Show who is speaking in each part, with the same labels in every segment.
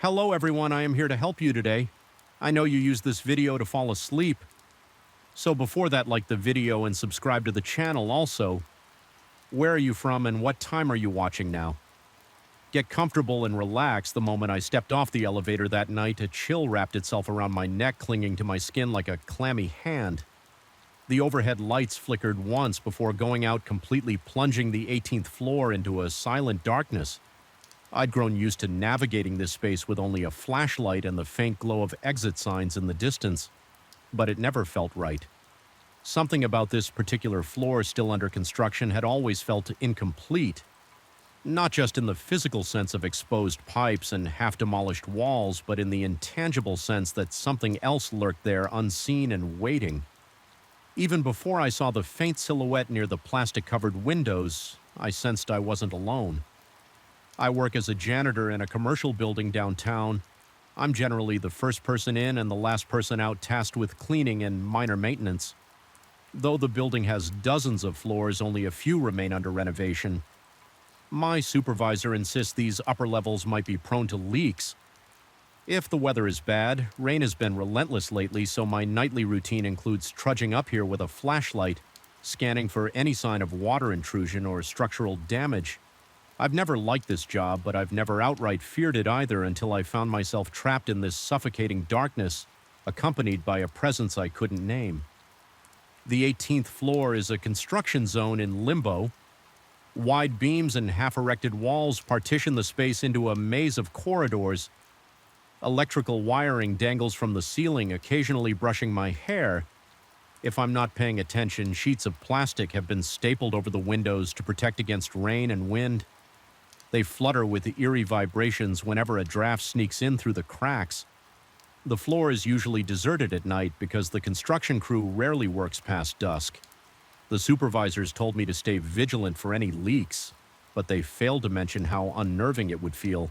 Speaker 1: Hello everyone, I am here to help you today. I know you use this video to fall asleep. So before that, like the video and subscribe to the channel also. Where are you from and what time are you watching now? Get comfortable and relax. The moment I stepped off the elevator that night, a chill wrapped itself around my neck, clinging to my skin like a clammy hand. The overhead lights flickered once before going out, completely plunging the 18th floor into a silent darkness. I'd grown used to navigating this space with only a flashlight and the faint glow of exit signs in the distance, but it never felt right. Something about this particular floor still under construction had always felt incomplete, not just in the physical sense of exposed pipes and half-demolished walls, but in the intangible sense that something else lurked there unseen and waiting. Even before I saw the faint silhouette near the plastic-covered windows, I sensed I wasn't alone. I work as a janitor in a commercial building downtown. I'm generally the first person in and the last person out, tasked with cleaning and minor maintenance. Though the building has dozens of floors, only a few remain under renovation. My supervisor insists these upper levels might be prone to leaks. If the weather is bad, rain has been relentless lately, so my nightly routine includes trudging up here with a flashlight, scanning for any sign of water intrusion or structural damage. I've never liked this job, but I've never outright feared it either until I found myself trapped in this suffocating darkness, accompanied by a presence I couldn't name. The 18th floor is a construction zone in limbo. Wide beams and half-erected walls partition the space into a maze of corridors. Electrical wiring dangles from the ceiling, occasionally brushing my hair. If I'm not paying attention, sheets of plastic have been stapled over the windows to protect against rain and wind. They flutter with eerie vibrations whenever a draft sneaks in through the cracks. The floor is usually deserted at night because the construction crew rarely works past dusk. The supervisors told me to stay vigilant for any leaks, but they failed to mention how unnerving it would feel,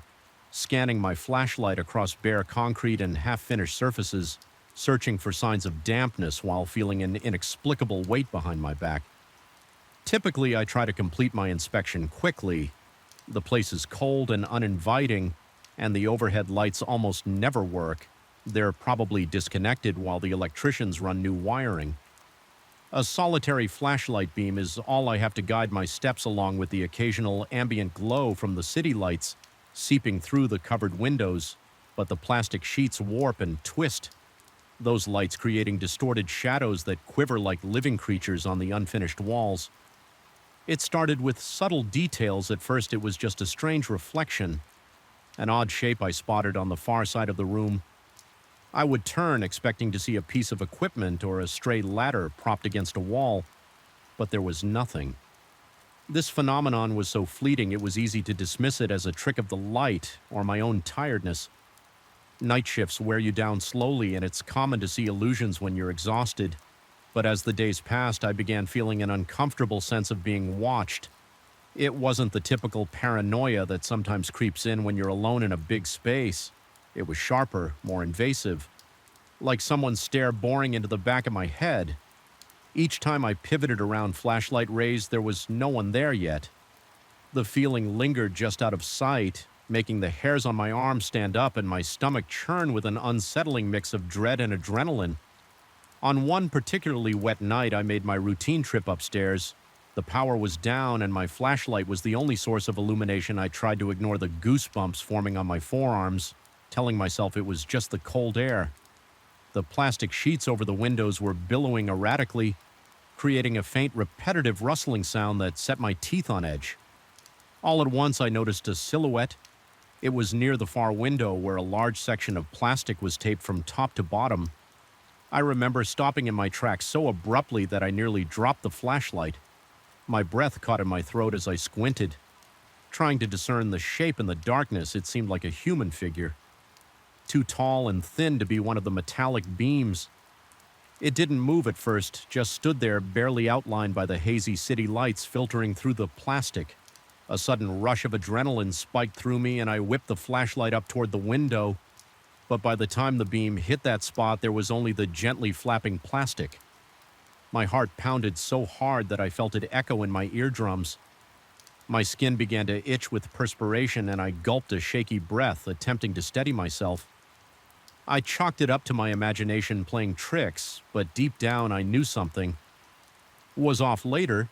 Speaker 1: scanning my flashlight across bare concrete and half-finished surfaces, searching for signs of dampness while feeling an inexplicable weight behind my back. Typically, I try to complete my inspection quickly. The place is cold and uninviting, and the overhead lights almost never work. They're probably disconnected while the electricians run new wiring. A solitary flashlight beam is all I have to guide my steps, along with the occasional ambient glow from the city lights seeping through the covered windows, but the plastic sheets warp and twist, those lights creating distorted shadows that quiver like living creatures on the unfinished walls. It started with subtle details. At first, it was just a strange reflection, an odd shape I spotted on the far side of the room. I would turn, expecting to see a piece of equipment or a stray ladder propped against a wall, but there was nothing. This phenomenon was so fleeting it was easy to dismiss it as a trick of the light or my own tiredness. Night shifts wear you down slowly, and it's common to see illusions when you're exhausted. But as the days passed, I began feeling an uncomfortable sense of being watched. It wasn't the typical paranoia that sometimes creeps in when you're alone in a big space. It was sharper, more invasive, like someone's stare boring into the back of my head. Each time I pivoted around flashlight rays, there was no one there yet. The feeling lingered just out of sight, making the hairs on my arm stand up and my stomach churn with an unsettling mix of dread and adrenaline. On one particularly wet night, I made my routine trip upstairs. The power was down, and my flashlight was the only source of illumination. I tried to ignore the goosebumps forming on my forearms, telling myself it was just the cold air. The plastic sheets over the windows were billowing erratically, creating a faint, repetitive rustling sound that set my teeth on edge. All at once, I noticed a silhouette. It was near the far window, where a large section of plastic was taped from top to bottom. I remember stopping in my tracks so abruptly that I nearly dropped the flashlight. My breath caught in my throat as I squinted. Trying to discern the shape in the darkness, it seemed like a human figure, too tall and thin to be one of the metallic beams. It didn't move at first, just stood there, barely outlined by the hazy city lights filtering through the plastic. A sudden rush of adrenaline spiked through me, and I whipped the flashlight up toward the window. But by the time the beam hit that spot, there was only the gently flapping plastic. My heart pounded so hard that I felt it echo in my eardrums. My skin began to itch with perspiration, and I gulped a shaky breath, attempting to steady myself. I chalked it up to my imagination playing tricks, but deep down I knew something was off later.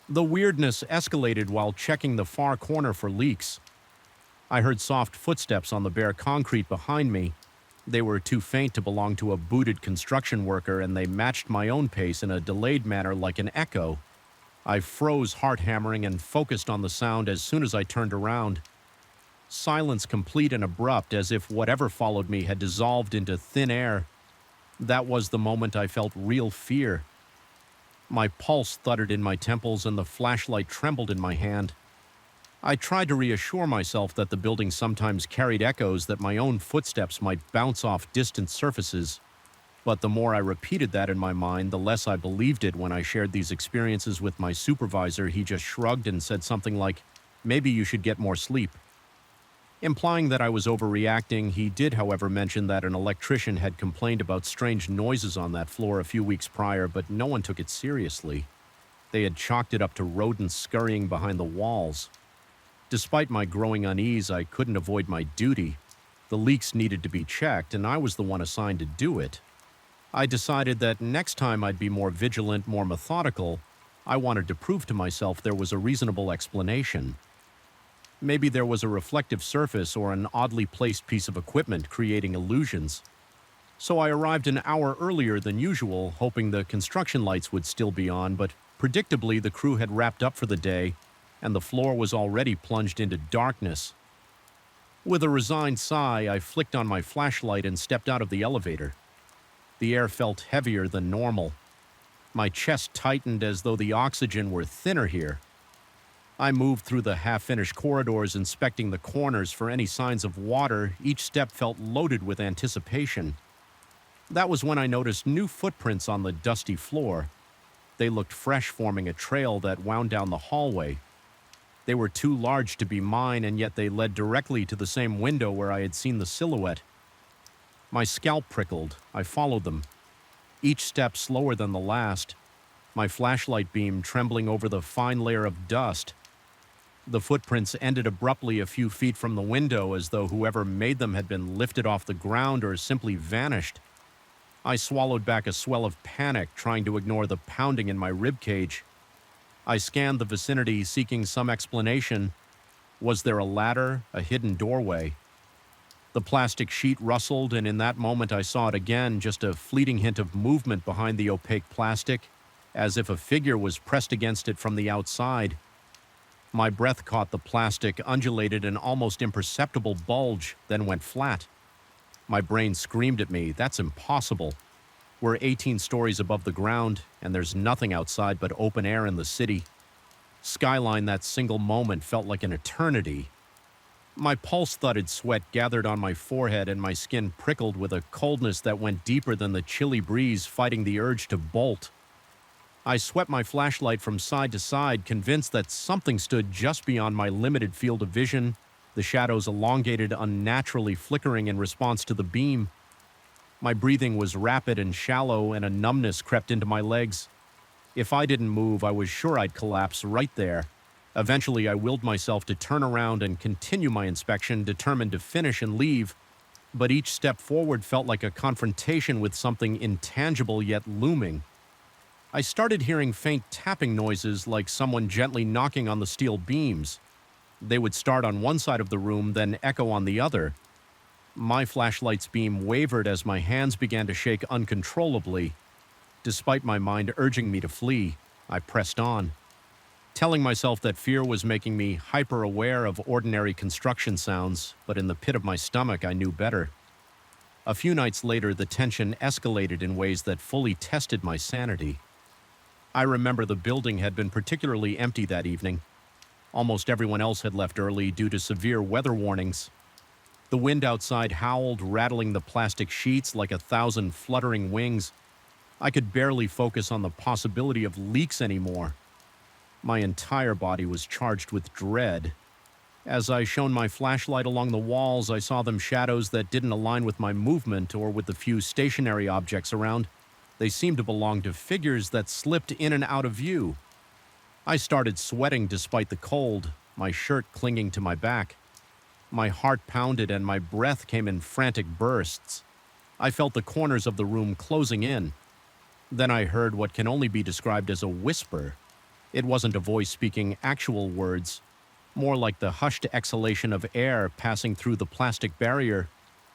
Speaker 1: The weirdness escalated while checking the far corner for leaks. I heard soft footsteps on the bare concrete behind me. They were too faint to belong to a booted construction worker, and they matched my own pace in a delayed manner like an echo. I froze, heart hammering, and focused on the sound as soon as I turned around. Silence complete and abrupt, as if whatever followed me had dissolved into thin air. That was the moment I felt real fear. My pulse thuddered in my temples and the flashlight trembled in my hand. I tried to reassure myself that the building sometimes carried echoes, that my own footsteps might bounce off distant surfaces. But the more I repeated that in my mind, the less I believed it. When I shared these experiences with my supervisor, he just shrugged and said something like, "Maybe you should get more sleep." Implying that I was overreacting, he did, however, mention that an electrician had complained about strange noises on that floor a few weeks prior, but no one took it seriously. They had chalked it up to rodents scurrying behind the walls. Despite my growing unease, I couldn't avoid my duty. The leaks needed to be checked, and I was the one assigned to do it. I decided that next time I'd be more vigilant, more methodical. I wanted to prove to myself there was a reasonable explanation. Maybe there was a reflective surface or an oddly placed piece of equipment creating illusions. So I arrived an hour earlier than usual, hoping the construction lights would still be on, but predictably the crew had wrapped up for the day, and the floor was already plunged into darkness. With a resigned sigh, I flicked on my flashlight and stepped out of the elevator. The air felt heavier than normal. My chest tightened as though the oxygen were thinner here. I moved through the half-finished corridors, inspecting the corners for any signs of water. Each step felt loaded with anticipation. That was when I noticed new footprints on the dusty floor. They looked fresh, forming a trail that wound down the hallway. They were too large to be mine, and yet they led directly to the same window where I had seen the silhouette. My scalp prickled. I followed them, each step slower than the last, my flashlight beam trembling over the fine layer of dust. The footprints ended abruptly a few feet from the window, as though whoever made them had been lifted off the ground or simply vanished. I swallowed back a swell of panic, trying to ignore the pounding in my ribcage. I scanned the vicinity, seeking some explanation. Was there a ladder, a hidden doorway? The plastic sheet rustled, and in that moment I saw it again, just a fleeting hint of movement behind the opaque plastic, as if a figure was pressed against it from the outside. My breath caught the plastic, undulated an almost imperceptible bulge, then went flat. My brain screamed at me, "That's impossible. We're 18 stories above the ground, and there's nothing outside but open air in the city." Skyline, that single moment felt like an eternity. My pulse-thudded sweat gathered on my forehead, and my skin prickled with a coldness that went deeper than the chilly breeze, fighting the urge to bolt. I swept my flashlight from side to side, convinced that something stood just beyond my limited field of vision, the shadows elongated, unnaturally flickering in response to the beam. My breathing was rapid and shallow, and a numbness crept into my legs. If I didn't move, I was sure I'd collapse right there. Eventually, I willed myself to turn around and continue my inspection, determined to finish and leave. But each step forward felt like a confrontation with something intangible yet looming. I started hearing faint tapping noises, like someone gently knocking on the steel beams. They would start on one side of the room, then echo on the other. My flashlight's beam wavered as my hands began to shake uncontrollably. Despite my mind urging me to flee, I pressed on, telling myself that fear was making me hyper-aware of ordinary construction sounds, but in the pit of my stomach I knew better. A few nights later, the tension escalated in ways that fully tested my sanity. I remember the building had been particularly empty that evening. Almost everyone else had left early due to severe weather warnings. The wind outside howled, rattling the plastic sheets like 1,000 fluttering wings. I could barely focus on the possibility of leaks anymore. My entire body was charged with dread. As I shone my flashlight along the walls, I saw them shadows that didn't align with my movement or with the few stationary objects around. They seemed to belong to figures that slipped in and out of view. I started sweating despite the cold, my shirt clinging to my back. My heart pounded and my breath came in frantic bursts. I felt the corners of the room closing in. Then I heard what can only be described as a whisper. It wasn't a voice speaking actual words, more like the hushed exhalation of air passing through the plastic barrier,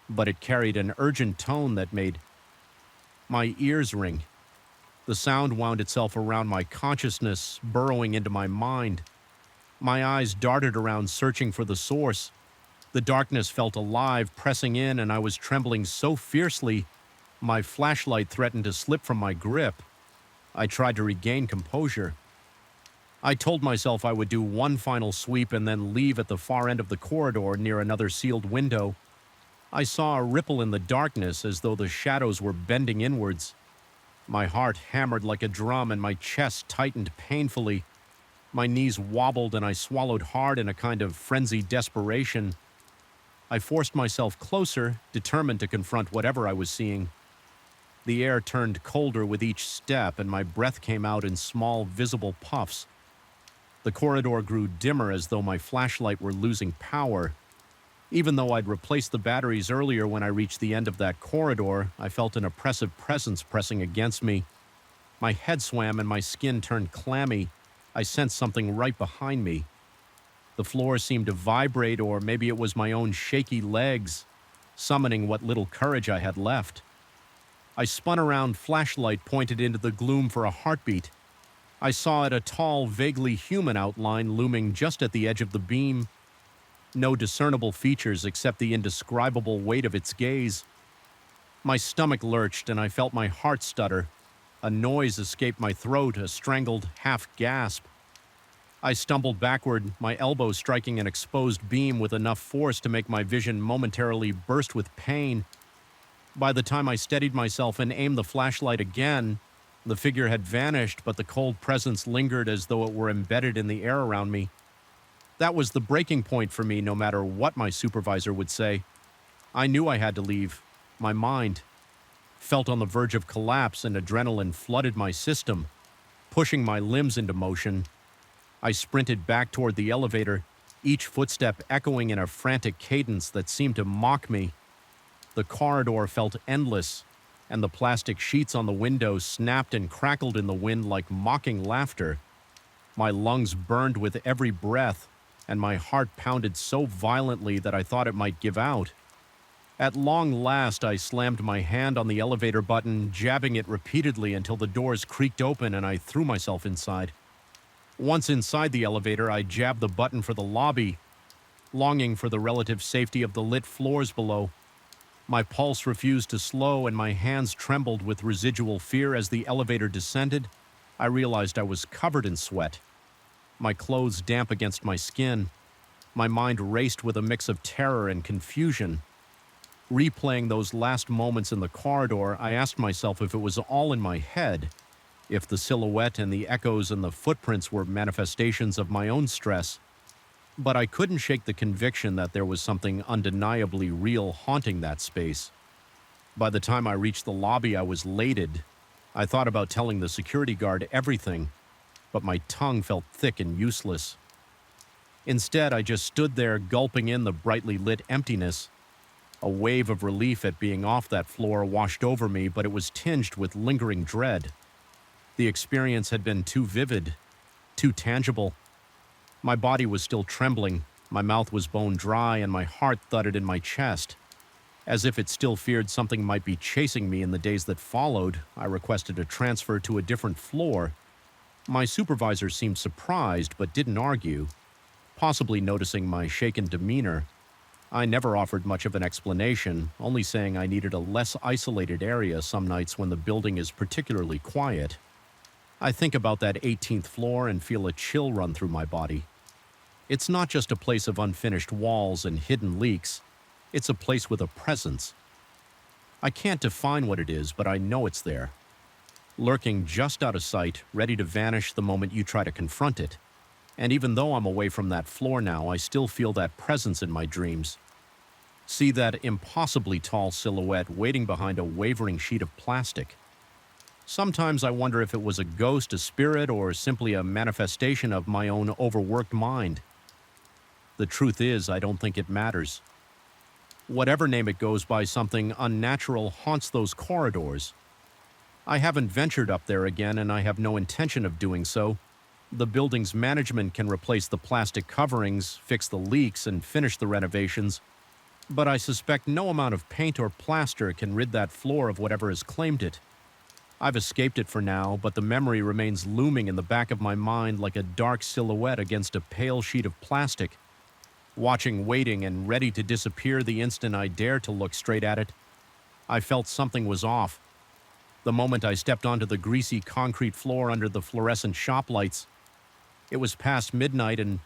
Speaker 1: but it carried an urgent tone that made my ears ring. The sound wound itself around my consciousness, burrowing into my mind. My eyes darted around, searching for the source. The darkness felt alive, pressing in, and I was trembling so fiercely, my flashlight threatened to slip from my grip. I tried to regain composure. I told myself I would do one final sweep and then leave at the far end of the corridor near another sealed window. I saw a ripple in the darkness as though the shadows were bending inwards. My heart hammered like a drum and my chest tightened painfully. My knees wobbled and I swallowed hard in a kind of frenzied desperation. I forced myself closer, determined to confront whatever I was seeing. The air turned colder with each step and my breath came out in small, visible puffs. The corridor grew dimmer as though my flashlight were losing power. Even though I'd replaced the batteries earlier when I reached the end of that corridor, I felt an oppressive presence pressing against me. My head swam and my skin turned clammy. I sensed something right behind me. The floor seemed to vibrate, or maybe it was my own shaky legs, summoning what little courage I had left. I spun around, flashlight pointed into the gloom for a heartbeat. I saw it, a tall, vaguely human outline looming just at the edge of the beam. No discernible features except the indescribable weight of its gaze. My stomach lurched and I felt my heart stutter. A noise escaped my throat, a strangled half gasp. I stumbled backward, my elbow striking an exposed beam with enough force to make my vision momentarily burst with pain. By the time I steadied myself and aimed the flashlight again, the figure had vanished, but the cold presence lingered as though it were embedded in the air around me. That was the breaking point for me, no matter what my supervisor would say. I knew I had to leave. My mind felt on the verge of collapse and adrenaline flooded my system, pushing my limbs into motion. I sprinted back toward the elevator, each footstep echoing in a frantic cadence that seemed to mock me. The corridor felt endless, and the plastic sheets on the window snapped and crackled in the wind like mocking laughter. My lungs burned with every breath, and my heart pounded so violently that I thought it might give out. At long last, I slammed my hand on the elevator button, jabbing it repeatedly until the doors creaked open and I threw myself inside. Once inside the elevator, I jabbed the button for the lobby, longing for the relative safety of the lit floors below. My pulse refused to slow and my hands trembled with residual fear as the elevator descended. I realized I was covered in sweat, my clothes damp against my skin. My mind raced with a mix of terror and confusion. Replaying those last moments in the corridor, I asked myself if it was all in my head, if the silhouette and the echoes and the footprints were manifestations of my own stress. But I couldn't shake the conviction that there was something undeniably real haunting that space. By the time I reached the lobby, I was elated. I thought about telling the security guard everything, but my tongue felt thick and useless. Instead, I just stood there gulping in the brightly lit emptiness. A wave of relief at being off that floor washed over me, but it was tinged with lingering dread. The experience had been too vivid, too tangible. My body was still trembling, my mouth was bone dry, and my heart thudded in my chest. As if it still feared something might be chasing me in the days that followed, I requested a transfer to a different floor. My supervisor seemed surprised but didn't argue, possibly noticing my shaken demeanor. I never offered much of an explanation, only saying I needed a less isolated area some nights when the building is particularly quiet. I think about that 18th floor and feel a chill run through my body. It's not just a place of unfinished walls and hidden leaks. It's a place with a presence. I can't define what it is, but I know it's there. Lurking just out of sight, ready to vanish the moment you try to confront it. And even though I'm away from that floor now, I still feel that presence in my dreams. See that impossibly tall silhouette waiting behind a wavering sheet of plastic. Sometimes I wonder if it was a ghost, a spirit, or simply a manifestation of my own overworked mind. The truth is, I don't think it matters. Whatever name it goes by, something unnatural haunts those corridors. I haven't ventured up there again, and I have no intention of doing so. The building's management can replace the plastic coverings, fix the leaks, and finish the renovations, but I suspect no amount of paint or plaster can rid that floor of whatever has claimed it. I've escaped it for now, but the memory remains looming in the back of my mind like a dark silhouette against a pale sheet of plastic, watching, waiting, and ready to disappear the instant I dare to look straight at it. I felt something was off. The moment I stepped onto the greasy concrete floor under the fluorescent shop lights, it was past midnight, and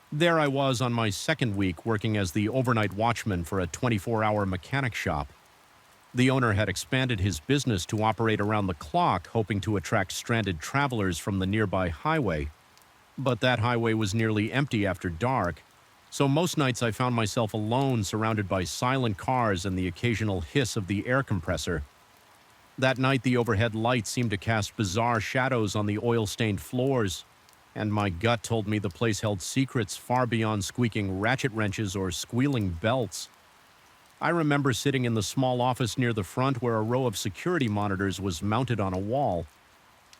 Speaker 1: there I was on my second week working as the overnight watchman for a 24-hour mechanic shop. The owner had expanded his business to operate around the clock, hoping to attract stranded travelers from the nearby highway. But that highway was nearly empty after dark, so most nights I found myself alone, surrounded by silent cars and the occasional hiss of the air compressor. That night, the overhead lights seemed to cast bizarre shadows on the oil-stained floors, and my gut told me the place held secrets far beyond squeaking ratchet wrenches or squealing belts. I remember sitting in the small office near the front where a row of security monitors was mounted on a wall.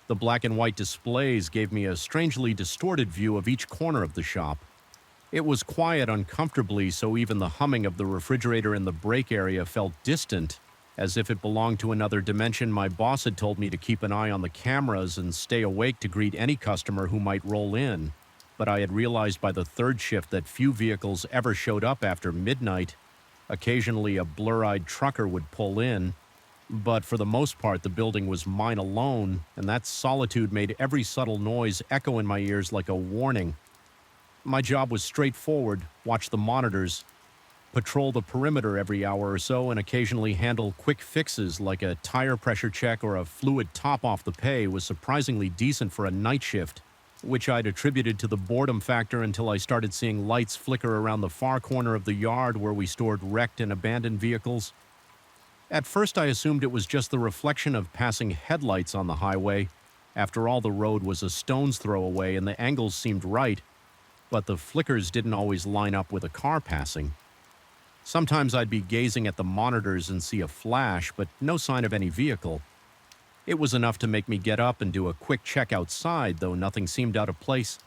Speaker 1: The black and white displays gave me a strangely distorted view of each corner of the shop. It was quiet uncomfortably, so even the humming of the refrigerator in the break area felt distant, as if it belonged to another dimension. My boss had told me to keep an eye on the cameras and stay awake to greet any customer who might roll in, but I had realized by the third shift that few vehicles ever showed up after midnight. Occasionally, a blur-eyed trucker would pull in, but for the most part, the building was mine alone, and that solitude made every subtle noise echo in my ears like a warning. My job was straightforward: watch the monitors, patrol the perimeter every hour or so, and occasionally handle quick fixes like a tire pressure check or a fluid top-off. The pay was surprisingly decent for a night shift, which I'd attributed to the boredom factor until I started seeing lights flicker around the far corner of the yard where we stored wrecked and abandoned vehicles. At first, I assumed it was just the reflection of passing headlights on the highway. After all, the road was a stone's throw away and the angles seemed right, but the flickers didn't always line up with a car passing. Sometimes I'd be gazing at the monitors and see a flash, but no sign of any vehicle. It was enough to make me get up and do a quick check outside, though nothing seemed out of place.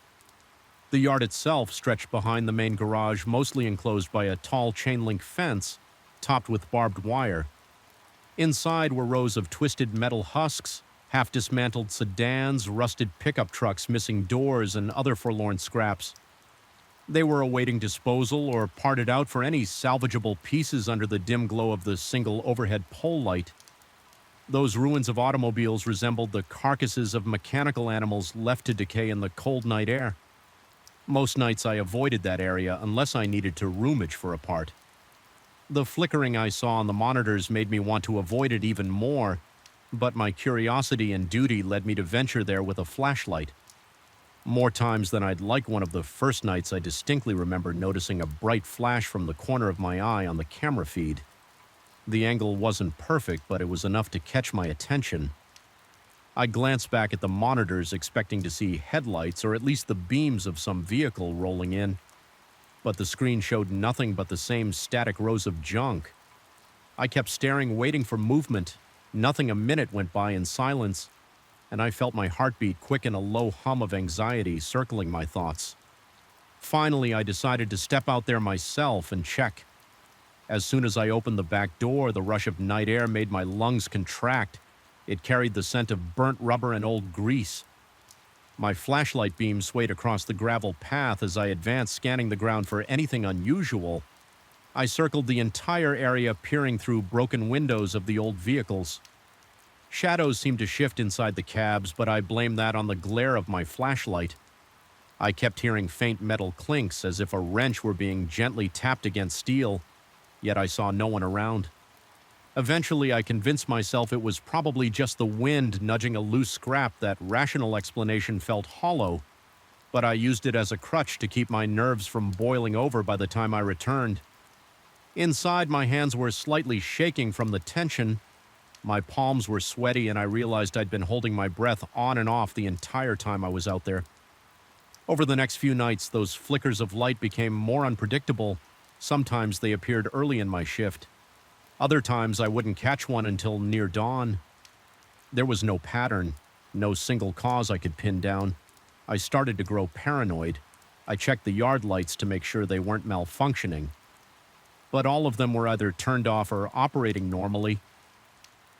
Speaker 1: The yard itself stretched behind the main garage, mostly enclosed by a tall chain-link fence, topped with barbed wire. Inside were rows of twisted metal husks, half-dismantled sedans, rusted pickup trucks missing doors, and other forlorn scraps. They were awaiting disposal or parted out for any salvageable pieces under the dim glow of the single overhead pole light. Those ruins of automobiles resembled the carcasses of mechanical animals left to decay in the cold night air. Most nights I avoided that area unless I needed to rummage for a part. The flickering I saw on the monitors made me want to avoid it even more, but my curiosity and duty led me to venture there with a flashlight. More times than I'd like, one of the first nights I distinctly remember noticing a bright flash from the corner of my eye on the camera feed. The angle wasn't perfect, but it was enough to catch my attention. I glanced back at the monitors, expecting to see headlights or at least the beams of some vehicle rolling in, but the screen showed nothing but the same static rows of junk. I kept staring, waiting for movement. Nothing. A minute went by in silence, and I felt my heartbeat quicken, a low hum of anxiety circling my thoughts. Finally, I decided to step out there myself and check. As soon as I opened the back door, the rush of night air made my lungs contract. It carried the scent of burnt rubber and old grease. My flashlight beam swayed across the gravel path as I advanced, scanning the ground for anything unusual. I circled the entire area, peering through broken windows of the old vehicles. Shadows seemed to shift inside the cabs, but I blamed that on the glare of my flashlight. I kept hearing faint metal clinks, as if a wrench were being gently tapped against steel, yet I saw no one around. Eventually, I convinced myself it was probably just the wind nudging a loose scrap. That rational explanation felt hollow, but I used it as a crutch to keep my nerves from boiling over by the time I returned. Inside, my hands were slightly shaking from the tension, My palms were sweaty, and I realized I'd been holding my breath on and off the entire time I was out there. Over the next few nights, those flickers of light became more unpredictable. Sometimes they appeared early in my shift. Other times I wouldn't catch one until near dawn. There was no pattern, no single cause I could pin down. I started to grow paranoid. I checked the yard lights to make sure they weren't malfunctioning. But all of them were either turned off or operating normally.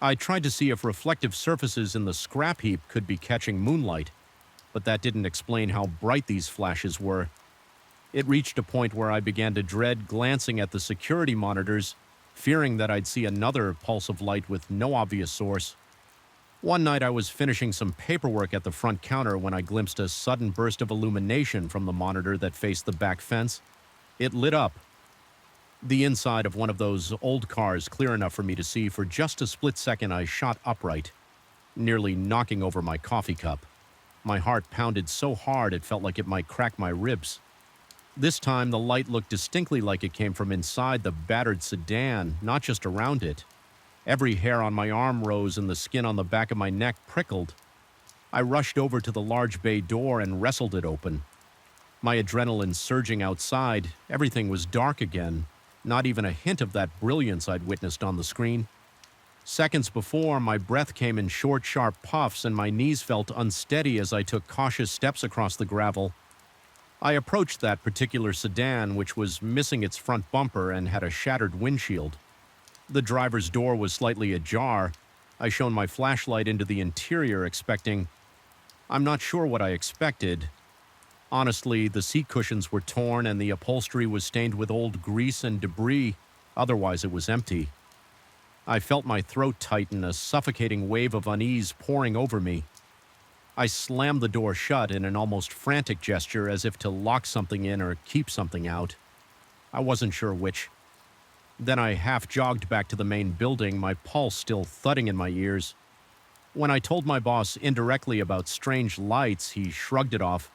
Speaker 1: I tried to see if reflective surfaces in the scrap heap could be catching moonlight, but that didn't explain how bright these flashes were. It reached a point where I began to dread glancing at the security monitors, fearing that I'd see another pulse of light with no obvious source. One night I was finishing some paperwork at the front counter when I glimpsed a sudden burst of illumination from the monitor that faced the back fence. It lit up. The inside of one of those old cars clear enough for me to see. For just a split second I shot upright, nearly knocking over my coffee cup. My heart pounded so hard it felt like it might crack my ribs. This time the light looked distinctly like it came from inside the battered sedan, not just around it. Every hair on my arm rose and the skin on the back of my neck prickled. I rushed over to the large bay door and wrestled it open. My adrenaline surging outside, everything was dark again, not even a hint of that brilliance I'd witnessed on the screen. Seconds before, my breath came in short, sharp puffs and my knees felt unsteady as I took cautious steps across the gravel. I approached that particular sedan, which was missing its front bumper and had a shattered windshield. The driver's door was slightly ajar. I shone my flashlight into the interior, expecting... I'm not sure what I expected. Honestly, the seat cushions were torn and the upholstery was stained with old grease and debris. Otherwise, it was empty. I felt my throat tighten, a suffocating wave of unease pouring over me. I slammed the door shut in an almost frantic gesture, as if to lock something in or keep something out. I wasn't sure which. Then I half-jogged back to the main building, my pulse still thudding in my ears. When I told my boss indirectly about strange lights, he shrugged it off,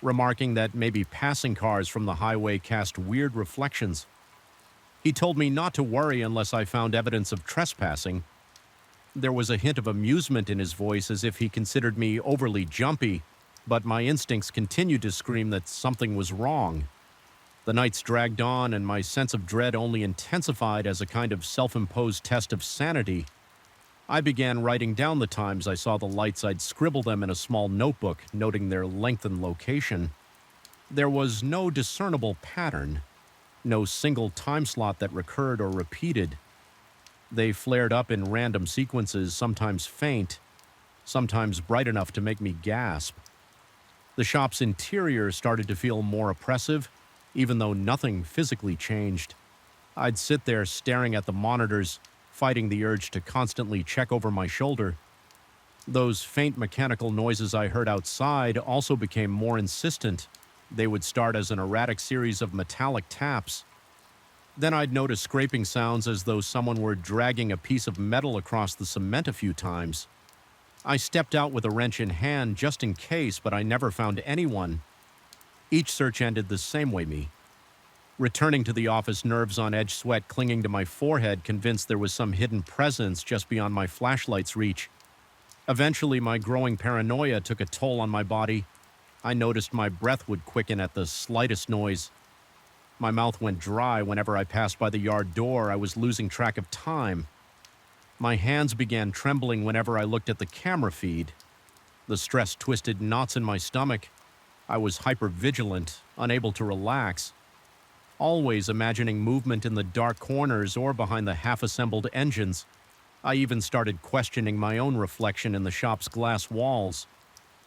Speaker 1: remarking that maybe passing cars from the highway cast weird reflections. He told me not to worry unless I found evidence of trespassing. There was a hint of amusement in his voice, as if he considered me overly jumpy, but my instincts continued to scream that something was wrong. The nights dragged on, and my sense of dread only intensified as a kind of self-imposed test of sanity. I began writing down the times I saw the lights. I'd scribble them in a small notebook, noting their length and location. There was no discernible pattern, no single time slot that recurred or repeated. They flared up in random sequences, sometimes faint, sometimes bright enough to make me gasp. The shop's interior started to feel more oppressive, even though nothing physically changed. I'd sit there staring at the monitors, fighting the urge to constantly check over my shoulder. Those faint mechanical noises I heard outside also became more insistent. They would start as an erratic series of metallic taps. Then I'd notice scraping sounds as though someone were dragging a piece of metal across the cement a few times. I stepped out with a wrench in hand just in case, but I never found anyone. Each search ended the same way me. Returning to the office, nerves on edge, sweat clinging to my forehead, convinced there was some hidden presence just beyond my flashlight's reach. Eventually, my growing paranoia took a toll on my body. I noticed my breath would quicken at the slightest noise. My mouth went dry whenever I passed by the yard door. I was losing track of time. My hands began trembling whenever I looked at the camera feed. The stress twisted knots in my stomach. I was hypervigilant, unable to relax, always imagining movement in the dark corners or behind the half-assembled engines. I even started questioning my own reflection in the shop's glass walls.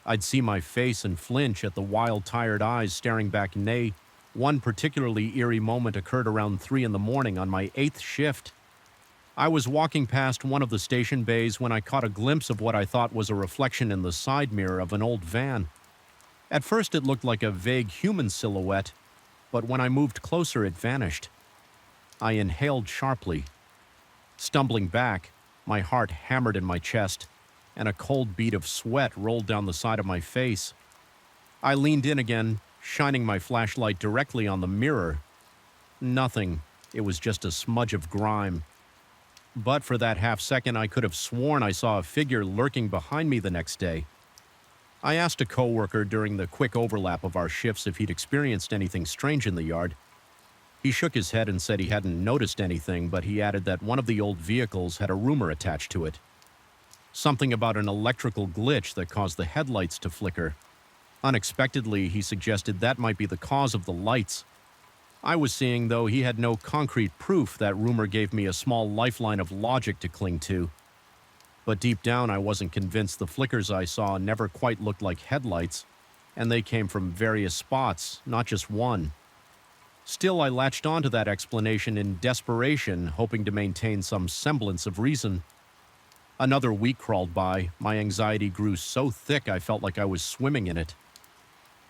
Speaker 1: I'd see my face and flinch at the wild, tired eyes staring back. Nay, one particularly eerie moment occurred around 3 in the morning on my 8th shift. I was walking past one of the station bays when I caught a glimpse of what I thought was a reflection in the side mirror of an old van. At first it looked like a vague human silhouette, but when I moved closer it vanished. I inhaled sharply. Stumbling back, my heart hammered in my chest, and a cold bead of sweat rolled down the side of my face. I leaned in again, shining my flashlight directly on the mirror. Nothing. It was just a smudge of grime. but for that half second I could have sworn I saw a figure lurking behind me the next day. I asked a coworker during the quick overlap of our shifts if he'd experienced anything strange in the yard. He shook his head and said he hadn't noticed anything, but he added that one of the old vehicles had a rumor attached to it. Something about an electrical glitch that caused the headlights to flicker. Unexpectedly, he suggested that might be the cause of the lights. I was seeing, though he had no concrete proof, that rumor gave me a small lifeline of logic to cling to. But deep down, I wasn't convinced the flickers I saw never quite looked like headlights, and they came from various spots, not just one. Still, I latched onto that explanation in desperation, hoping to maintain some semblance of reason. Another week crawled by. My anxiety grew so thick I felt like I was swimming in it.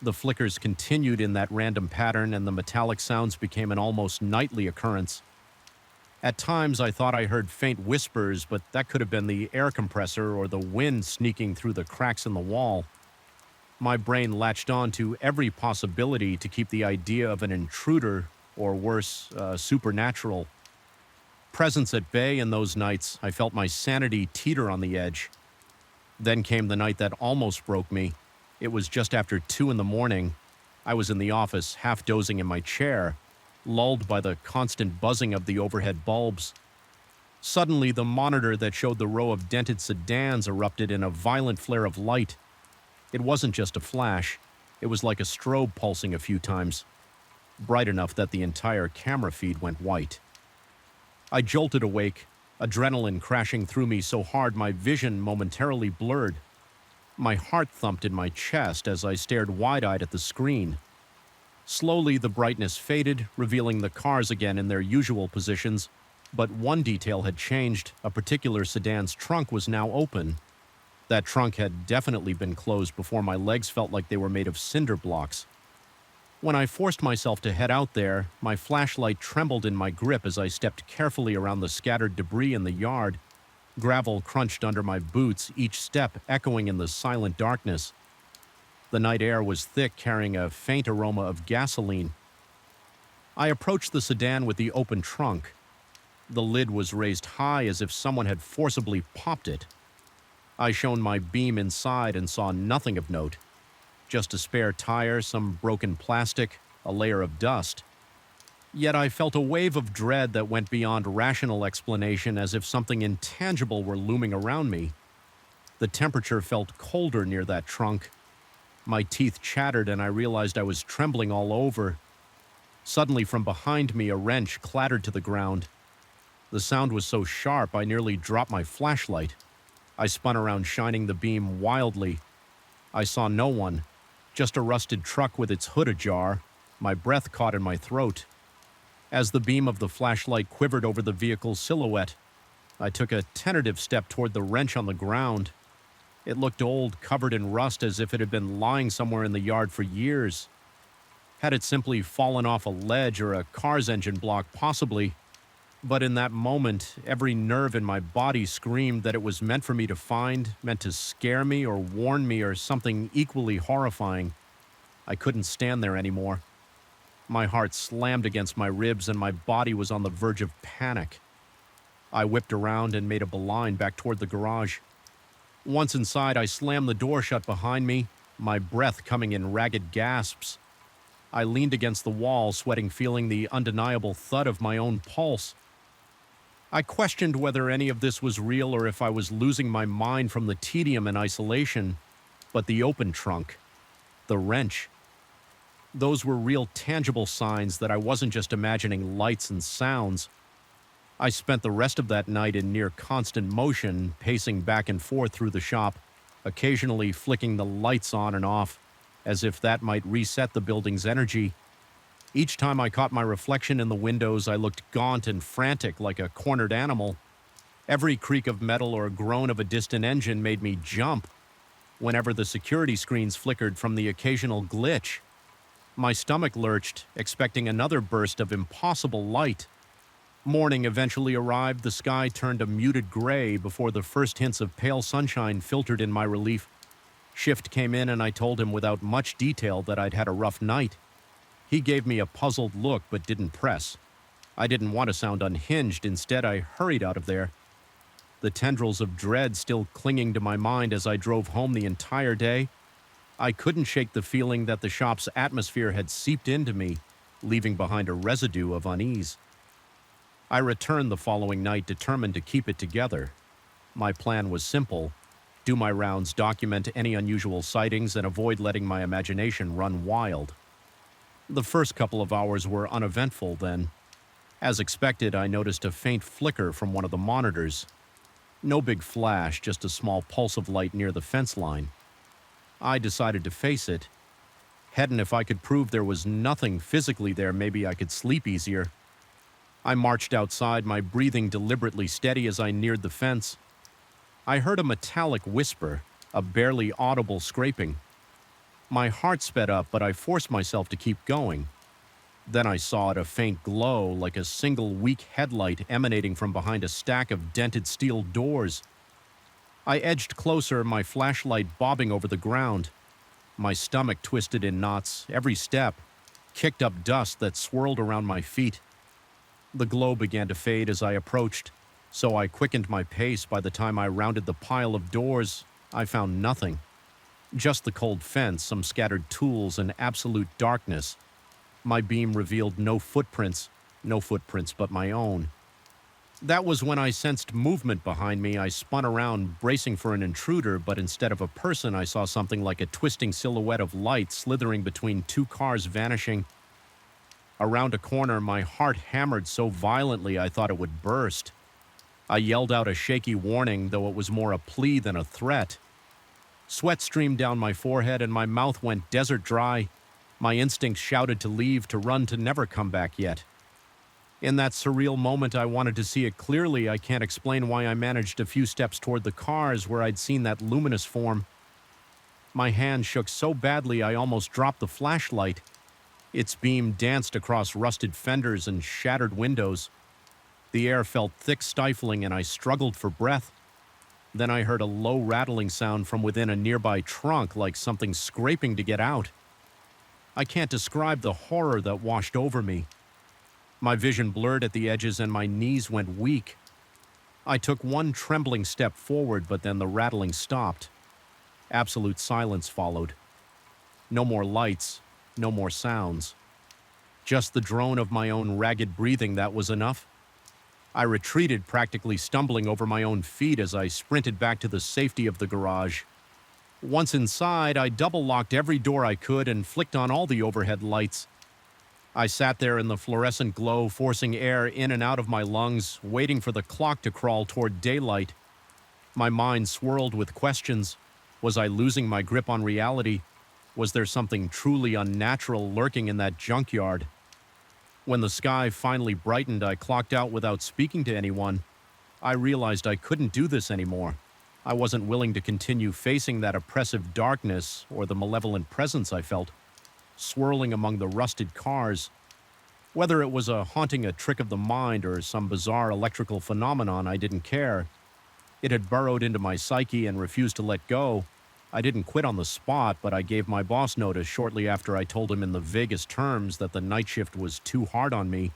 Speaker 1: The flickers continued in that random pattern, and the metallic sounds became an almost nightly occurrence. At times, I thought I heard faint whispers, but that could have been the air compressor or the wind sneaking through the cracks in the wall. My brain latched on to every possibility to keep the idea of an intruder, or worse, supernatural, presence at bay in those nights. I felt my sanity teeter on the edge. Then came the night that almost broke me. It was just after 2 a.m. I was in the office, half dozing in my chair, lulled by the constant buzzing of the overhead bulbs. Suddenly, the monitor that showed the row of dented sedans erupted in a violent flare of light. It wasn't just a flash. It was like a strobe pulsing a few times, bright enough that the entire camera feed went white. I jolted awake, adrenaline crashing through me so hard my vision momentarily blurred. My heart thumped in my chest as I stared wide-eyed at the screen. Slowly, the brightness faded, revealing the cars again in their usual positions, but one detail had changed. A particular sedan's trunk was now open. That trunk had definitely been closed before my legs felt like they were made of cinder blocks. When I forced myself to head out there, my flashlight trembled in my grip as I stepped carefully around the scattered debris in the yard. Gravel crunched under my boots, each step echoing in the silent darkness. The night air was thick, carrying a faint aroma of gasoline. I approached the sedan with the open trunk. The lid was raised high as if someone had forcibly popped it. I shone my beam inside and saw nothing of note. Just a spare tire, some broken plastic, a layer of dust. Yet I felt a wave of dread that went beyond rational explanation, as if something intangible were looming around me. The temperature felt colder near that trunk. My teeth chattered and I realized I was trembling all over. Suddenly, from behind me, a wrench clattered to the ground. The sound was so sharp I nearly dropped my flashlight. I spun around, shining the beam wildly. I saw no one, just a rusted truck with its hood ajar. My breath caught in my throat. As the beam of the flashlight quivered over the vehicle's silhouette, I took a tentative step toward the wrench on the ground. It looked old, covered in rust, as if it had been lying somewhere in the yard for years. Had it simply fallen off a ledge or a car's engine block, possibly? But in that moment, every nerve in my body screamed that it was meant for me to find, meant to scare me or warn me or something equally horrifying. I couldn't stand there anymore. My heart slammed against my ribs and my body was on the verge of panic. I whipped around and made a beeline back toward the garage. Once inside, I slammed the door shut behind me, my breath coming in ragged gasps. I leaned against the wall, sweating, feeling the undeniable thud of my own pulse. I questioned whether any of this was real or if I was losing my mind from the tedium and isolation. But the open trunk, the wrench, those were real tangible signs that I wasn't just imagining lights and sounds. I spent the rest of that night in near constant motion, pacing back and forth through the shop, occasionally flicking the lights on and off, as if that might reset the building's energy. Each time I caught my reflection in the windows, I looked gaunt and frantic like a cornered animal. Every creak of metal or groan of a distant engine made me jump. Whenever the security screens flickered from the occasional glitch, my stomach lurched, expecting another burst of impossible light. Morning eventually arrived. The sky turned a muted gray before the first hints of pale sunshine filtered in my relief. Shift came in and I told him without much detail that I'd had a rough night. He gave me a puzzled look but didn't press. I didn't want to sound unhinged. Instead, I hurried out of there, the tendrils of dread still clinging to my mind as I drove home the entire day. I couldn't shake the feeling that the shop's atmosphere had seeped into me, leaving behind a residue of unease. I returned the following night determined to keep it together. My plan was simple: do my rounds, document any unusual sightings, and avoid letting my imagination run wild. The first couple of hours were uneventful then. As expected, I noticed a faint flicker from one of the monitors. No big flash, just a small pulse of light near the fence line. I decided to face it. Heaven, if I could prove there was nothing physically there, maybe I could sleep easier. I marched outside, my breathing deliberately steady as I neared the fence. I heard a metallic whisper, a barely audible scraping. My heart sped up, but I forced myself to keep going. Then I saw it, a faint glow, like a single weak headlight emanating from behind a stack of dented steel doors. I edged closer, my flashlight bobbing over the ground. My stomach twisted in knots. Every step kicked up dust that swirled around my feet. The glow began to fade as I approached, so I quickened my pace. By the time I rounded the pile of doors, I found nothing. Just the cold fence, some scattered tools, and absolute darkness. My beam revealed no footprints but my own. That was when I sensed movement behind me. I spun around, bracing for an intruder, but instead of a person, I saw something like a twisting silhouette of light slithering between two cars, vanishing. Around a corner, my heart hammered so violently I thought it would burst. I yelled out a shaky warning, though it was more a plea than a threat. Sweat streamed down my forehead and my mouth went desert dry. My instincts shouted to leave, to run, to never come back yet. In that surreal moment, I wanted to see it clearly. I can't explain why I managed a few steps toward the cars where I'd seen that luminous form. My hand shook so badly I almost dropped the flashlight. Its beam danced across rusted fenders and shattered windows. The air felt thick, stifling, and I struggled for breath. Then I heard a low rattling sound from within a nearby trunk, like something scraping to get out. I can't describe the horror that washed over me. My vision blurred at the edges and my knees went weak. I took one trembling step forward, but then the rattling stopped. Absolute silence followed. No more lights, no more sounds. Just the drone of my own ragged breathing, that was enough. I retreated, practically stumbling over my own feet as I sprinted back to the safety of the garage. Once inside, I double-locked every door I could and flicked on all the overhead lights. I sat there in the fluorescent glow, forcing air in and out of my lungs, waiting for the clock to crawl toward daylight. My mind swirled with questions. Was I losing my grip on reality? Was there something truly unnatural lurking in that junkyard? When the sky finally brightened, I clocked out without speaking to anyone. I realized I couldn't do this anymore. I wasn't willing to continue facing that oppressive darkness or the malevolent presence I felt, swirling among the rusted cars. Whether it was a haunting, a trick of the mind, or some bizarre electrical phenomenon, I didn't care. It had burrowed into my psyche and refused to let go. I didn't quit on the spot, but I gave my boss notice shortly after I told him in the vaguest terms that the night shift was too hard on me.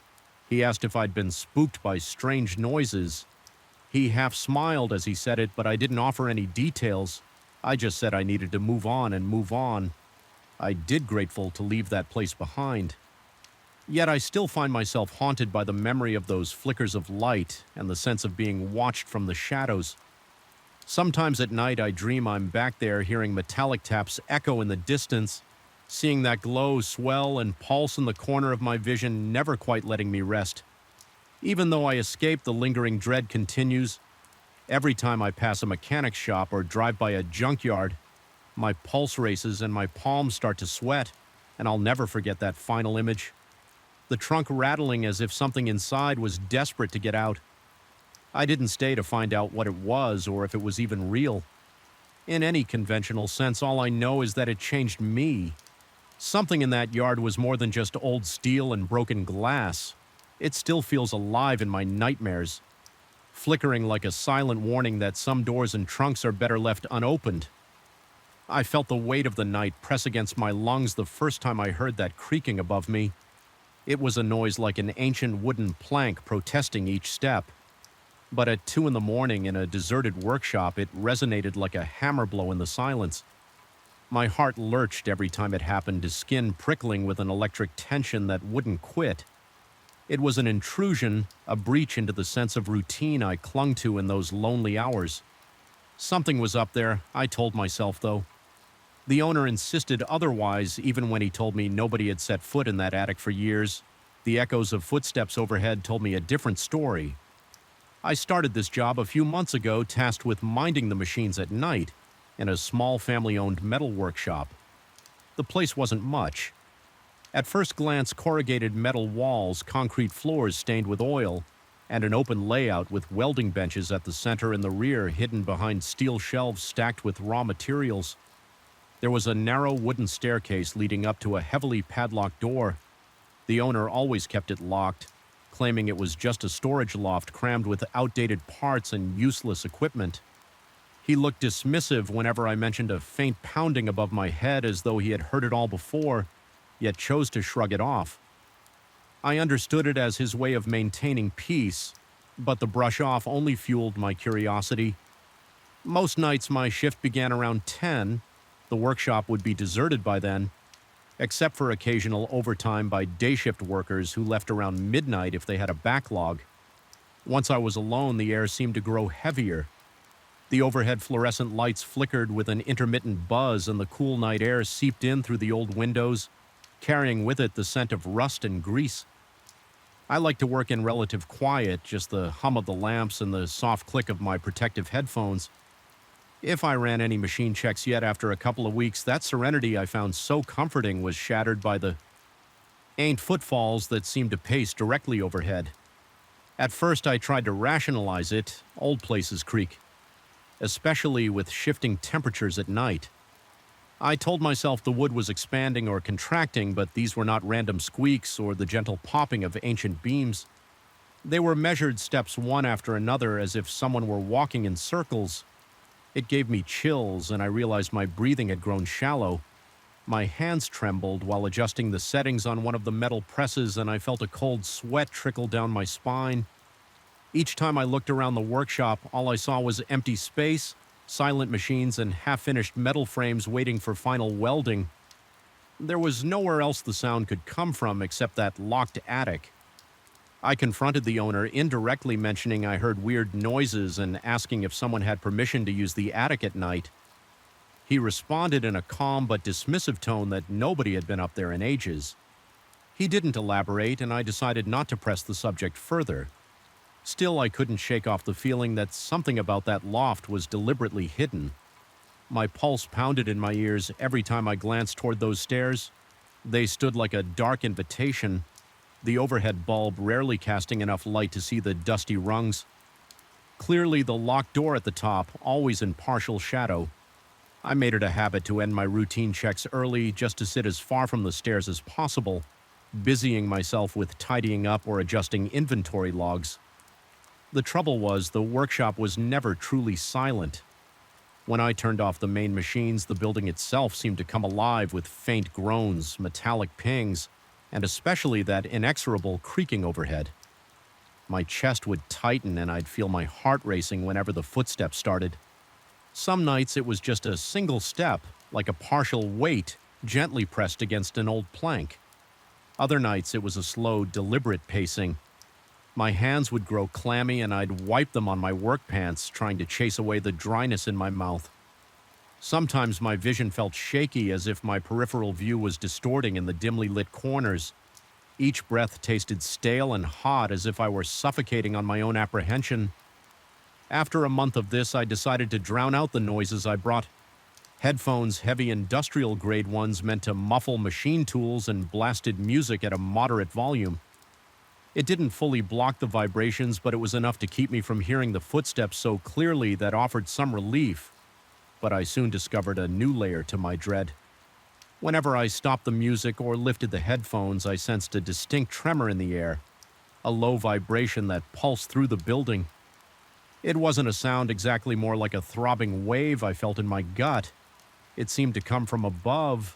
Speaker 1: He asked if I'd been spooked by strange noises. He half smiled as he said it, but I didn't offer any details. I just said I needed to move on and move on. I did grateful to leave that place behind. Yet I still find myself haunted by the memory of those flickers of light and the sense of being watched from the shadows. Sometimes at night I dream I'm back there hearing metallic taps echo in the distance, seeing that glow swell and pulse in the corner of my vision, never quite letting me rest. Even though I escape, the lingering dread continues. Every time I pass a mechanic shop or drive by a junkyard, my pulse races and my palms start to sweat, and I'll never forget that final image. The trunk rattling as if something inside was desperate to get out. I didn't stay to find out what it was or if it was even real. In any conventional sense, all I know is that it changed me. Something in that yard was more than just old steel and broken glass. It still feels alive in my nightmares, flickering like a silent warning that some doors and trunks are better left unopened. I felt the weight of the night press against my lungs the first time I heard that creaking above me. It was a noise like an ancient wooden plank protesting each step. But at 2 in the morning in a deserted workshop, it resonated like a hammer blow in the silence. My heart lurched every time it happened, his skin prickling with an electric tension that wouldn't quit. It was an intrusion, a breach into the sense of routine I clung to in those lonely hours. Something was up there, I told myself, though. The owner insisted otherwise, even when he told me nobody had set foot in that attic for years. The echoes of footsteps overhead told me a different story. I started this job a few months ago, tasked with minding the machines at night in a small family-owned metal workshop. The place wasn't much. At first glance, corrugated metal walls, concrete floors stained with oil, and an open layout with welding benches at the center and the rear hidden behind steel shelves stacked with raw materials. There was a narrow wooden staircase leading up to a heavily padlocked door. The owner always kept it locked, claiming it was just a storage loft crammed with outdated parts and useless equipment. He looked dismissive whenever I mentioned a faint pounding above my head, as though he had heard it all before, yet chose to shrug it off. I understood it as his way of maintaining peace, but the brush off only fueled my curiosity. Most nights my shift began around 10. The workshop would be deserted by then, except for occasional overtime by day shift workers who left around midnight if they had a backlog. Once I was alone, the air seemed to grow heavier. The overhead fluorescent lights flickered with an intermittent buzz, and the cool night air seeped in through the old windows, carrying with it the scent of rust and grease. I like to work in relative quiet, just the hum of the lamps and the soft click of my protective headphones. If I ran any machine checks yet after a couple of weeks, that serenity I found so comforting was shattered by the footfalls that seemed to pace directly overhead. At first I tried to rationalize it. Old places creak, especially with shifting temperatures at night. I told myself the wood was expanding or contracting, but these were not random squeaks or the gentle popping of ancient beams. They were measured steps one after another, as if someone were walking in circles. It gave me chills, and I realized my breathing had grown shallow. My hands trembled while adjusting the settings on one of the metal presses, and I felt a cold sweat trickle down my spine. Each time I looked around the workshop, all I saw was empty space, silent machines, and half-finished metal frames waiting for final welding. There was nowhere else the sound could come from except that locked attic. I confronted the owner, indirectly mentioning I heard weird noises and asking if someone had permission to use the attic at night. He responded in a calm but dismissive tone that nobody had been up there in ages. He didn't elaborate, and I decided not to press the subject further. Still, I couldn't shake off the feeling that something about that loft was deliberately hidden. My pulse pounded in my ears every time I glanced toward those stairs. They stood like a dark invitation, the overhead bulb rarely casting enough light to see the dusty rungs. Clearly, the locked door at the top, always in partial shadow. I made it a habit to end my routine checks early, just to sit as far from the stairs as possible, busying myself with tidying up or adjusting inventory logs. The trouble was, the workshop was never truly silent. When I turned off the main machines, the building itself seemed to come alive with faint groans, metallic pings, and especially that inexorable creaking overhead. My chest would tighten and I'd feel my heart racing whenever the footsteps started. Some nights it was just a single step, like a partial weight, gently pressed against an old plank. Other nights it was a slow, deliberate pacing. My hands would grow clammy and I'd wipe them on my work pants, trying to chase away the dryness in my mouth. Sometimes my vision felt shaky, as if my peripheral view was distorting in the dimly lit corners. Each breath tasted stale and hot, as if I were suffocating on my own apprehension. After a month of this, I decided to drown out the noises I brought. Headphones, heavy industrial-grade ones meant to muffle machine tools, and blasted music at a moderate volume. It didn't fully block the vibrations, but it was enough to keep me from hearing the footsteps so clearly that offered some relief. But I soon discovered a new layer to my dread. Whenever I stopped the music or lifted the headphones, I sensed a distinct tremor in the air, a low vibration that pulsed through the building. It wasn't a sound exactly, more like a throbbing wave I felt in my gut. It seemed to come from above,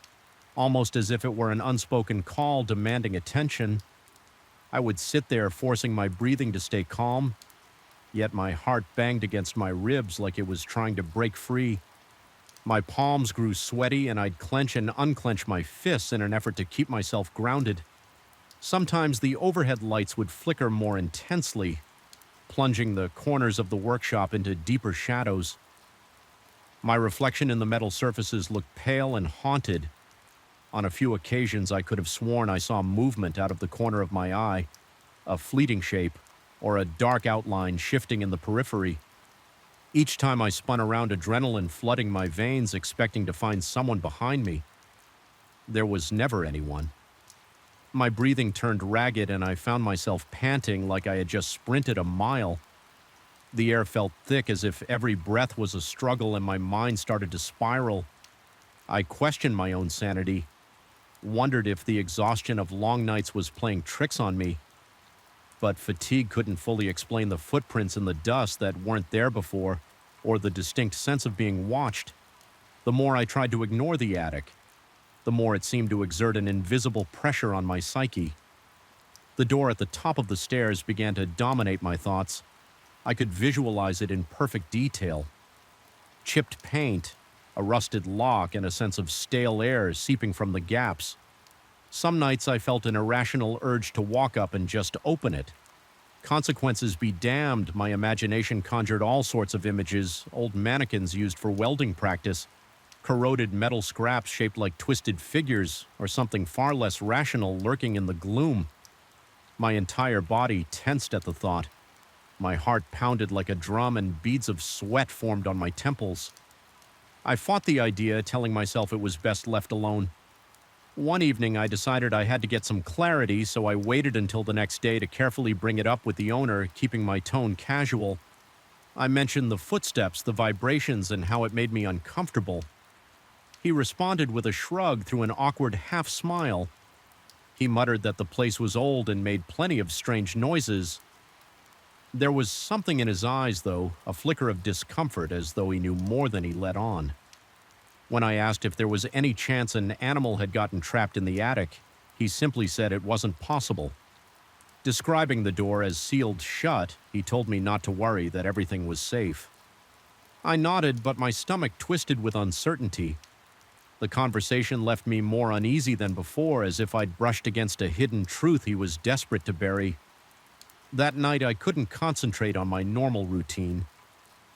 Speaker 1: almost as if it were an unspoken call demanding attention. I would sit there forcing my breathing to stay calm, yet my heart banged against my ribs like it was trying to break free. My palms grew sweaty and I'd clench and unclench my fists in an effort to keep myself grounded. Sometimes the overhead lights would flicker more intensely, plunging the corners of the workshop into deeper shadows. My reflection in the metal surfaces looked pale and haunted. On a few occasions, I could have sworn I saw movement out of the corner of my eye, a fleeting shape, or a dark outline shifting in the periphery. Each time I spun around, adrenaline flooding my veins, expecting to find someone behind me. There was never anyone. My breathing turned ragged and I found myself panting like I had just sprinted a mile. The air felt thick as if every breath was a struggle and my mind started to spiral. I questioned my own sanity, wondered if the exhaustion of long nights was playing tricks on me. But fatigue couldn't fully explain the footprints in the dust that weren't there before, or the distinct sense of being watched. The more I tried to ignore the attic, the more it seemed to exert an invisible pressure on my psyche. The door at the top of the stairs began to dominate my thoughts. I could visualize it in perfect detail. Chipped paint, a rusted lock, and a sense of stale air seeping from the gaps. Some nights I felt an irrational urge to walk up and just open it. Consequences be damned, my imagination conjured all sorts of images, old mannequins used for welding practice, corroded metal scraps shaped like twisted figures, or something far less rational lurking in the gloom. My entire body tensed at the thought. My heart pounded like a drum and beads of sweat formed on my temples. I fought the idea, telling myself it was best left alone. One evening, I decided I had to get some clarity, so I waited until the next day to carefully bring it up with the owner, keeping my tone casual. I mentioned the footsteps, the vibrations, and how it made me uncomfortable. He responded with a shrug through an awkward half-smile. He muttered that the place was old and made plenty of strange noises. There was something in his eyes, though, a flicker of discomfort, as though he knew more than he let on. When I asked if there was any chance an animal had gotten trapped in the attic, he simply said it wasn't possible. Describing the door as sealed shut, he told me not to worry, that everything was safe. I nodded, but my stomach twisted with uncertainty. The conversation left me more uneasy than before, as if I'd brushed against a hidden truth he was desperate to bury. That night I couldn't concentrate on my normal routine.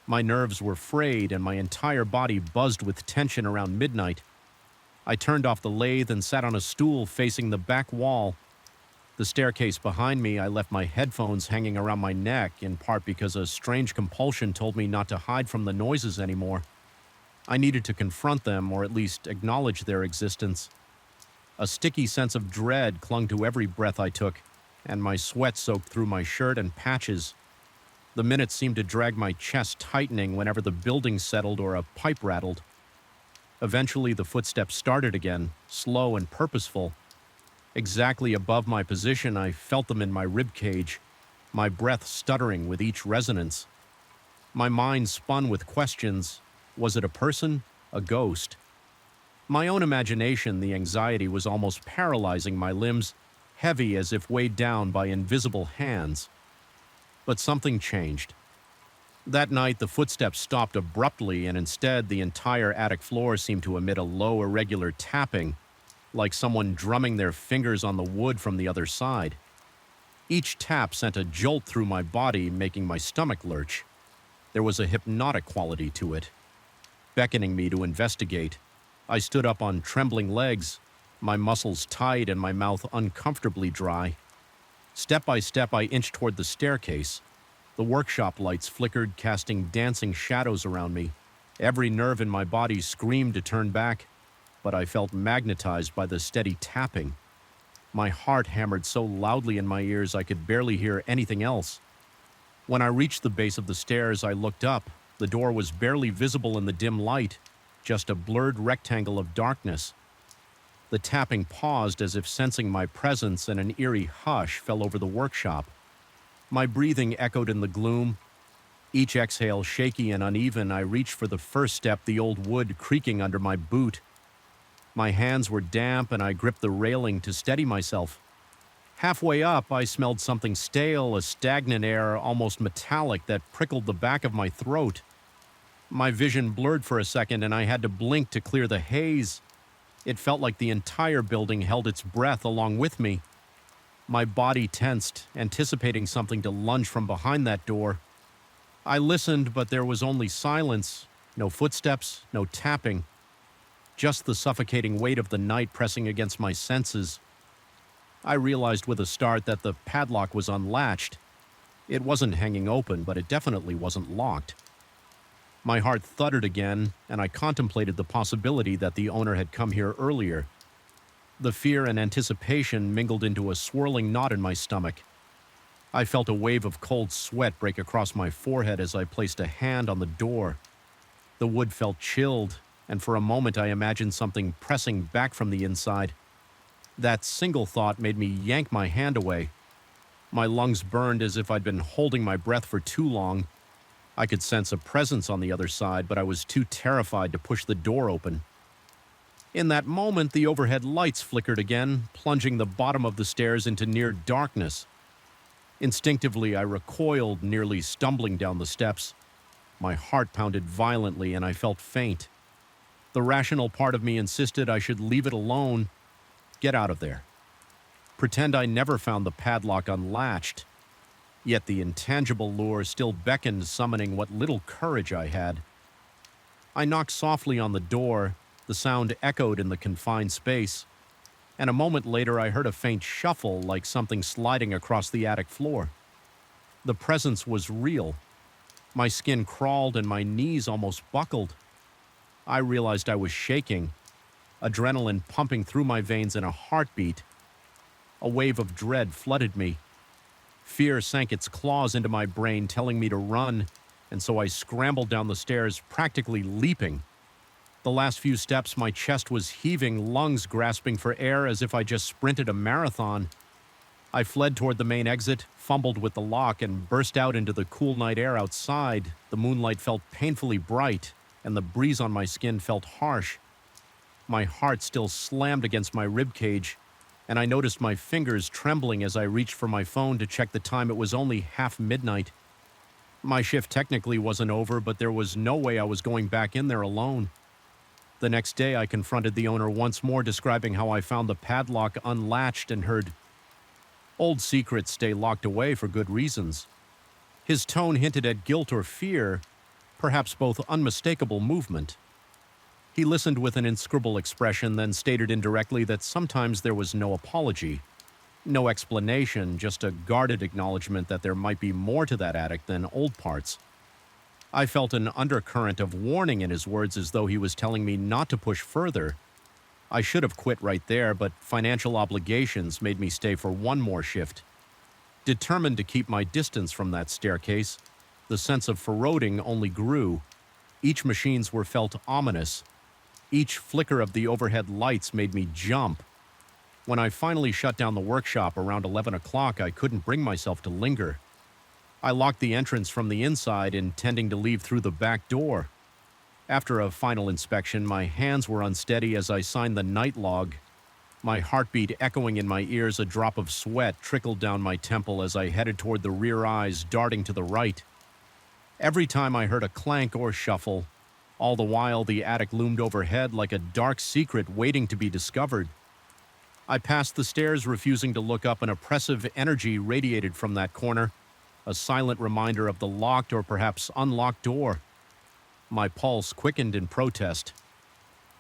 Speaker 1: My nerves were frayed and my entire body buzzed with tension around midnight. I turned off the lathe and sat on a stool facing the back wall. The staircase behind me, I left my headphones hanging around my neck, in part because a strange compulsion told me not to hide from the noises anymore. I needed to confront them, or at least acknowledge their existence. A sticky sense of dread clung to every breath I took, and my sweat soaked through my shirt and patches. The minutes seemed to drag my chest tightening whenever the building settled or a pipe rattled. Eventually, the footsteps started again, slow and purposeful. Exactly above my position, I felt them in my rib cage, my breath stuttering with each resonance. My mind spun with questions. Was it a person? A ghost? My own imagination, the anxiety was almost paralyzing my limbs, heavy as if weighed down by invisible hands. But something changed. That night, the footsteps stopped abruptly, and instead, the entire attic floor seemed to emit a low, irregular tapping, like someone drumming their fingers on the wood from the other side. Each tap sent a jolt through my body, making my stomach lurch. There was a hypnotic quality to it, beckoning me to investigate. I stood up on trembling legs, my muscles tight and my mouth uncomfortably dry. Step by step, I inched toward the staircase. The workshop lights flickered, casting dancing shadows around me. Every nerve in my body screamed to turn back, but I felt magnetized by the steady tapping. My heart hammered so loudly in my ears I could barely hear anything else. When I reached the base of the stairs, I looked up. The door was barely visible in the dim light, just a blurred rectangle of darkness. The tapping paused as if sensing my presence, and an eerie hush fell over the workshop. My breathing echoed in the gloom. Each exhale shaky and uneven, I reached for the first step, the old wood creaking under my boot. My hands were damp and I gripped the railing to steady myself. Halfway up, I smelled something stale, a stagnant air, almost metallic, that prickled the back of my throat. My vision blurred for a second, and I had to blink to clear the haze. It felt like the entire building held its breath along with me. My body tensed, anticipating something to lunge from behind that door. I listened, but there was only silence, no footsteps, no tapping. Just the suffocating weight of the night pressing against my senses. I realized with a start that the padlock was unlatched. It wasn't hanging open, but it definitely wasn't locked. My heart thudded again, and I contemplated the possibility that the owner had come here earlier. The fear and anticipation mingled into a swirling knot in my stomach. I felt a wave of cold sweat break across my forehead as I placed a hand on the door. The wood felt chilled, and for a moment I imagined something pressing back from the inside. That single thought made me yank my hand away. My lungs burned as if I'd been holding my breath for too long. I could sense a presence on the other side, but I was too terrified to push the door open. In that moment, the overhead lights flickered again, plunging the bottom of the stairs into near darkness. Instinctively, I recoiled, nearly stumbling down the steps. My heart pounded violently, and I felt faint. The rational part of me insisted I should leave it alone. Get out of there. Pretend I never found the padlock unlatched. Yet the intangible lure still beckoned, summoning what little courage I had. I knocked softly on the door. The sound echoed in the confined space, and a moment later I heard a faint shuffle, like something sliding across the attic floor. The presence was real. My skin crawled and my knees almost buckled. I realized I was shaking, adrenaline pumping through my veins in a heartbeat. A wave of dread flooded me. Fear sank its claws into my brain, telling me to run, and so I scrambled down the stairs, practically leaping. The last few steps, my chest was heaving, lungs grasping for air as if I just sprinted a marathon. I fled toward the main exit, fumbled with the lock, and burst out into the cool night air outside. The moonlight felt painfully bright, and the breeze on my skin felt harsh. My heart still slammed against my ribcage, and I noticed my fingers trembling as I reached for my phone to check the time. It was only midnight. My shift technically wasn't over, but there was no way I was going back in there alone. The next day, I confronted the owner once more, describing how I found the padlock unlatched and heard, "Old secrets stay locked away for good reasons." His tone hinted at guilt or fear, perhaps both unmistakable movement. He listened with an inscrutable expression, then stated indirectly that sometimes there was no apology, no explanation, just a guarded acknowledgement that there might be more to that attic than old parts. I felt an undercurrent of warning in his words, as though he was telling me not to push further. I should have quit right there, but financial obligations made me stay for one more shift. Determined to keep my distance from that staircase, the sense of foreboding only grew. Each machines were felt ominous. Each flicker of the overhead lights made me jump. When I finally shut down the workshop around 11 o'clock, I couldn't bring myself to linger. I locked the entrance from the inside, intending to leave through the back door. After a final inspection, my hands were unsteady as I signed the night log. My heartbeat echoing in my ears, a drop of sweat trickled down my temple as I headed toward the rear eyes, darting to the right. Every time I heard a clank or shuffle, all the while the attic loomed overhead like a dark secret waiting to be discovered. I passed the stairs, refusing to look up. An oppressive energy radiated from that corner, a silent reminder of the locked or perhaps unlocked door. My pulse quickened in protest.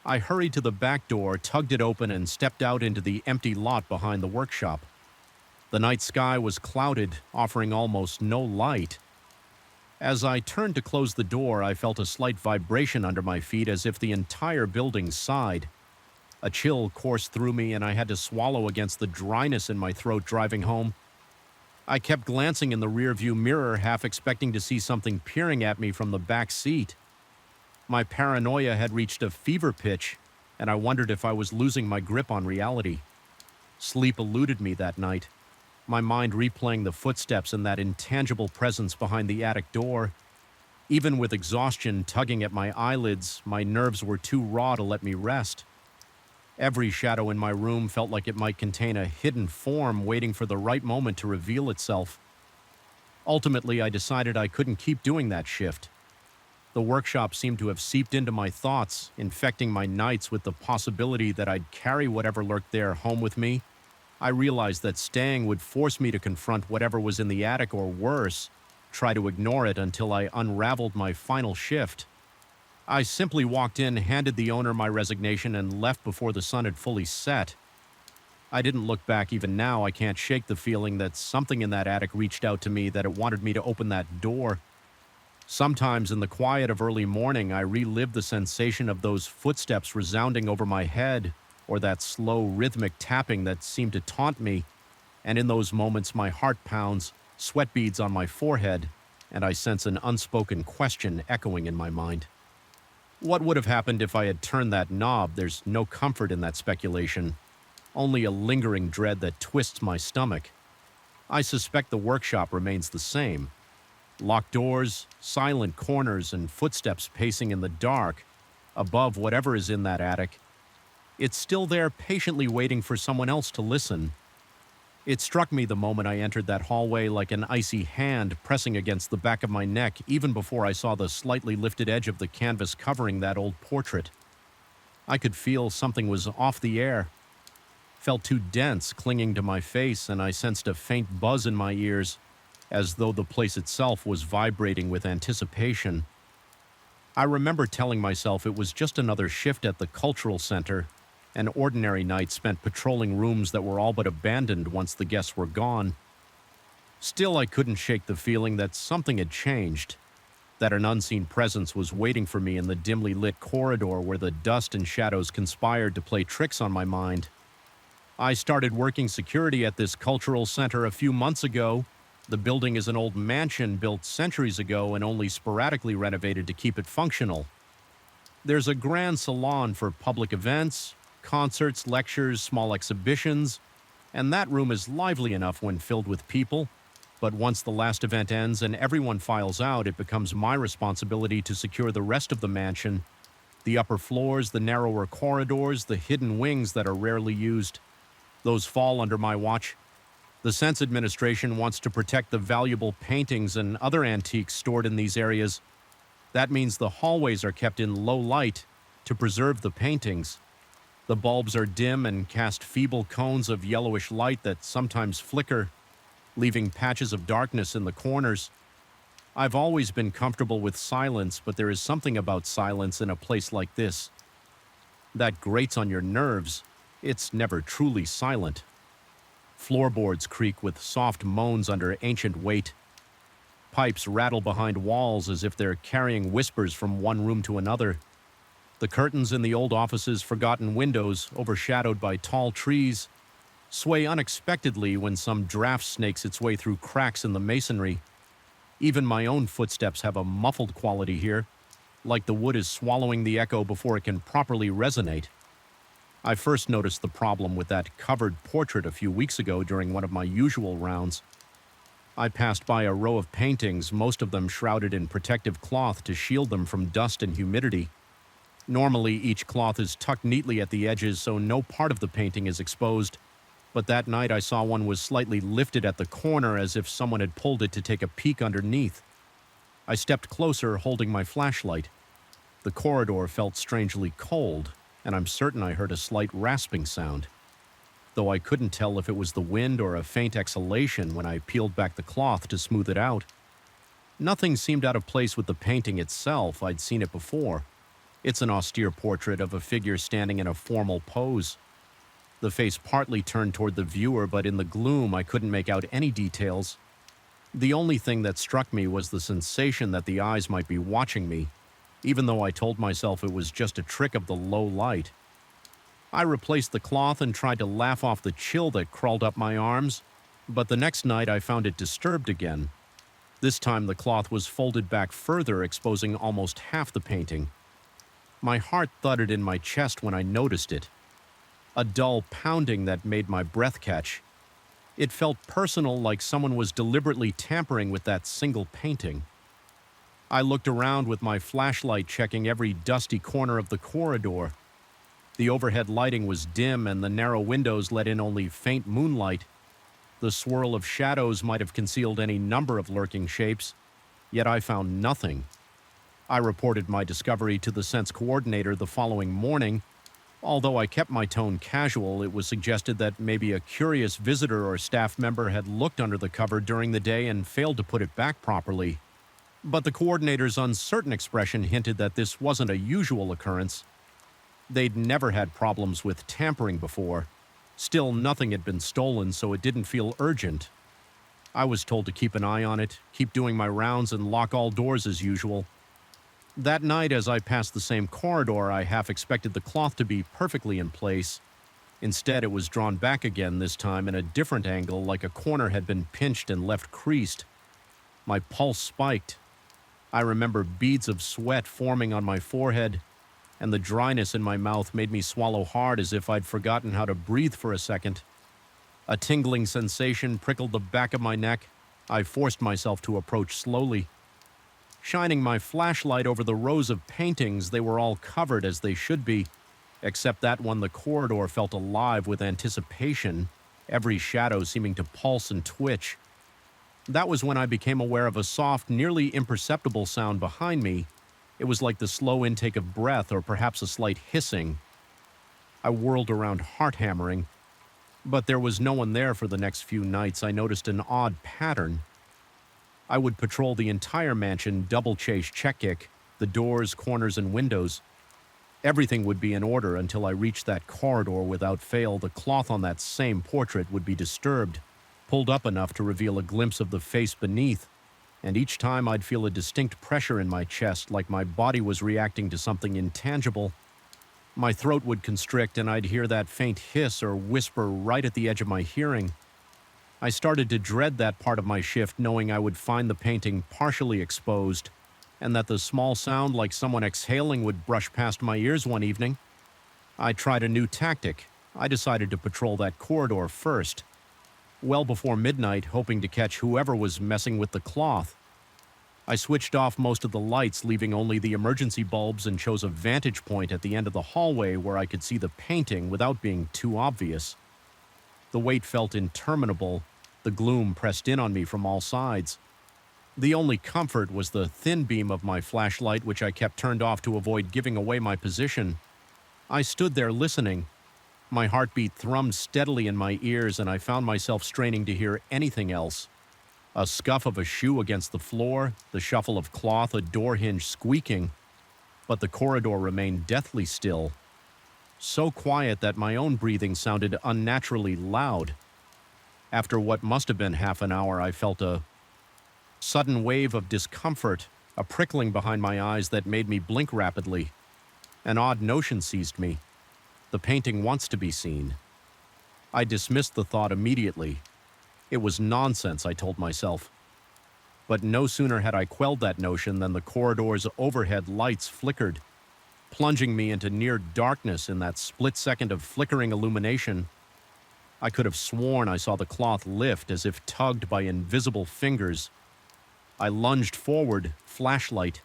Speaker 1: I hurried to the back door, tugged it open, and stepped out into the empty lot behind the workshop. The night sky was clouded, offering almost no light. As I turned to close the door, I felt a slight vibration under my feet, as if the entire building sighed. A chill coursed through me, and I had to swallow against the dryness in my throat driving home. I kept glancing in the rearview mirror, half expecting to see something peering at me from the back seat. My paranoia had reached a fever pitch, and I wondered if I was losing my grip on reality. Sleep eluded me that night, my mind replaying the footsteps and that intangible presence behind the attic door. Even with exhaustion tugging at my eyelids, my nerves were too raw to let me rest. Every shadow in my room felt like it might contain a hidden form waiting for the right moment to reveal itself. Ultimately, I decided I couldn't keep doing that shift. The workshop seemed to have seeped into my thoughts, infecting my nights with the possibility that I'd carry whatever lurked there home with me. I realized that staying would force me to confront whatever was in the attic, or worse, try to ignore it until I unraveled my final shift. I simply walked in, handed the owner my resignation, and left before the sun had fully set. I didn't look back. Even now, I can't shake the feeling that something in that attic reached out to me, that it wanted me to open that door. Sometimes in the quiet of early morning, I relive the sensation of those footsteps resounding over my head, or that slow, rhythmic tapping that seemed to taunt me. And in those moments, my heart pounds, sweat beads on my forehead, and I sense an unspoken question echoing in my mind. What would have happened if I had turned that knob? There's no comfort in that speculation, only a lingering dread that twists my stomach. I suspect the workshop remains the same. Locked doors, silent corners, and footsteps pacing in the dark, above whatever is in that attic. It's still there, patiently waiting for someone else to listen. It struck me the moment I entered that hallway like an icy hand pressing against the back of my neck, even before I saw the slightly lifted edge of the canvas covering that old portrait. I could feel something was off the air. Felt too dense, clinging to my face, and I sensed a faint buzz in my ears, as though the place itself was vibrating with anticipation. I remember telling myself it was just another shift at the cultural center, an ordinary night spent patrolling rooms that were all but abandoned once the guests were gone. Still, I couldn't shake the feeling that something had changed, that an unseen presence was waiting for me in the dimly lit corridor where the dust and shadows conspired to play tricks on my mind. I started working security at this cultural center a few months ago. The building is an old mansion built centuries ago and only sporadically renovated to keep it functional. There's a grand salon for public events, concerts, lectures, small exhibitions, and that room is lively enough when filled with people. But once the last event ends and everyone files out, it becomes my responsibility to secure the rest of the mansion. The upper floors, the narrower corridors, the hidden wings that are rarely used. Those fall under my watch. The Sense Administration wants to protect the valuable paintings and other antiques stored in these areas. That means the hallways are kept in low light to preserve the paintings. The bulbs are dim and cast feeble cones of yellowish light that sometimes flicker, leaving patches of darkness in the corners. I've always been comfortable with silence, but there is something about silence in a place like this that grates on your nerves. It's never truly silent. Floorboards creak with soft moans under ancient weight. Pipes rattle behind walls as if they're carrying whispers from one room to another. The curtains in the old office's forgotten windows, overshadowed by tall trees, sway unexpectedly when some draft snakes its way through cracks in the masonry. Even my own footsteps have a muffled quality here, like the wood is swallowing the echo before it can properly resonate. I first noticed the problem with that covered portrait a few weeks ago during one of my usual rounds. I passed by a row of paintings, most of them shrouded in protective cloth to shield them from dust and humidity. Normally, each cloth is tucked neatly at the edges so no part of the painting is exposed, but that night I saw one was slightly lifted at the corner as if someone had pulled it to take a peek underneath. I stepped closer, holding my flashlight. The corridor felt strangely cold, and I'm certain I heard a slight rasping sound, though I couldn't tell if it was the wind or a faint exhalation when I peeled back the cloth to smooth it out. Nothing seemed out of place with the painting itself. I'd seen it before. It's an austere portrait of a figure standing in a formal pose. The face partly turned toward the viewer, but in the gloom I couldn't make out any details. The only thing that struck me was the sensation that the eyes might be watching me, even though I told myself it was just a trick of the low light. I replaced the cloth and tried to laugh off the chill that crawled up my arms, but the next night I found it disturbed again. This time the cloth was folded back further, exposing almost half the painting. My heart thudded in my chest when I noticed it. A dull pounding that made my breath catch. It felt personal, like someone was deliberately tampering with that single painting. I looked around with my flashlight, checking every dusty corner of the corridor. The overhead lighting was dim and the narrow windows let in only faint moonlight. The swirl of shadows might have concealed any number of lurking shapes, yet I found nothing. I reported my discovery to the sense coordinator the following morning. Although I kept my tone casual, it was suggested that maybe a curious visitor or staff member had looked under the cover during the day and failed to put it back properly. But the coordinator's uncertain expression hinted that this wasn't a usual occurrence. They'd never had problems with tampering before. Still, nothing had been stolen, so it didn't feel urgent. I was told to keep an eye on it, keep doing my rounds, and lock all doors as usual. That night, as I passed the same corridor, I half expected the cloth to be perfectly in place. Instead, it was drawn back again, this time in a different angle, like a corner had been pinched and left creased. My pulse spiked. I remember beads of sweat forming on my forehead, and the dryness in my mouth made me swallow hard as if I'd forgotten how to breathe for a second. A tingling sensation prickled the back of my neck. I forced myself to approach slowly. Shining my flashlight over the rows of paintings, they were all covered as they should be, except that one. The corridor felt alive with anticipation, every shadow seeming to pulse and twitch. That was when I became aware of a soft, nearly imperceptible sound behind me. It was like the slow intake of breath or perhaps a slight hissing. I whirled around, heart-hammering, but there was no one there for the next few nights. I noticed an odd pattern. I would patrol the entire mansion, double-chase check-kick, the doors, corners, and windows. Everything would be in order until I reached that corridor. Without fail, the cloth on that same portrait would be disturbed, pulled up enough to reveal a glimpse of the face beneath, and each time I'd feel a distinct pressure in my chest, like my body was reacting to something intangible. My throat would constrict, and I'd hear that faint hiss or whisper right at the edge of my hearing. I started to dread that part of my shift, knowing I would find the painting partially exposed, and that the small sound like someone exhaling would brush past my ears one evening. I tried a new tactic. I decided to patrol that corridor first, well before midnight, hoping to catch whoever was messing with the cloth. I switched off most of the lights, leaving only the emergency bulbs, and chose a vantage point at the end of the hallway where I could see the painting without being too obvious. The wait felt interminable. The gloom pressed in on me from all sides. The only comfort was the thin beam of my flashlight, which I kept turned off to avoid giving away my position. I stood there listening. My heartbeat thrummed steadily in my ears, and I found myself straining to hear anything else. A scuff of a shoe against the floor, the shuffle of cloth, a door hinge squeaking. But the corridor remained deathly still. So quiet that my own breathing sounded unnaturally loud. After what must have been half an hour, I felt a sudden wave of discomfort, a prickling behind my eyes that made me blink rapidly. An odd notion seized me. The painting wants to be seen. I dismissed the thought immediately. It was nonsense, I told myself. But no sooner had I quelled that notion than the corridor's overhead lights flickered, plunging me into near darkness. In that split second of flickering illumination, I could have sworn I saw the cloth lift as if tugged by invisible fingers. I lunged forward, flashlight.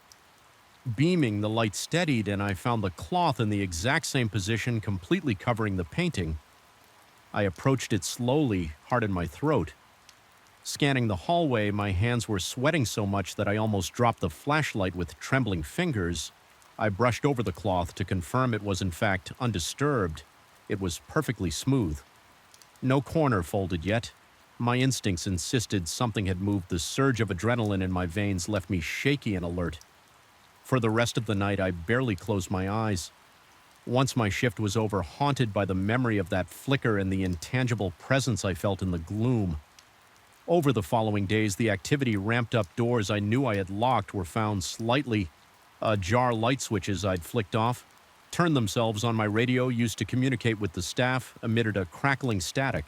Speaker 1: Beaming, the light steadied, and I found the cloth in the exact same position, completely covering the painting. I approached it slowly, heart in my throat. Scanning the hallway, my hands were sweating so much that I almost dropped the flashlight with trembling fingers. I brushed over the cloth to confirm it was in fact undisturbed. It was perfectly smooth. No corner folded yet. My instincts insisted something had moved. The surge of adrenaline in my veins left me shaky and alert. For the rest of the night, I barely closed my eyes. Once my shift was over, haunted by the memory of that flicker and the intangible presence I felt in the gloom. Over the following days, the activity ramped up. Doors I knew I had locked were found slightly ajar. Light switches I'd flicked off turned themselves on. My radio, used to communicate with the staff, emitted a crackling static.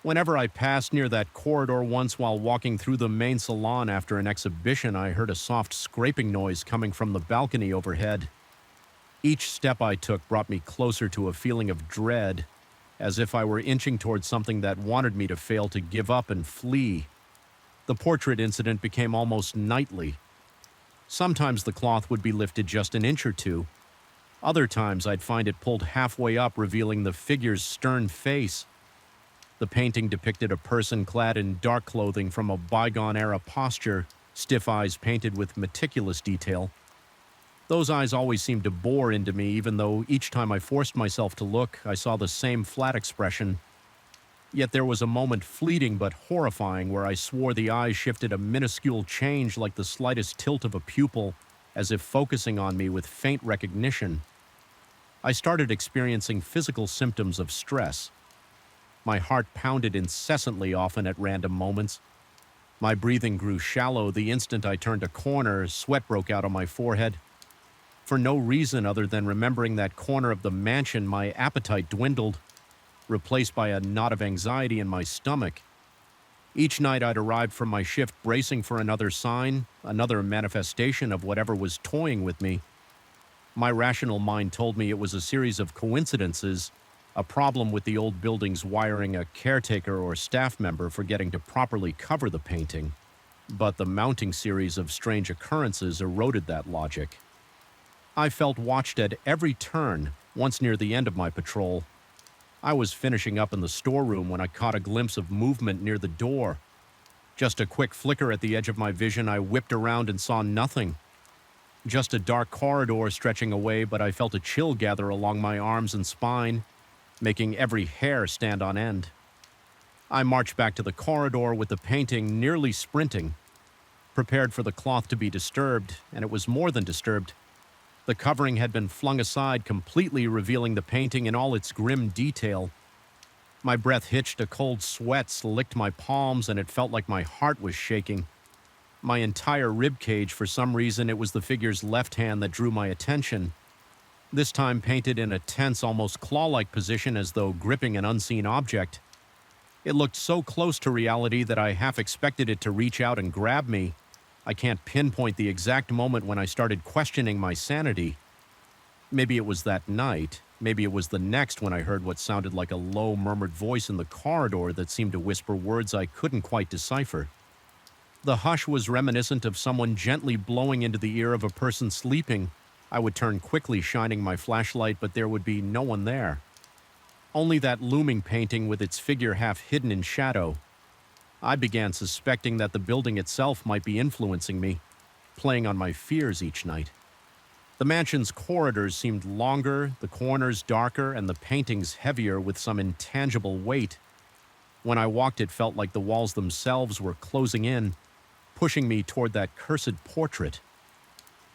Speaker 1: Whenever I passed near that corridor, once while walking through the main salon after an exhibition, I heard a soft scraping noise coming from the balcony overhead. Each step I took brought me closer to a feeling of dread, as if I were inching towards something that wanted me to fail, to give up and flee. The portrait incident became almost nightly. Sometimes the cloth would be lifted just an inch or two. Other times I'd find it pulled halfway up, revealing the figure's stern face. The painting depicted a person clad in dark clothing from a bygone-era posture, stiff eyes painted with meticulous detail. Those eyes always seemed to bore into me, even though each time I forced myself to look, I saw the same flat expression. Yet there was a moment, fleeting but horrifying, where I swore the eyes shifted a minuscule change like the slightest tilt of a pupil, as if focusing on me with faint recognition. I started experiencing physical symptoms of stress. My heart pounded incessantly, often at random moments. My breathing grew shallow the instant I turned a corner. Sweat broke out on my forehead. For no reason other than remembering that corner of the mansion, my appetite dwindled, replaced by a knot of anxiety in my stomach. Each night I'd arrived from my shift bracing for another sign, another manifestation of whatever was toying with me. My rational mind told me it was a series of coincidences, a problem with the old building's wiring, a caretaker or staff member forgetting to properly cover the painting. But the mounting series of strange occurrences eroded that logic. I felt watched at every turn. Once near the end of my patrol, I was finishing up in the storeroom when I caught a glimpse of movement near the door. Just a quick flicker at the edge of my vision, I whipped around and saw nothing. Just a dark corridor stretching away, but I felt a chill gather along my arms and spine, making every hair stand on end. I marched back to the corridor with the painting, nearly sprinting, prepared for the cloth to be disturbed, and it was more than disturbed. The covering had been flung aside, completely revealing the painting in all its grim detail. My breath hitched, a cold sweat licked my palms, and it felt like my heart was shaking. My entire ribcage, for some reason, it was the figure's left hand that drew my attention. This time painted in a tense, almost claw-like position as though gripping an unseen object. It looked so close to reality that I half expected it to reach out and grab me. I can't pinpoint the exact moment when I started questioning my sanity. Maybe it was that night. Maybe it was the next when I heard what sounded like a low, murmured voice in the corridor that seemed to whisper words I couldn't quite decipher. The hush was reminiscent of someone gently blowing into the ear of a person sleeping. I would turn quickly, shining my flashlight, but there would be no one there. Only that looming painting with its figure half hidden in shadow. I began suspecting that the building itself might be influencing me, playing on my fears each night. The mansion's corridors seemed longer, the corners darker, and the paintings heavier with some intangible weight. When I walked, it felt like the walls themselves were closing in, pushing me toward that cursed portrait.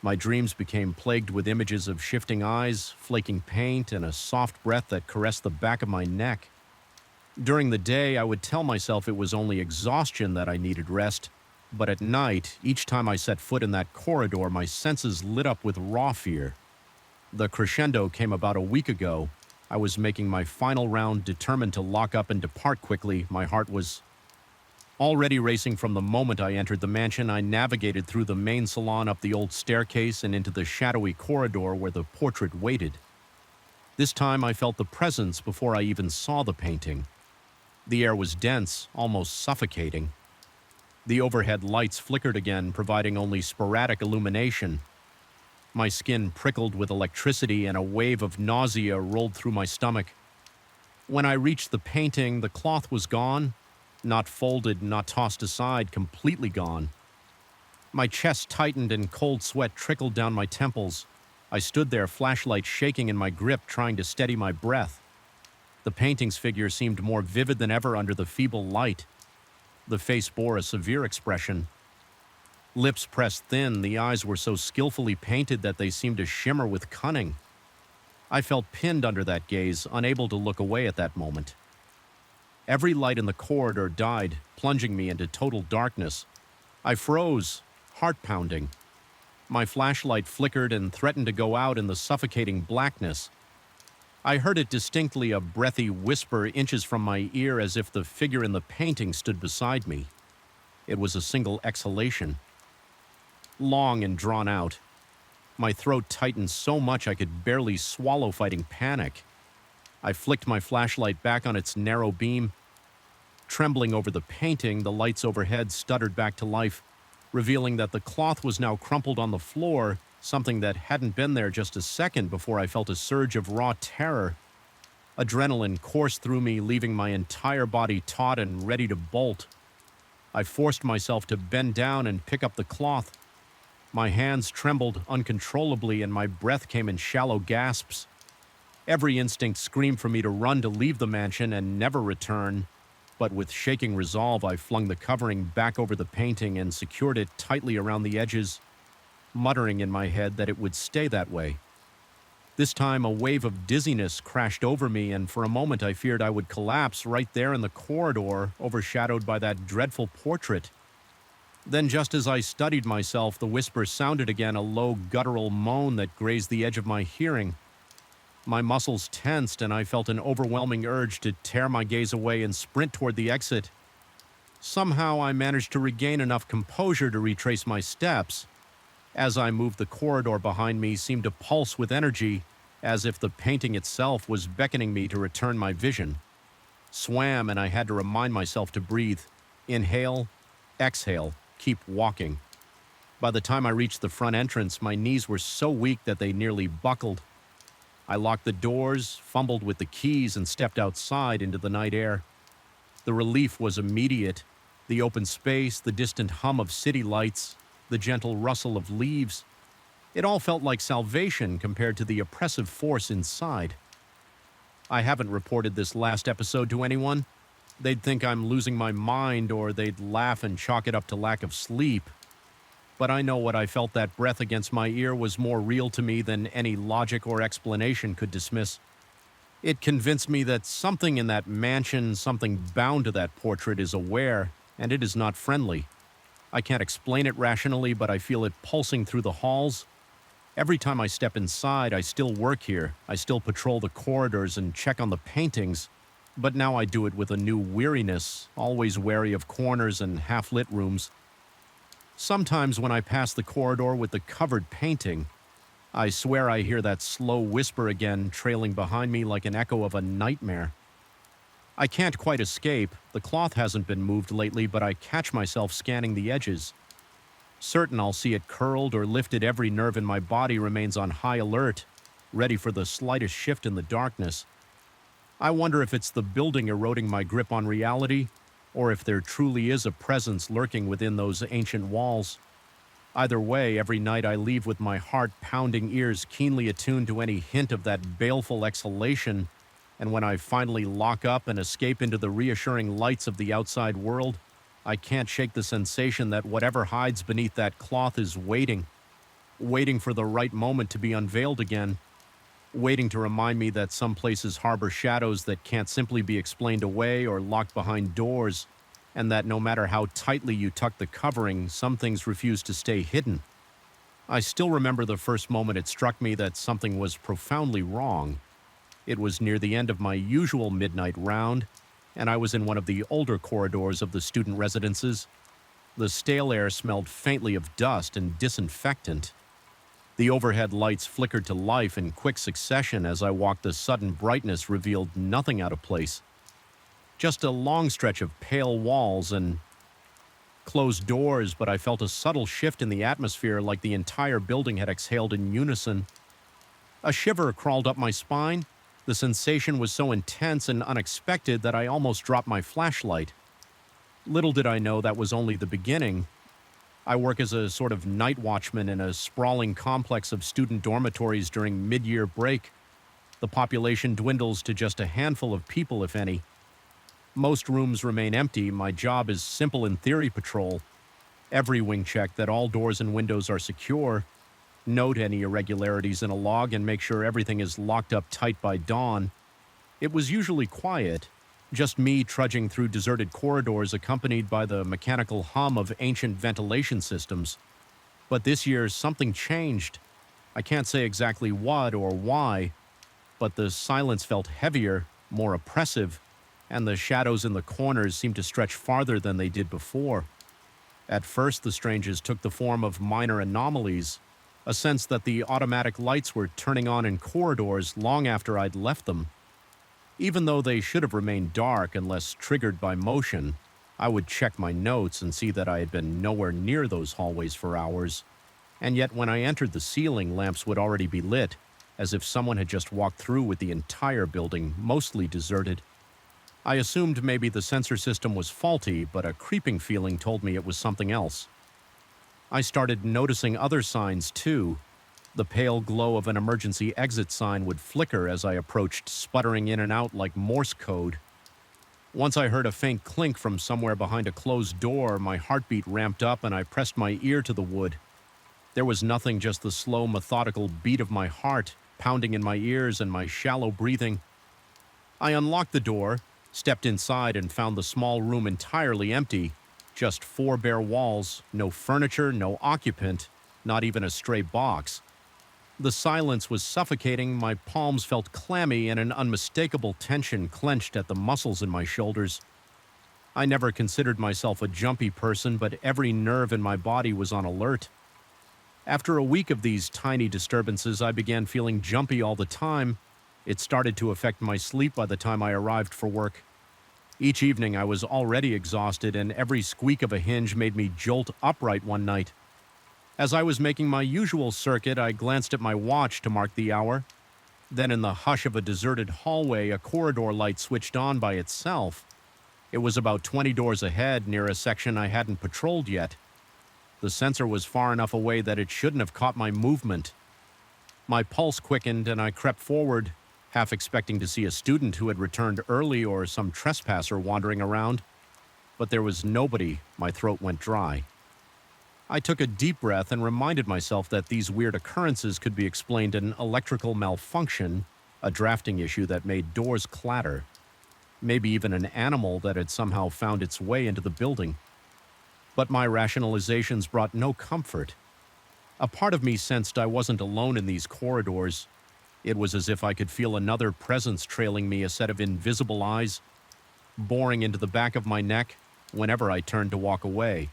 Speaker 1: My dreams became plagued with images of shifting eyes, flaking paint, and a soft breath that caressed the back of my neck. During the day, I would tell myself it was only exhaustion that I needed rest, but at night, each time I set foot in that corridor, my senses lit up with raw fear. The crescendo came about a week ago. I was making my final round, determined to lock up and depart quickly. My heart was already racing from the moment I entered the mansion. I navigated through the main salon, up the old staircase, and into the shadowy corridor where the portrait waited. This time I felt the presence before I even saw the painting. The air was dense, almost suffocating. The overhead lights flickered again, providing only sporadic illumination. My skin prickled with electricity, and a wave of nausea rolled through my stomach. When I reached the painting, the cloth was gone. Not folded, not tossed aside, completely gone. My chest tightened and cold sweat trickled down my temples. I stood there, flashlight shaking in my grip, trying to steady my breath. The painting's figure seemed more vivid than ever under the feeble light. The face bore a severe expression. Lips pressed thin, the eyes were so skillfully painted that they seemed to shimmer with cunning. I felt pinned under that gaze, unable to look away at that moment. Every light in the corridor died, plunging me into total darkness. I froze, heart pounding. My flashlight flickered and threatened to go out in the suffocating blackness. I heard it distinctly, a breathy whisper inches from my ear, as if the figure in the painting stood beside me. It was a single exhalation, long and drawn out. My throat tightened so much I could barely swallow, fighting panic. I flicked my flashlight back on its narrow beam. Trembling over the painting, the lights overhead stuttered back to life, revealing that the cloth was now crumpled on the floor, something that hadn't been there just a second before I felt a surge of raw terror. Adrenaline coursed through me, leaving my entire body taut and ready to bolt. I forced myself to bend down and pick up the cloth. My hands trembled uncontrollably and my breath came in shallow gasps. Every instinct screamed for me to run to leave the mansion and never return, but with shaking resolve I flung the covering back over the painting and secured it tightly around the edges, muttering in my head that it would stay that way. This time a wave of dizziness crashed over me, and for a moment I feared I would collapse right there in the corridor, overshadowed by that dreadful portrait. Then just as I studied myself, the whisper sounded again, a low guttural moan that grazed the edge of my hearing. My muscles tensed and I felt an overwhelming urge to tear my gaze away and sprint toward the exit. Somehow I managed to regain enough composure to retrace my steps. As I moved, the corridor behind me seemed to pulse with energy, as if the painting itself was beckoning me to return my vision. Swam, and I had to remind myself to breathe. Inhale, exhale, keep walking. By the time I reached the front entrance, my knees were so weak that they nearly buckled. I locked the doors, fumbled with the keys, and stepped outside into the night air. The relief was immediate. The open space, the distant hum of city lights, the gentle rustle of leaves. It all felt like salvation compared to the oppressive force inside. I haven't reported this last episode to anyone. They'd think I'm losing my mind, or they'd laugh and chalk it up to lack of sleep. But I know what I felt. That breath against my ear was more real to me than any logic or explanation could dismiss. It convinced me that something in that mansion, something bound to that portrait, is aware, and it is not friendly. I can't explain it rationally, but I feel it pulsing through the halls. Every time I step inside, I still work here. I still patrol the corridors and check on the paintings. But now I do it with a new weariness, always wary of corners and half-lit rooms. Sometimes when I pass the corridor with the covered painting, I swear I hear that slow whisper again, trailing behind me like an echo of a nightmare. I can't quite escape. The cloth hasn't been moved lately, but I catch myself scanning the edges. Certain I'll see it curled or lifted, every nerve in my body remains on high alert, ready for the slightest shift in the darkness. I wonder if it's the building eroding my grip on reality, or if there truly is a presence lurking within those ancient walls. Either way, every night I leave with my heart-pounding ears keenly attuned to any hint of that baleful exhalation, and when I finally lock up and escape into the reassuring lights of the outside world, I can't shake the sensation that whatever hides beneath that cloth is waiting for the right moment to be unveiled again, waiting to remind me that some places harbor shadows that can't simply be explained away or locked behind doors, and that no matter how tightly you tuck the covering, some things refuse to stay hidden. I still remember the first moment it struck me that something was profoundly wrong. It was near the end of my usual midnight round, and I was in one of the older corridors of the student residences. The stale air smelled faintly of dust and disinfectant. The overhead lights flickered to life in quick succession as I walked. The sudden brightness revealed nothing out of place. Just a long stretch of pale walls and closed doors, but I felt a subtle shift in the atmosphere, like the entire building had exhaled in unison. A shiver crawled up my spine. The sensation was so intense and unexpected that I almost dropped my flashlight. Little did I know that was only the beginning. I work as a sort of night watchman in a sprawling complex of student dormitories during mid-year break. The population dwindles to just a handful of people, if any. Most rooms remain empty. My job is simple in theory: patrol. Every wing check that all doors and windows are secure, note any irregularities in a log, and make sure everything is locked up tight by dawn. It was usually quiet, just me trudging through deserted corridors accompanied by the mechanical hum of ancient ventilation systems. But this year, something changed. I can't say exactly what or why, but the silence felt heavier, more oppressive, and the shadows in the corners seemed to stretch farther than they did before. At first, the stranges took the form of minor anomalies, a sense that the automatic lights were turning on in corridors long after I'd left them. Even though they should have remained dark unless triggered by motion, I would check my notes and see that I had been nowhere near those hallways for hours, And yet when I entered, the ceiling lamps would already be lit, as if someone had just walked through with the entire building mostly deserted. I assumed maybe the sensor system was faulty, but a creeping feeling told me it was something else. I started noticing other signs too. The pale glow of an emergency exit sign would flicker as I approached, sputtering in and out like Morse code. Once I heard a faint clink from somewhere behind a closed door, my heartbeat ramped up and I pressed my ear to the wood. There was nothing, just the slow, methodical beat of my heart pounding in my ears and my shallow breathing. I unlocked the door, stepped inside, and found the small room entirely empty. Just 4 bare walls, no furniture, no occupant, not even a stray box. The silence was suffocating, my palms felt clammy, and an unmistakable tension clenched at the muscles in my shoulders. I never considered myself a jumpy person, but every nerve in my body was on alert. After a week of these tiny disturbances, I began feeling jumpy all the time. It started to affect my sleep by the time I arrived for work. Each evening I was already exhausted, and every squeak of a hinge made me jolt upright one night. As I was making my usual circuit, I glanced at my watch to mark the hour. Then in the hush of a deserted hallway, a corridor light switched on by itself. It was about 20 doors ahead, near a section I hadn't patrolled yet. The sensor was far enough away that it shouldn't have caught my movement. My pulse quickened and I crept forward, half expecting to see a student who had returned early or some trespasser wandering around. But there was nobody. My throat went dry. I took a deep breath and reminded myself that these weird occurrences could be explained an electrical malfunction, a drafting issue that made doors clatter. Maybe even an animal that had somehow found its way into the building. But my rationalizations brought no comfort. A part of me sensed I wasn't alone in these corridors. It was as if I could feel another presence trailing me, a set of invisible eyes, boring into the back of my neck whenever I turned to walk away.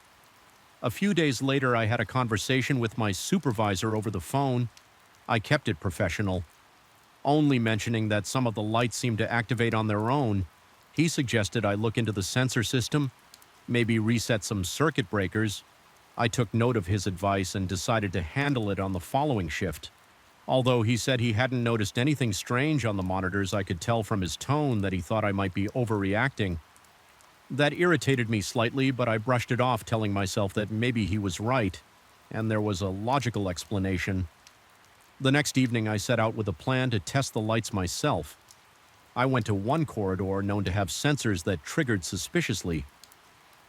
Speaker 1: A few days later, I had a conversation with my supervisor over the phone. I kept it professional, only mentioning that some of the lights seemed to activate on their own. He suggested I look into the sensor system, maybe reset some circuit breakers. I took note of his advice and decided to handle it on the following shift. Although he said he hadn't noticed anything strange on the monitors, I could tell from his tone that he thought I might be overreacting. That irritated me slightly, but I brushed it off, telling myself that maybe he was right, and there was a logical explanation. The next evening, I set out with a plan to test the lights myself. I went to one corridor known to have sensors that triggered suspiciously.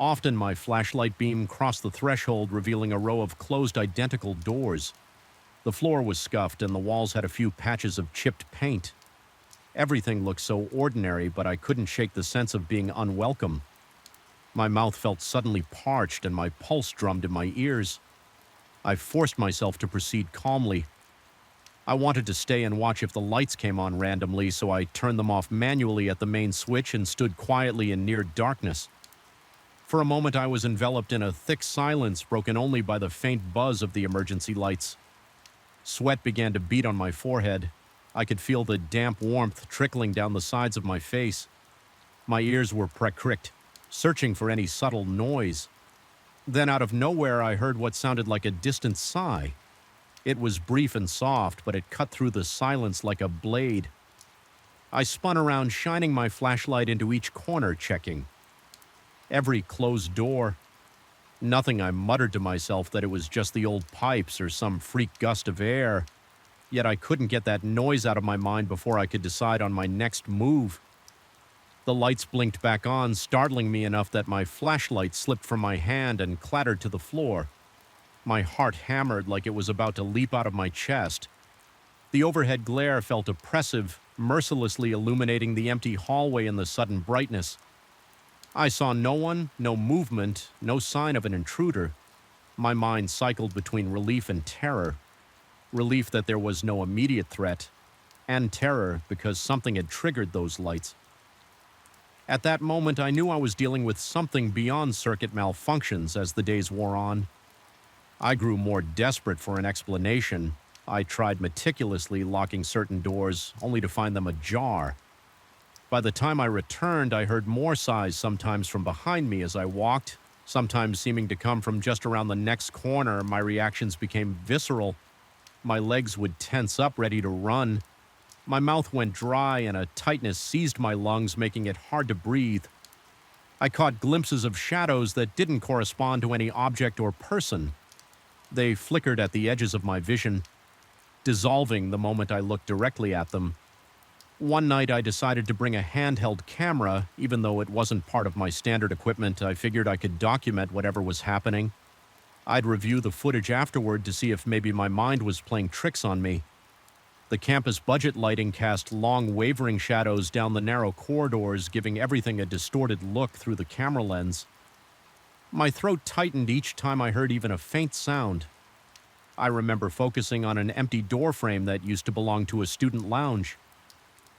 Speaker 1: Often my flashlight beam crossed the threshold, revealing a row of closed identical doors. The floor was scuffed and the walls had a few patches of chipped paint. Everything looked so ordinary, but I couldn't shake the sense of being unwelcome. My mouth felt suddenly parched and my pulse drummed in my ears. I forced myself to proceed calmly. I wanted to stay and watch if the lights came on randomly, so I turned them off manually at the main switch and stood quietly in near darkness. For a moment I was enveloped in a thick silence broken only by the faint buzz of the emergency lights. Sweat began to beat on my forehead. I could feel the damp warmth trickling down the sides of my face. My ears were pricked, searching for any subtle noise. Then out of nowhere I heard what sounded like a distant sigh. It was brief and soft, but it cut through the silence like a blade. I spun around, shining my flashlight into each corner, checking every closed door. Nothing. I muttered to myself that it was just the old pipes or some freak gust of air. Yet I couldn't get that noise out of my mind before I could decide on my next move. The lights blinked back on, startling me enough that my flashlight slipped from my hand and clattered to the floor. My heart hammered like it was about to leap out of my chest. The overhead glare felt oppressive, mercilessly illuminating the empty hallway in the sudden brightness. I saw no one, no movement, no sign of an intruder. My mind cycled between relief and terror. Relief that there was no immediate threat, and terror because something had triggered those lights. At that moment, I knew I was dealing with something beyond circuit malfunctions as the days wore on. I grew more desperate for an explanation. I tried meticulously locking certain doors, only to find them ajar. By the time I returned, I heard more sighs, sometimes from behind me as I walked, Sometimes seeming to come from just around the next corner, my reactions became visceral. My legs would tense up, ready to run. My mouth went dry, and a tightness seized my lungs, making it hard to breathe. I caught glimpses of shadows that didn't correspond to any object or person. They flickered at the edges of my vision, dissolving the moment I looked directly at them. One night I decided to bring a handheld camera. Even though it wasn't part of my standard equipment, I figured I could document whatever was happening. I'd review the footage afterward to see if maybe my mind was playing tricks on me. The campus budget lighting cast long wavering shadows down the narrow corridors, giving everything a distorted look through the camera lens. My throat tightened each time I heard even a faint sound. I remember focusing on an empty door frame that used to belong to a student lounge.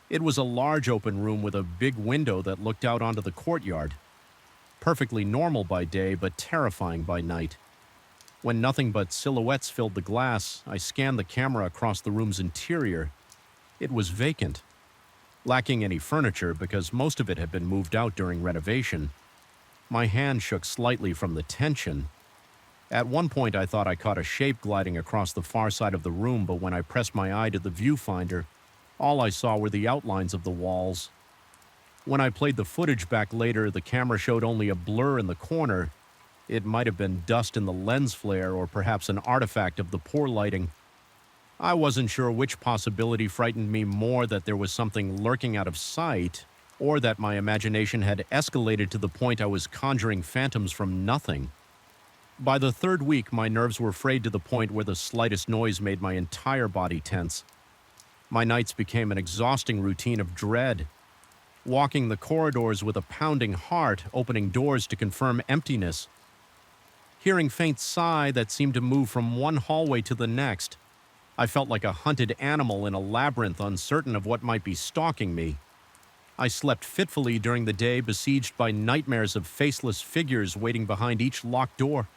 Speaker 1: It was a large open room with a big window that looked out onto the courtyard. Perfectly normal by day, but terrifying by night. When nothing but silhouettes filled the glass, I scanned the camera across the room's interior. It was vacant, lacking any furniture because most of it had been moved out during renovation. My hand shook slightly from the tension. At one point I thought I caught a shape gliding across the far side of the room, but when I pressed my eye to the viewfinder, all I saw were the outlines of the walls. When I played the footage back later, the camera showed only a blur in the corner. It might have been dust in the lens flare or perhaps an artifact of the poor lighting. I wasn't sure which possibility frightened me more, that there was something lurking out of sight, or that my imagination had escalated to the point I was conjuring phantoms from nothing. By the third week, my nerves were frayed to the point where the slightest noise made my entire body tense. My nights became an exhausting routine of dread. Walking the corridors with a pounding heart, opening doors to confirm emptiness. Hearing faint sigh that seemed to move from one hallway to the next. I felt like a hunted animal in a labyrinth, uncertain of what might be stalking me. I slept fitfully during the day, besieged by nightmares of faceless figures waiting behind each locked door.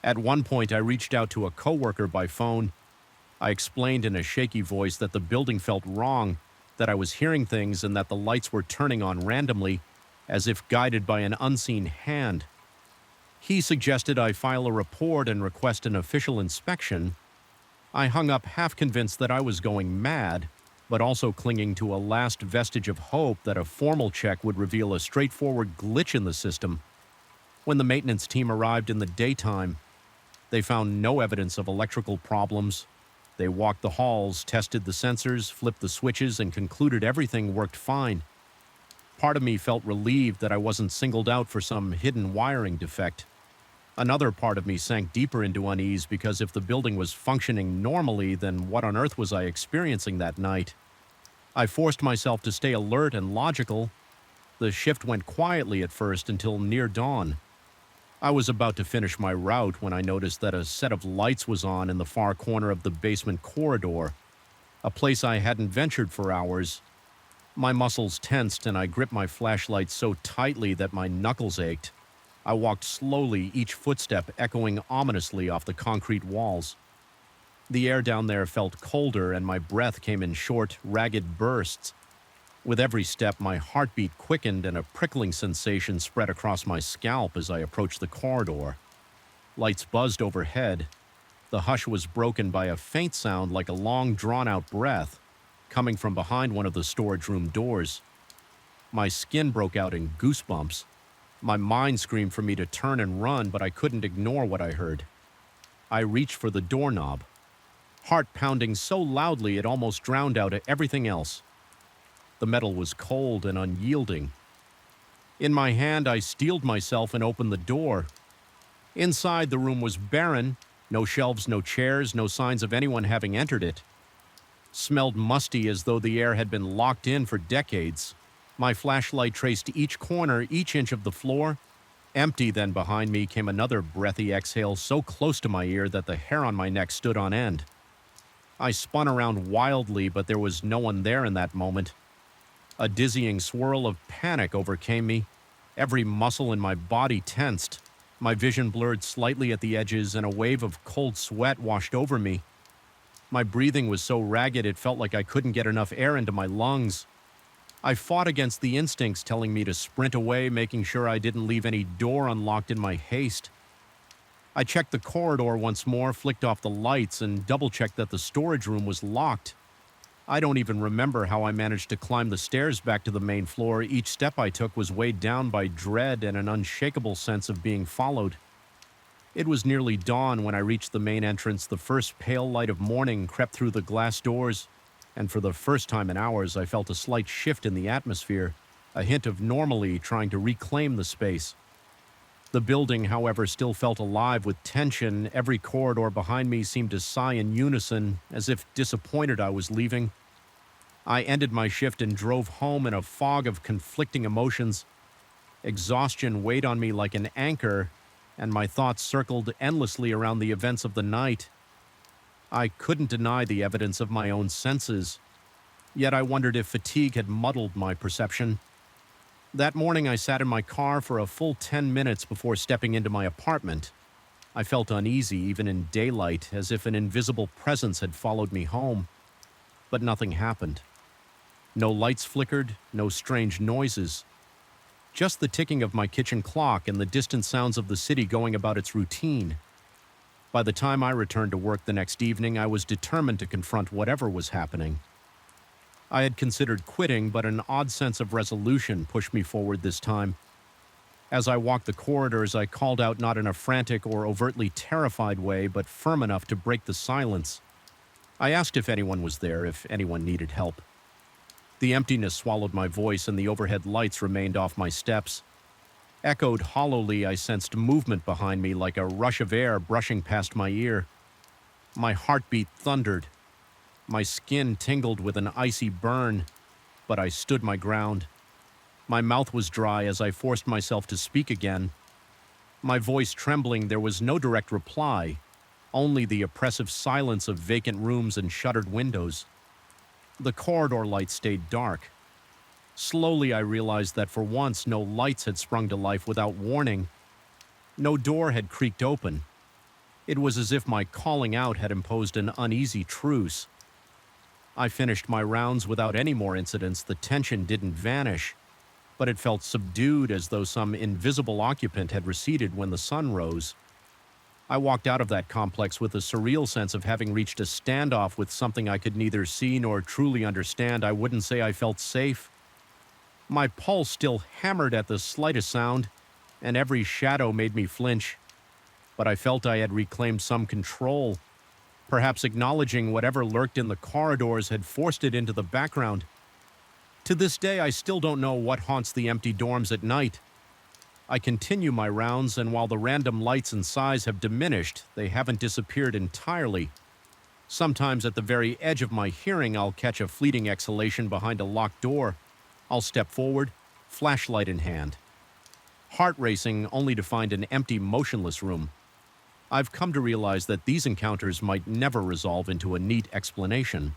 Speaker 1: At one point, I reached out to a coworker by phone. I explained in a shaky voice that the building felt wrong, that I was hearing things and that the lights were turning on randomly, as if guided by an unseen hand. He suggested I file a report and request an official inspection. I hung up half convinced that I was going mad, but also clinging to a last vestige of hope that a formal check would reveal a straightforward glitch in the system. When the maintenance team arrived in the daytime, they found no evidence of electrical problems. They walked the halls, tested the sensors, flipped the switches, and concluded everything worked fine. Part of me felt relieved that I wasn't singled out for some hidden wiring defect. Another part of me sank deeper into unease, because if the building was functioning normally, then what on earth was I experiencing that night? I forced myself to stay alert and logical. The shift went quietly at first until near dawn. I was about to finish my route when I noticed that a set of lights was on in the far corner of the basement corridor, a place I hadn't ventured for hours. My muscles tensed and I gripped my flashlight so tightly that my knuckles ached. I walked slowly, each footstep echoing ominously off the concrete walls. The air down there felt colder and my breath came in short, ragged bursts. With every step, my heartbeat quickened and a prickling sensation spread across my scalp as I approached the corridor. Lights buzzed overhead. The hush was broken by a faint sound like a long, drawn-out breath, coming from behind one of the storage room doors. My skin broke out in goosebumps. My mind screamed for me to turn and run, but I couldn't ignore what I heard. I reached for the doorknob, heart pounding so loudly it almost drowned out everything else. The metal was cold and unyielding. In my hand, I steeled myself and opened the door. Inside, the room was barren. No shelves, no chairs, no signs of anyone having entered it. Smelled musty, as though the air had been locked in for decades. My flashlight traced each corner, each inch of the floor. Empty. Then behind me came another breathy exhale so close to my ear that the hair on my neck stood on end. I spun around wildly, but there was no one there in that moment. A dizzying swirl of panic overcame me. Every muscle in my body tensed. My vision blurred slightly at the edges, and a wave of cold sweat washed over me. My breathing was so ragged it felt like I couldn't get enough air into my lungs. I fought against the instincts telling me to sprint away, making sure I didn't leave any door unlocked in my haste. I checked the corridor once more, flicked off the lights, and double-checked that the storage room was locked. I don't even remember how I managed to climb the stairs back to the main floor. Each step I took was weighed down by dread and an unshakable sense of being followed. It was nearly dawn when I reached the main entrance. The first pale light of morning crept through the glass doors, and for the first time in hours, I felt a slight shift in the atmosphere, a hint of normalcy trying to reclaim the space. The building, however, still felt alive with tension. Every corridor behind me seemed to sigh in unison, as if disappointed I was leaving. I ended my shift and drove home in a fog of conflicting emotions. Exhaustion weighed on me like an anchor, and my thoughts circled endlessly around the events of the night. I couldn't deny the evidence of my own senses, yet I wondered if fatigue had muddled my perception. That morning I sat in my car for a full 10 minutes before stepping into my apartment. I felt uneasy even in daylight, as if an invisible presence had followed me home. But nothing happened. No lights flickered, no strange noises. Just the ticking of my kitchen clock and the distant sounds of the city going about its routine. By the time I returned to work the next evening, I was determined to confront whatever was happening. I had considered quitting, but an odd sense of resolution pushed me forward this time. As I walked the corridors, I called out not in a frantic or overtly terrified way, but firm enough to break the silence. I asked if anyone was there, if anyone needed help. The emptiness swallowed my voice, and the overhead lights remained off my steps. Echoed hollowly, I sensed movement behind me like a rush of air brushing past my ear. My heartbeat thundered. My skin tingled with an icy burn, but I stood my ground. My mouth was dry as I forced myself to speak again. My voice trembling, there was no direct reply, only the oppressive silence of vacant rooms and shuttered windows. The corridor lights stayed dark. Slowly I realized that for once no lights had sprung to life without warning. No door had creaked open. It was as if my calling out had imposed an uneasy truce. I finished my rounds without any more incidents. The tension didn't vanish, but it felt subdued, as though some invisible occupant had receded when the sun rose. I walked out of that complex with a surreal sense of having reached a standoff with something I could neither see nor truly understand. I wouldn't say I felt safe. My pulse still hammered at the slightest sound, and every shadow made me flinch. But I felt I had reclaimed some control. Perhaps acknowledging whatever lurked in the corridors had forced it into the background. To this day, I still don't know what haunts the empty dorms at night. I continue my rounds, and while the random lights and sighs have diminished, they haven't disappeared entirely. Sometimes at the very edge of my hearing, I'll catch a fleeting exhalation behind a locked door. I'll step forward, flashlight in hand. Heart racing, only to find an empty, motionless room. I've come to realize that these encounters might never resolve into a neat explanation.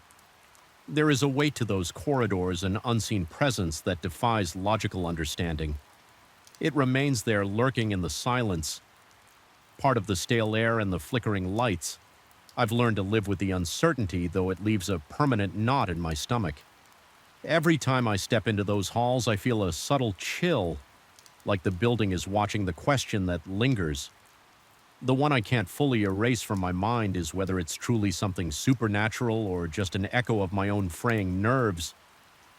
Speaker 1: There is a weight to those corridors, an unseen presence that defies logical understanding. It remains there, lurking in the silence, part of the stale air and the flickering lights. I've learned to live with the uncertainty, though it leaves a permanent knot in my stomach. Every time I step into those halls, I feel a subtle chill, like the building is watching the question that lingers. The one I can't fully erase from my mind is whether it's truly something supernatural or just an echo of my own fraying nerves.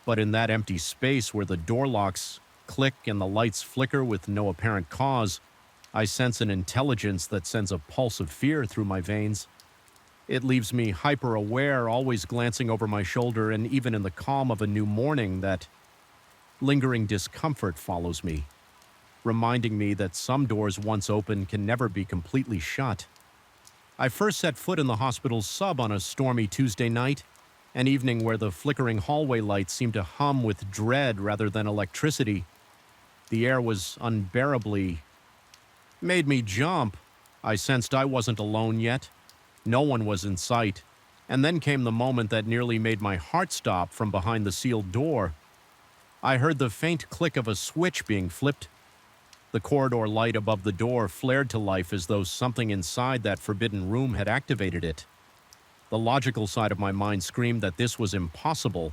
Speaker 1: But in that empty space where the door locks click and the lights flicker with no apparent cause, I sense an intelligence that sends a pulse of fear through my veins. It leaves me hyper-aware, always glancing over my shoulder, and even in the calm of a new morning, that lingering discomfort follows me, reminding me that some doors once open can never be completely shut. I first set foot in the hospital's sub on a stormy Tuesday night, an evening where the flickering hallway lights seemed to hum with dread rather than electricity. The air was unbearably... made me jump. I sensed I wasn't alone yet. No one was in sight. And then came the moment that nearly made my heart stop from behind the sealed door. I heard the faint click of a switch being flipped. The corridor light above the door flared to life as though something inside that forbidden room had activated it. The logical side of my mind screamed that this was impossible.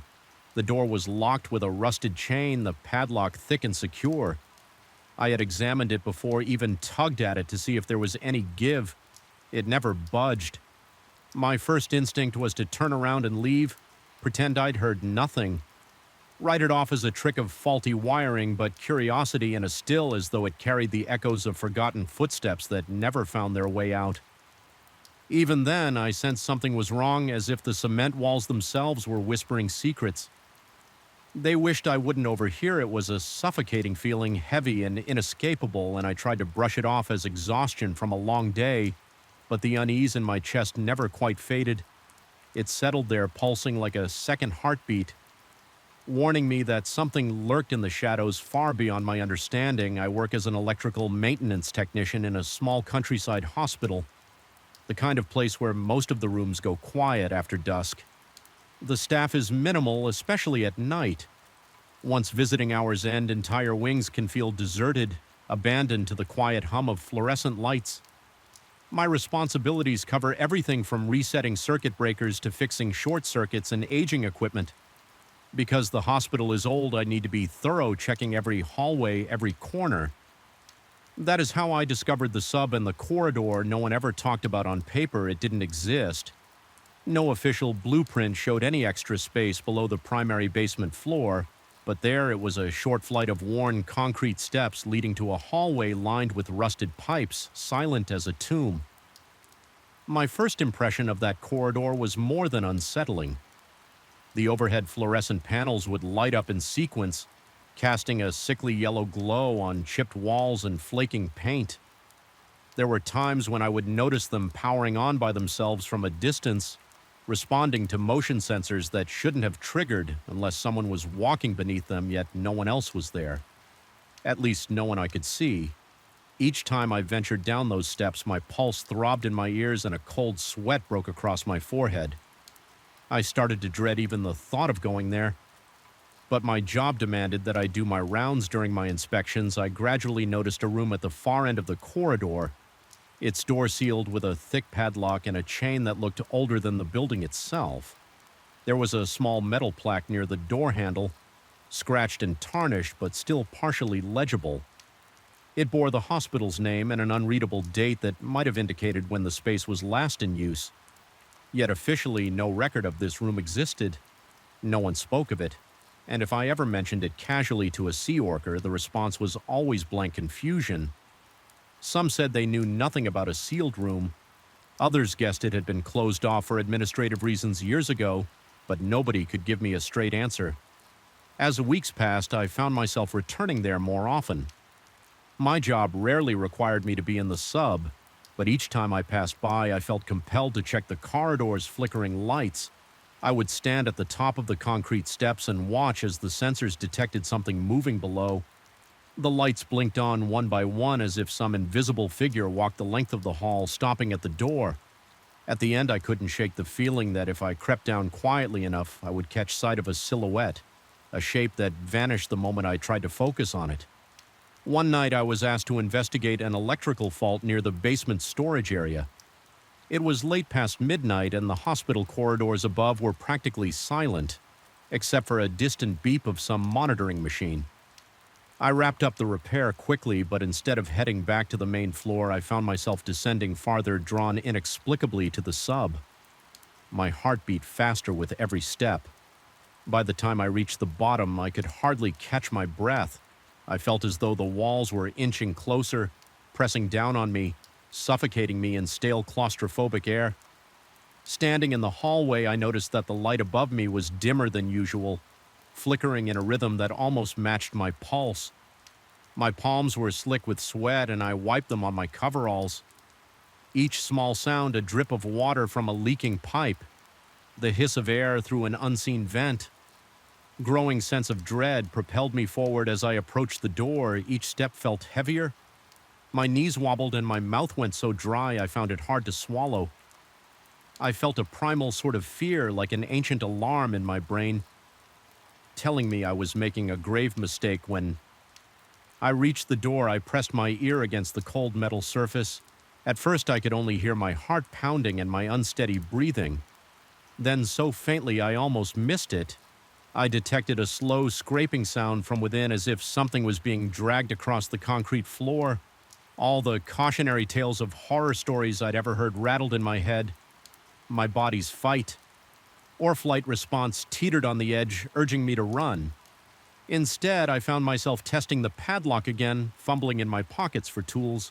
Speaker 1: The door was locked with a rusted chain, the padlock thick and secure. I had examined it before, even tugged at it to see if there was any give. It never budged. My first instinct was to turn around and leave, pretend I'd heard nothing, write it off as a trick of faulty wiring, but curiosity in a still as though it carried the echoes of forgotten footsteps that never found their way out. Even then, I sensed something was wrong, as if the cement walls themselves were whispering secrets. They wished I wouldn't overhear. It was a suffocating feeling, heavy and inescapable, and I tried to brush it off as exhaustion from a long day, but the unease in my chest never quite faded. It settled there, pulsing like a second heartbeat, warning me that something lurked in the shadows far beyond my understanding. I work as an electrical maintenance technician in a small countryside hospital, the kind of place where most of the rooms go quiet after dusk. The staff is minimal, especially at night. Once visiting hours end, entire wings can feel deserted, abandoned to the quiet hum of fluorescent lights. My responsibilities cover everything from resetting circuit breakers to fixing short circuits and aging equipment. Because the hospital is old, I need to be thorough, checking every hallway, every corner. That is how I discovered the sub and the corridor no one ever talked about on paper. It didn't exist. No official blueprint showed any extra space below the primary basement floor, but there it was, a short flight of worn concrete steps leading to a hallway lined with rusted pipes, silent as a tomb. My first impression of that corridor was more than unsettling. The overhead fluorescent panels would light up in sequence, casting a sickly yellow glow on chipped walls and flaking paint. There were times when I would notice them powering on by themselves from a distance, responding to motion sensors that shouldn't have triggered unless someone was walking beneath them, yet no one else was there. At least no one I could see. Each time I ventured down those steps, my pulse throbbed in my ears and a cold sweat broke across my forehead. I started to dread even the thought of going there. But my job demanded that I do my rounds during my inspections. I gradually noticed a room at the far end of the corridor, its door sealed with a thick padlock and a chain that looked older than the building itself. There was a small metal plaque near the door handle, scratched and tarnished but still partially legible. It bore the hospital's name and an unreadable date that might have indicated when the space was last in use. Yet officially, no record of this room existed. No one spoke of it. And if I ever mentioned it casually to a Sea Orker, the response was always blank confusion. Some said they knew nothing about a sealed room. Others guessed it had been closed off for administrative reasons years ago, but nobody could give me a straight answer. As weeks passed, I found myself returning there more often. My job rarely required me to be in the sub, but each time I passed by, I felt compelled to check the corridor's flickering lights. I would stand at the top of the concrete steps and watch as the sensors detected something moving below. The lights blinked on one by one as if some invisible figure walked the length of the hall, stopping at the door. At the end, I couldn't shake the feeling that if I crept down quietly enough, I would catch sight of a silhouette, a shape that vanished the moment I tried to focus on it. One night, I was asked to investigate an electrical fault near the basement storage area. It was late past midnight, and the hospital corridors above were practically silent, except for a distant beep of some monitoring machine. I wrapped up the repair quickly, but instead of heading back to the main floor, I found myself descending farther, drawn inexplicably to the sub. My heart beat faster with every step. By the time I reached the bottom, I could hardly catch my breath. I felt as though the walls were inching closer, pressing down on me, suffocating me in stale claustrophobic air. Standing in the hallway, I noticed that the light above me was dimmer than usual, flickering in a rhythm that almost matched my pulse. My palms were slick with sweat, and I wiped them on my coveralls. Each small sound, a drip of water from a leaking pipe, the hiss of air through an unseen vent. Growing sense of dread propelled me forward as I approached the door. Each step felt heavier. My knees wobbled and my mouth went so dry I found it hard to swallow. I felt a primal sort of fear, like an ancient alarm in my brain, telling me I was making a grave mistake. When I reached the door, I pressed my ear against the cold metal surface. At first, I could only hear my heart pounding and my unsteady breathing. Then, so faintly I almost missed it, I detected a slow scraping sound from within as if something was being dragged across the concrete floor. All the cautionary tales of horror stories I'd ever heard rattled in my head. My body's fight or flight response teetered on the edge, urging me to run. Instead, I found myself testing the padlock again, fumbling in my pockets for tools.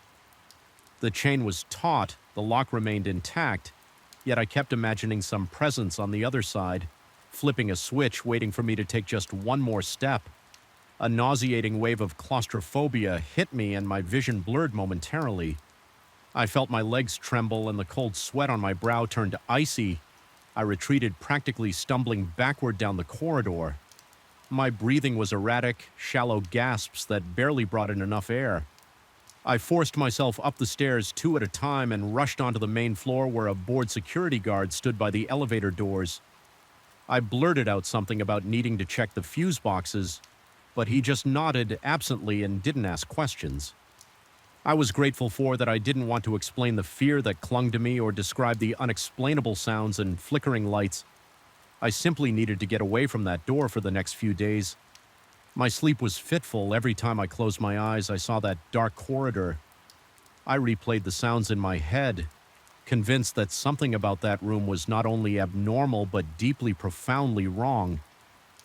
Speaker 1: The chain was taut, the lock remained intact, yet I kept imagining some presence on the other side, flipping a switch, waiting for me to take just one more step. A nauseating wave of claustrophobia hit me and my vision blurred momentarily. I felt my legs tremble and the cold sweat on my brow turned icy. I retreated, practically stumbling backward down the corridor. My breathing was erratic, shallow gasps that barely brought in enough air. I forced myself up the stairs 2 at a time and rushed onto the main floor where a bored security guard stood by the elevator doors. I blurted out something about needing to check the fuse boxes, but he just nodded absently and didn't ask questions. I was grateful for that I didn't want to explain the fear that clung to me or describe the unexplainable sounds and flickering lights. I simply needed to get away from that door for the next few days. My sleep was fitful. Every time I closed my eyes, I saw that dark corridor. I replayed the sounds in my head, convinced that something about that room was not only abnormal but deeply, profoundly wrong.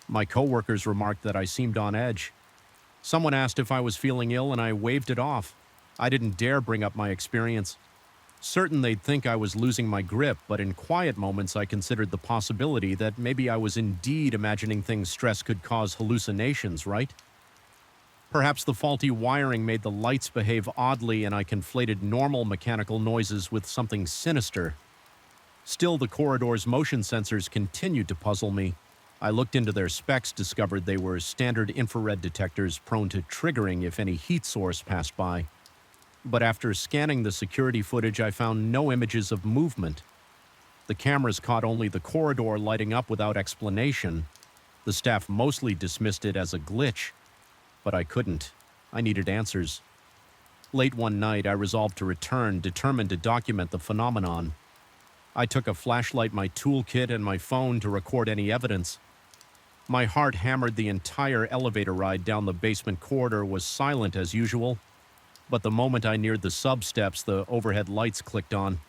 Speaker 1: My coworkers remarked that I seemed on edge. Someone asked if I was feeling ill, and I waved it off. I didn't dare bring up my experience. Certain they'd think I was losing my grip, but in quiet moments I considered the possibility that maybe I was indeed imagining things stress could cause hallucinations, right? Perhaps the faulty wiring made the lights behave oddly and I conflated normal mechanical noises with something sinister. Still, the corridor's motion sensors continued to puzzle me. I looked into their specs, discovered they were standard infrared detectors prone to triggering if any heat source passed by. But after scanning the security footage, I found no images of movement. The cameras caught only the corridor lighting up without explanation. The staff mostly dismissed it as a glitch, but I couldn't. I needed answers. Late one night, I resolved to return, determined to document the phenomenon. I took a flashlight, my toolkit, and my phone to record any evidence. My heart hammered. The entire elevator ride down the basement corridor was silent as usual. But the moment I neared the sub-steps, the overhead lights clicked on.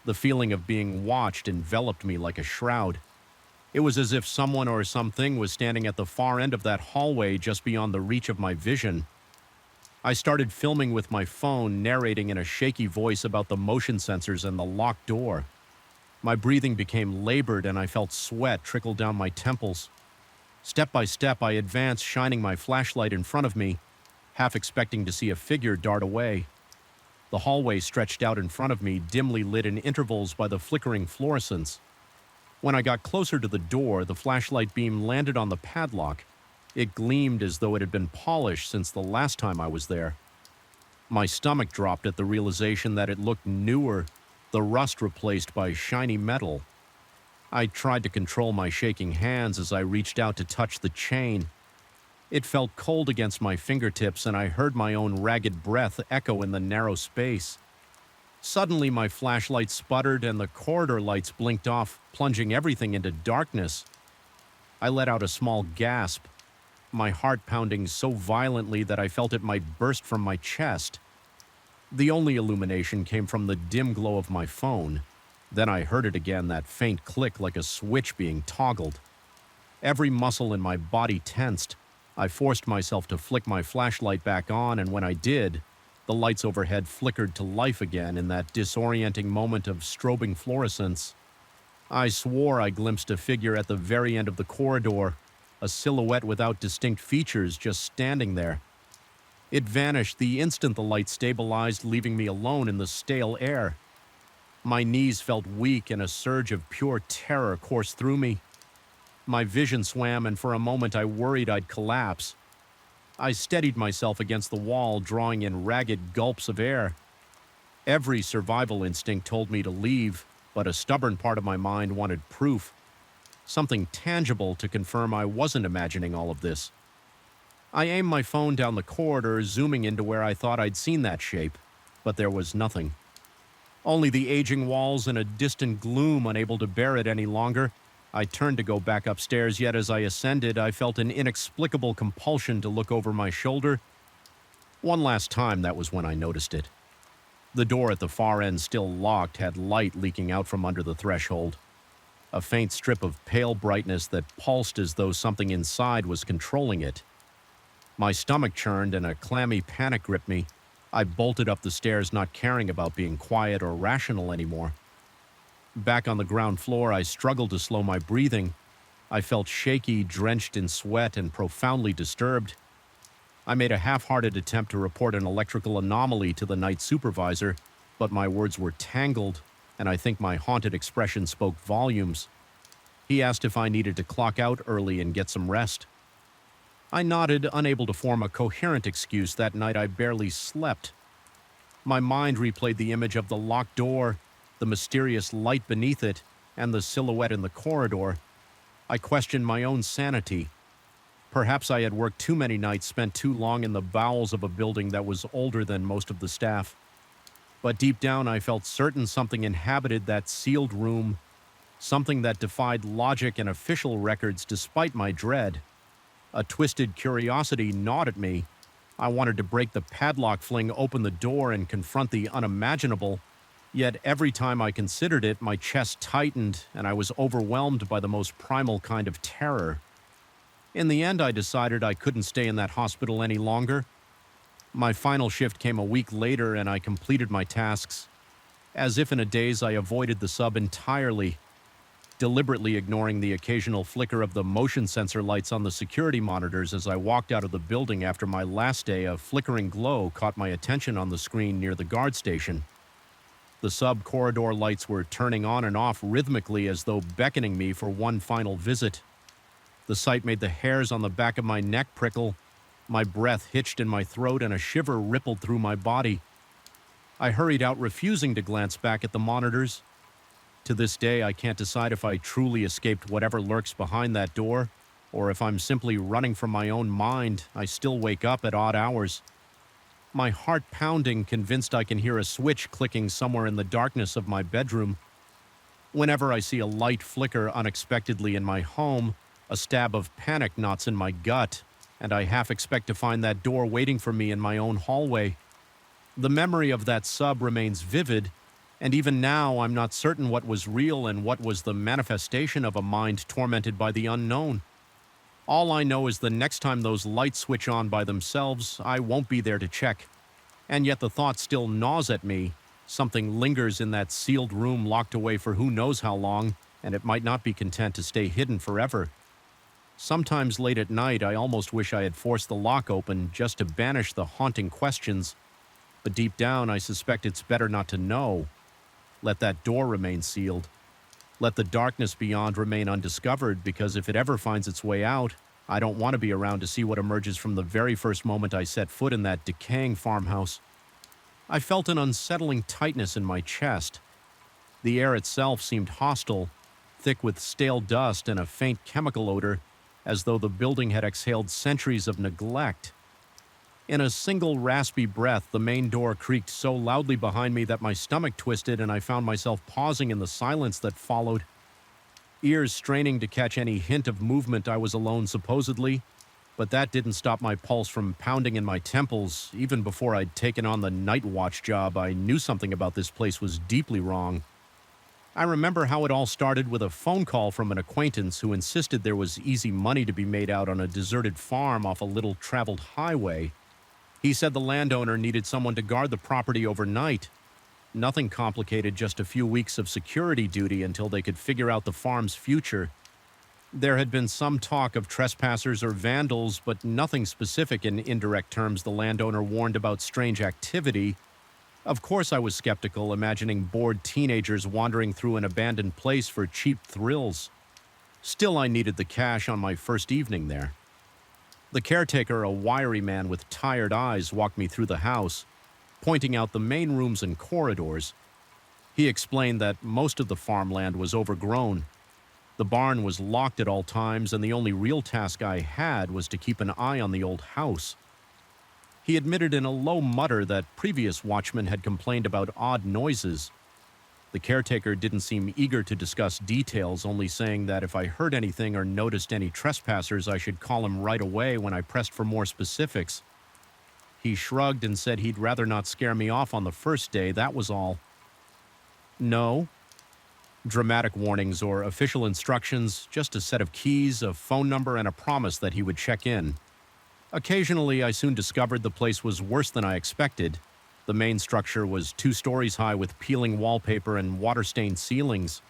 Speaker 1: The feeling of being watched enveloped me like a shroud. It was as if someone or something was standing at the far end of that hallway just beyond the reach of my vision. I started filming with my phone, narrating in a shaky voice about the motion sensors and the locked door. My breathing became labored and I felt sweat trickle down my temples. Step by step, I advanced, shining my flashlight in front of me, half expecting to see a figure dart away. The hallway stretched out in front of me, dimly lit in intervals by the flickering fluorescence. When I got closer to the door, the flashlight beam landed on the padlock. It gleamed as though it had been polished since the last time I was there. My stomach dropped at the realization that it looked newer, the rust replaced by shiny metal. I tried to control my shaking hands as I reached out to touch the chain. It felt cold against my fingertips, and I heard my own ragged breath echo in the narrow space. Suddenly, my flashlight sputtered and the corridor lights blinked off, plunging everything into darkness. I let out a small gasp, my heart pounding so violently that I felt it might burst from my chest. The only illumination came from the dim glow of my phone. Then I heard it again, that faint click like a switch being toggled. Every muscle in my body tensed. I forced myself to flick my flashlight back on, and when I did, the lights overhead flickered to life again in that disorienting moment of strobing fluorescence. I swore I glimpsed a figure at the very end of the corridor, a silhouette without distinct features just standing there. It vanished the instant the light stabilized, leaving me alone in the stale air. My knees felt weak and a surge of pure terror coursed through me. My vision swam, and for a moment I worried I'd collapse. I steadied myself against the wall, drawing in ragged gulps of air. Every survival instinct told me to leave, but a stubborn part of my mind wanted proof. Something tangible to confirm I wasn't imagining all of this. I aimed my phone down the corridor, zooming into where I thought I'd seen that shape, but there was nothing. Only the aging walls and a distant gloom unable to bear it any longer. I turned to go back upstairs, yet as I ascended, I felt an inexplicable compulsion to look over my shoulder. One last time, that was when I noticed it. The door at the far end, still locked, had light leaking out from under the threshold. A faint strip of pale brightness that pulsed as though something inside was controlling it. My stomach churned and a clammy panic gripped me. I bolted up the stairs, not caring about being quiet or rational anymore. Back on the ground floor, I struggled to slow my breathing. I felt shaky, drenched in sweat, and profoundly disturbed. I made a half-hearted attempt to report an electrical anomaly to the night supervisor, but my words were tangled, and I think my haunted expression spoke volumes. He asked if I needed to clock out early and get some rest. I nodded, unable to form a coherent excuse. That night I barely slept. My mind replayed the image of the locked door, the mysterious light beneath it, and the silhouette in the corridor. I questioned my own sanity. Perhaps I had worked too many nights, spent too long in the bowels of a building that was older than most of the staff. But deep down I felt certain something inhabited that sealed room, something that defied logic and official records despite my dread. A twisted curiosity gnawed at me. I wanted to break the padlock, fling open the door, and confront the unimaginable. Yet every time I considered it, my chest tightened, and I was overwhelmed by the most primal kind of terror. In the end, I decided I couldn't stay in that hospital any longer. My final shift came a week later, and I completed my tasks. As if in a daze, I avoided the sub entirely, deliberately ignoring the occasional flicker of the motion sensor lights on the security monitors. As I walked out of the building after my last day, a flickering glow caught my attention on the screen near the guard station. The sub-corridor lights were turning on and off rhythmically as though beckoning me for one final visit. The sight made the hairs on the back of my neck prickle. My breath hitched in my throat and a shiver rippled through my body. I hurried out, refusing to glance back at the monitors. To this day, I can't decide if I truly escaped whatever lurks behind that door, or if I'm simply running from my own mind. I still wake up at odd hours, my heart pounding, convinced I can hear a switch clicking somewhere in the darkness of my bedroom. Whenever I see a light flicker unexpectedly in my home, a stab of panic knots in my gut, and I half expect to find that door waiting for me in my own hallway. The memory of that sub remains vivid, and even now I'm not certain what was real and what was the manifestation of a mind tormented by the unknown. All I know is the next time those lights switch on by themselves, I won't be there to check. And yet the thought still gnaws at me. Something lingers in that sealed room, locked away for who knows how long, and it might not be content to stay hidden forever. Sometimes late at night, I almost wish I had forced the lock open just to banish the haunting questions. But deep down, I suspect it's better not to know. Let that door remain sealed. Let the darkness beyond remain undiscovered, because if it ever finds its way out, I don't want to be around to see what emerges from the very first moment I set foot in that decaying farmhouse. I felt an unsettling tightness in my chest. The air itself seemed hostile, thick with stale dust and a faint chemical odor, as though the building had exhaled centuries of neglect. In a single raspy breath, the main door creaked so loudly behind me that my stomach twisted, and I found myself pausing in the silence that followed. Ears straining to catch any hint of movement. I was alone, supposedly, but that didn't stop my pulse from pounding in my temples. Even before I'd taken on the night watch job, I knew something about this place was deeply wrong. I remember how it all started with a phone call from an acquaintance who insisted there was easy money to be made out on a deserted farm off a little-traveled highway. He said the landowner needed someone to guard the property overnight. Nothing complicated, just a few weeks of security duty until they could figure out the farm's future. There had been some talk of trespassers or vandals, but nothing specific. In indirect terms, the landowner warned about strange activity. Of course I was skeptical, imagining bored teenagers wandering through an abandoned place for cheap thrills. Still, I needed the cash on my first evening there. The caretaker, a wiry man with tired eyes, walked me through the house, pointing out the main rooms and corridors. He explained that most of the farmland was overgrown. The barn was locked at all times, and the only real task I had was to keep an eye on the old house. He admitted in a low mutter that previous watchmen had complained about odd noises. The caretaker didn't seem eager to discuss details, only saying that if I heard anything or noticed any trespassers, I should call him right away when I pressed for more specifics. He shrugged and said he'd rather not scare me off on the first day, that was all. No dramatic warnings or official instructions, just a set of keys, a phone number, and a promise that he would check in. Occasionally, I soon discovered the place was worse than I expected. The main structure was 2 stories high with peeling wallpaper and water-stained ceilings.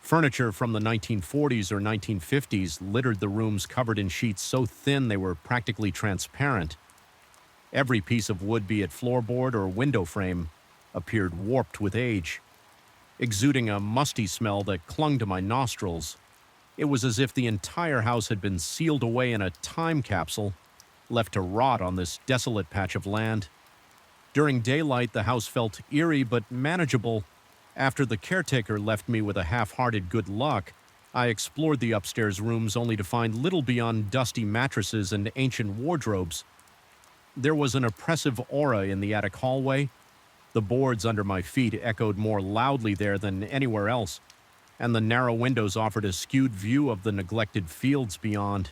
Speaker 1: Furniture from the 1940s or 1950s littered the rooms, covered in sheets so thin they were practically transparent. Every piece of wood, be it floorboard or window frame, appeared warped with age, exuding a musty smell that clung to my nostrils. It was as if the entire house had been sealed away in a time capsule, left to rot on this desolate patch of land. During daylight, the house felt eerie but manageable. After the caretaker left me with a half-hearted good luck, I explored the upstairs rooms only to find little beyond dusty mattresses and ancient wardrobes. There was an oppressive aura in the attic hallway. The boards under my feet echoed more loudly there than anywhere else, and the narrow windows offered a skewed view of the neglected fields beyond.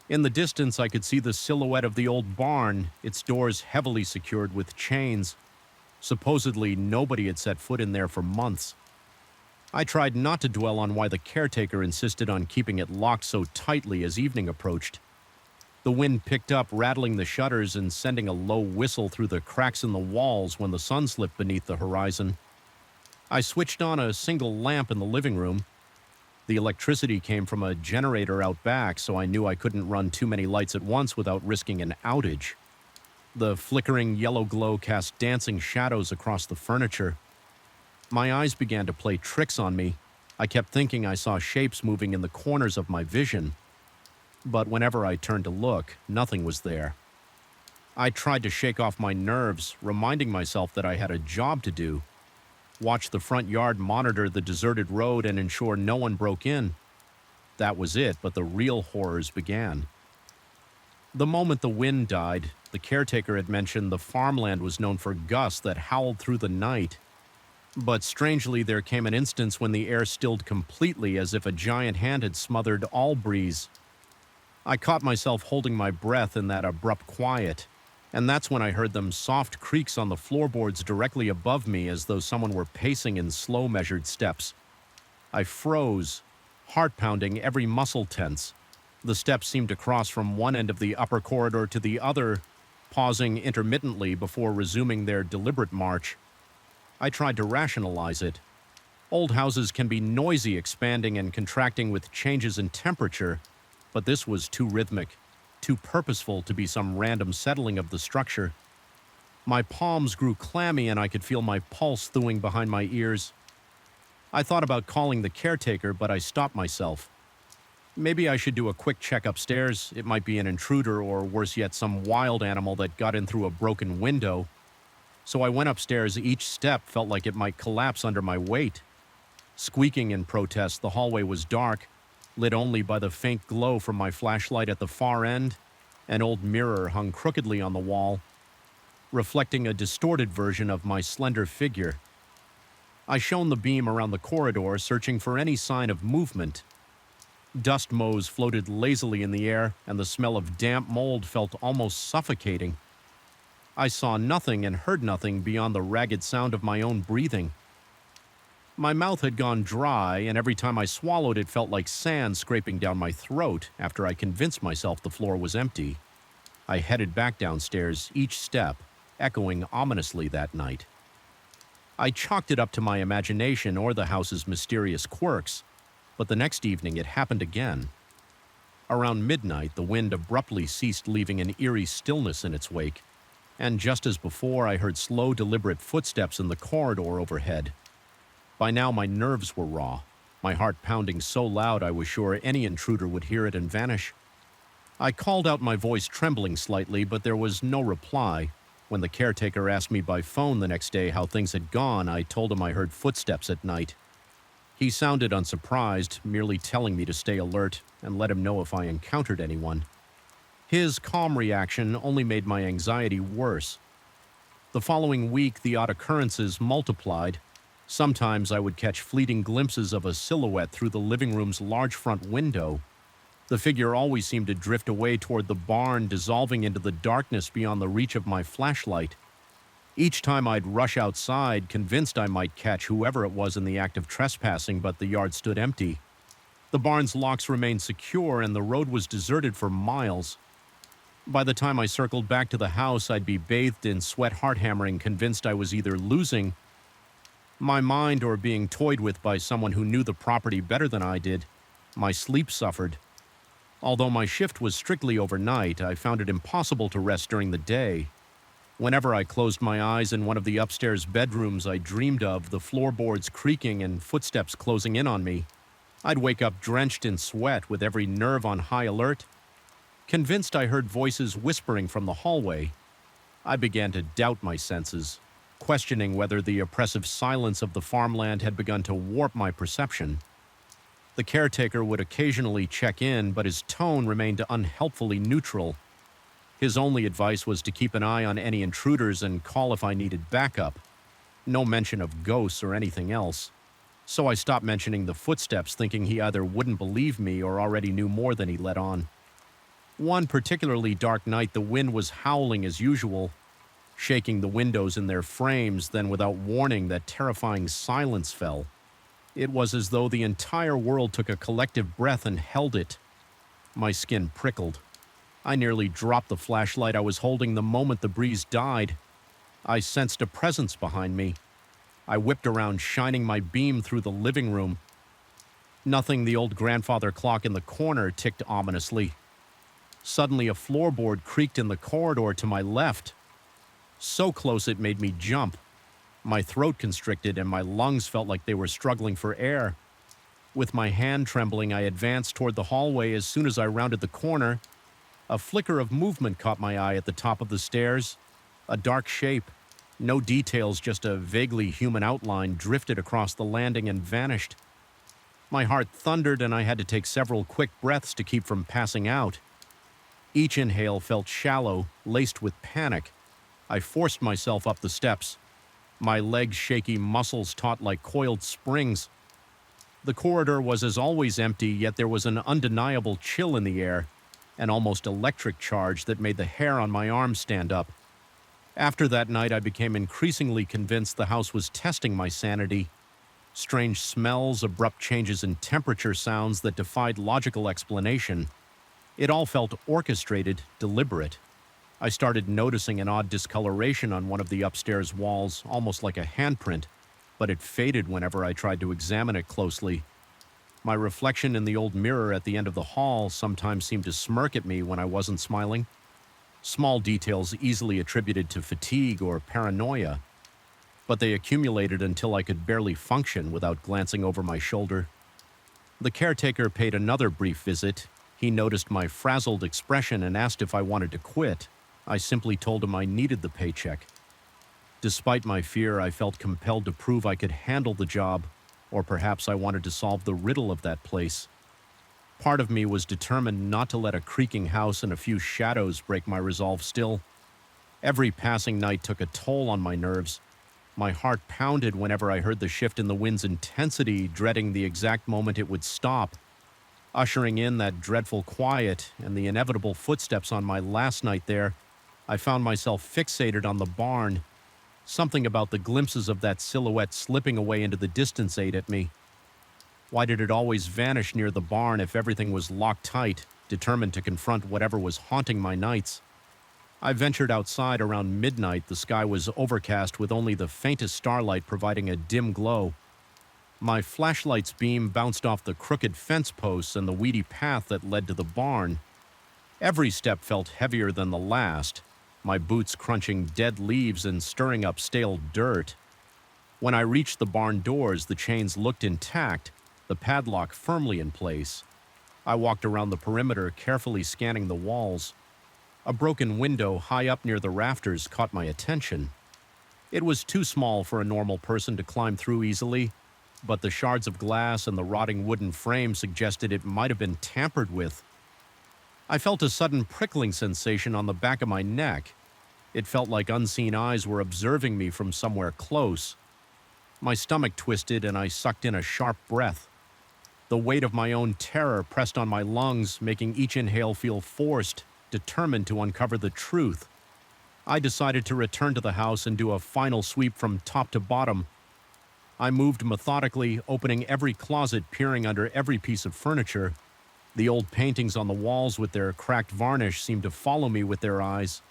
Speaker 1: In the distance, I could see the silhouette of the old barn, its doors heavily secured with chains. Supposedly, nobody had set foot in there for months. I tried not to dwell on why the caretaker insisted on keeping it locked so tightly as evening approached. The wind picked up, rattling the shutters and sending a low whistle through the cracks in the walls when the sun slipped beneath the horizon. I switched on a single lamp in the living room. The electricity came from a generator out back, so I knew I couldn't run too many lights at once without risking an outage. The flickering yellow glow cast dancing shadows across the furniture. My eyes began to play tricks on me. I kept thinking I saw shapes moving in the corners of my vision. But whenever I turned to look, nothing was there. I tried to shake off my nerves, reminding myself that I had a job to do. Watch the front yard, monitor the deserted road, and ensure no one broke in. That was it, but the real horrors began. The moment the wind died, the caretaker had mentioned the farmland was known for gusts that howled through the night. But strangely, there came an instance when the air stilled completely, as if a giant hand had smothered all breeze. I caught myself holding my breath in that abrupt quiet, and that's when I heard them soft creaks on the floorboards directly above me, as though someone were pacing in slow, measured steps. I froze, heart pounding, every muscle tense. The steps seemed to cross from one end of the upper corridor to the other, pausing intermittently before resuming their deliberate march. I tried to rationalize it. Old houses can be noisy, expanding and contracting with changes in temperature, but this was too rhythmic, too purposeful to be some random settling of the structure. My palms grew clammy and I could feel my pulse thawing behind my ears. I thought about calling the caretaker, but I stopped myself. Maybe I should do a quick check upstairs. It might be an intruder, or worse yet, some wild animal that got in through a broken window. So I went upstairs. Each step felt like it might collapse under my weight. Squeaking in protest, the hallway was dark, lit only by the faint glow from my flashlight at the far end. An old mirror hung crookedly on the wall, reflecting a distorted version of my slender figure. I shone the beam around the corridor, searching for any sign of movement. Dust motes floated lazily in the air, and the smell of damp mold felt almost suffocating. I saw nothing and heard nothing beyond the ragged sound of my own breathing. My mouth had gone dry, and every time I swallowed it felt like sand scraping down my throat after I convinced myself the floor was empty. I headed back downstairs, each step echoing ominously that night. I chalked it up to my imagination or the house's mysterious quirks, but the next evening it happened again. Around midnight, the wind abruptly ceased, leaving an eerie stillness in its wake, and just as before, I heard slow, deliberate footsteps in the corridor overhead. By now, my nerves were raw, my heart pounding so loud I was sure any intruder would hear it and vanish. I called out, my voice trembling slightly, but there was no reply. When the caretaker asked me by phone the next day how things had gone, I told him I heard footsteps at night. He sounded unsurprised, merely telling me to stay alert and let him know if I encountered anyone. His calm reaction only made my anxiety worse. The following week, the odd occurrences multiplied. Sometimes I would catch fleeting glimpses of a silhouette through the living room's large front window. The figure always seemed to drift away toward the barn, dissolving into the darkness beyond the reach of my flashlight. Each time I'd rush outside, convinced I might catch whoever it was in the act of trespassing, but the yard stood empty. The barn's locks remained secure, and the road was deserted for miles. By the time I circled back to the house, I'd be bathed in sweat, heart-hammering, convinced I was either losing my mind or being toyed with by someone who knew the property better than I did. My sleep suffered. Although my shift was strictly overnight, I found it impossible to rest during the day. Whenever I closed my eyes in one of the upstairs bedrooms I dreamed of, the floorboards creaking and footsteps closing in on me, I'd wake up drenched in sweat with every nerve on high alert. Convinced I heard voices whispering from the hallway, I began to doubt my senses, questioning whether the oppressive silence of the farmland had begun to warp my perception. The caretaker would occasionally check in, but his tone remained unhelpfully neutral. His only advice was to keep an eye on any intruders and call if I needed backup. No mention of ghosts or anything else. So I stopped mentioning the footsteps, thinking he either wouldn't believe me or already knew more than he let on. One particularly dark night, the wind was howling as usual, shaking the windows in their frames. Then, without warning, that terrifying silence fell. It was as though the entire world took a collective breath and held it. My skin prickled. I nearly dropped the flashlight I was holding the moment the breeze died. I sensed a presence behind me. I whipped around, shining my beam through the living room. Nothing. The old grandfather clock in the corner ticked ominously. Suddenly, a floorboard creaked in the corridor to my left. So close it made me jump. My throat constricted and my lungs felt like they were struggling for air. With my hand trembling, I advanced toward the hallway. As soon as I rounded the corner, a flicker of movement caught my eye at the top of the stairs. A dark shape, no details, just a vaguely human outline, drifted across the landing and vanished. My heart thundered and I had to take several quick breaths to keep from passing out. Each inhale felt shallow, laced with panic. I forced myself up the steps, my legs shaky, muscles taut like coiled springs. The corridor was as always empty, yet there was an undeniable chill in the air, an almost electric charge that made the hair on my arms stand up. After that night, I became increasingly convinced the house was testing my sanity. Strange smells, abrupt changes in temperature, sounds that defied logical explanation. It all felt orchestrated, deliberate. I started noticing an odd discoloration on one of the upstairs walls, almost like a handprint, but it faded whenever I tried to examine it closely. My reflection in the old mirror at the end of the hall sometimes seemed to smirk at me when I wasn't smiling. Small details easily attributed to fatigue or paranoia, but they accumulated until I could barely function without glancing over my shoulder. The caretaker paid another brief visit. He noticed my frazzled expression and asked if I wanted to quit. I simply told him I needed the paycheck. Despite my fear, I felt compelled to prove I could handle the job, or perhaps I wanted to solve the riddle of that place. Part of me was determined not to let a creaking house and a few shadows break my resolve still. Every passing night took a toll on my nerves. My heart pounded whenever I heard the shift in the wind's intensity, dreading the exact moment it would stop. Ushering in that dreadful quiet and the inevitable footsteps on my last night there, I found myself fixated on the barn. Something about the glimpses of that silhouette slipping away into the distance ate at me. Why did it always vanish near the barn if everything was locked tight, determined to confront whatever was haunting my nights? I ventured outside around midnight. The sky was overcast with only the faintest starlight providing a dim glow. My flashlight's beam bounced off the crooked fence posts and the weedy path that led to the barn. Every step felt heavier than the last, my boots crunching dead leaves and stirring up stale dirt. When I reached the barn doors, the chains looked intact, the padlock firmly in place. I walked around the perimeter, carefully scanning the walls. A broken window high up near the rafters caught my attention. It was too small for a normal person to climb through easily, but the shards of glass and the rotting wooden frame suggested it might have been tampered with. I felt a sudden prickling sensation on the back of my neck. It felt like unseen eyes were observing me from somewhere close. My stomach twisted and I sucked in a sharp breath. The weight of my own terror pressed on my lungs, making each inhale feel forced, determined to uncover the truth. I decided to return to the house and do a final sweep from top to bottom. I moved methodically, opening every closet, peering under every piece of furniture. The old paintings on the walls with their cracked varnish seemed to follow me with their eyes.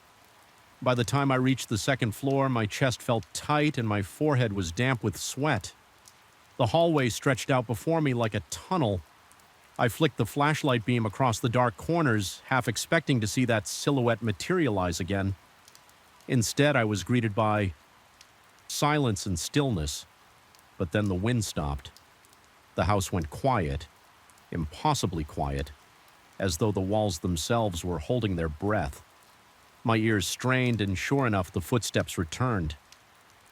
Speaker 1: By the time I reached the second floor, my chest felt tight and my forehead was damp with sweat. The hallway stretched out before me like a tunnel. I flicked the flashlight beam across the dark corners, half expecting to see that silhouette materialize again. Instead, I was greeted by silence and stillness. But then the wind stopped. The house went quiet, impossibly quiet, as though the walls themselves were holding their breath. My ears strained, and sure enough, the footsteps returned.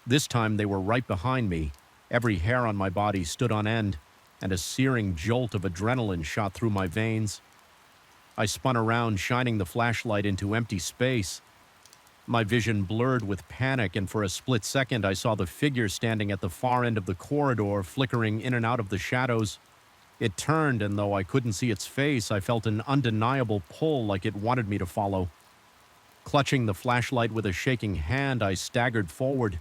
Speaker 1: This time they were right behind me. Every hair on my body stood on end, and a searing jolt of adrenaline shot through my veins. I spun around, shining the flashlight into empty space. My vision blurred with panic, and for a split second I saw the figure standing at the far end of the corridor, flickering in and out of the shadows. It turned, and though I couldn't see its face, I felt an undeniable pull, like it wanted me to follow. Clutching the flashlight with a shaking hand, I staggered forward.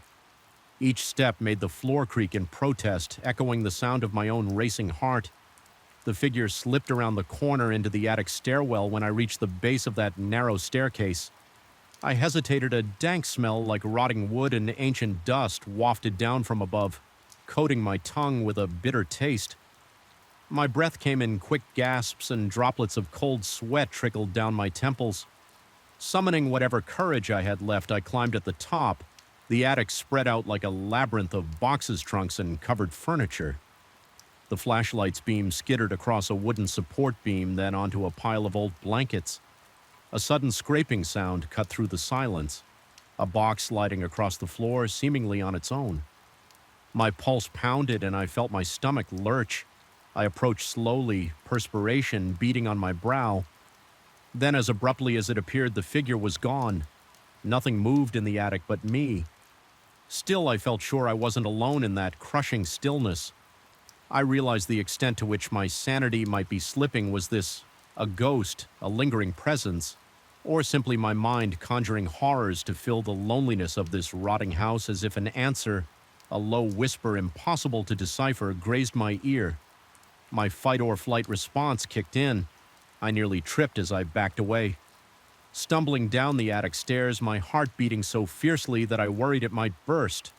Speaker 1: Each step made the floor creak in protest, echoing the sound of my own racing heart. The figure slipped around the corner into the attic stairwell when I reached the base of that narrow staircase. I hesitated. A dank smell like rotting wood and ancient dust wafted down from above, coating my tongue with a bitter taste. My breath came in quick gasps, and droplets of cold sweat trickled down my temples. Summoning whatever courage I had left, I climbed at the top. The attic spread out like a labyrinth of boxes, trunks, and covered furniture. The flashlight's beam skittered across a wooden support beam, then onto a pile of old blankets. A sudden scraping sound cut through the silence, a box sliding across the floor seemingly on its own. My pulse pounded and I felt my stomach lurch. I approached slowly, perspiration beading on my brow. Then, as abruptly as it appeared, the figure was gone. Nothing moved in the attic but me. Still, I felt sure I wasn't alone in that crushing stillness. I realized the extent to which my sanity might be slipping. Was this a ghost, a lingering presence, or simply my mind conjuring horrors to fill the loneliness of this rotting house? As if an answer, a low whisper impossible to decipher, grazed my ear. My fight-or-flight response kicked in. I nearly tripped as I backed away. Stumbling down the attic stairs, my heart beating so fiercely that I worried it might burst.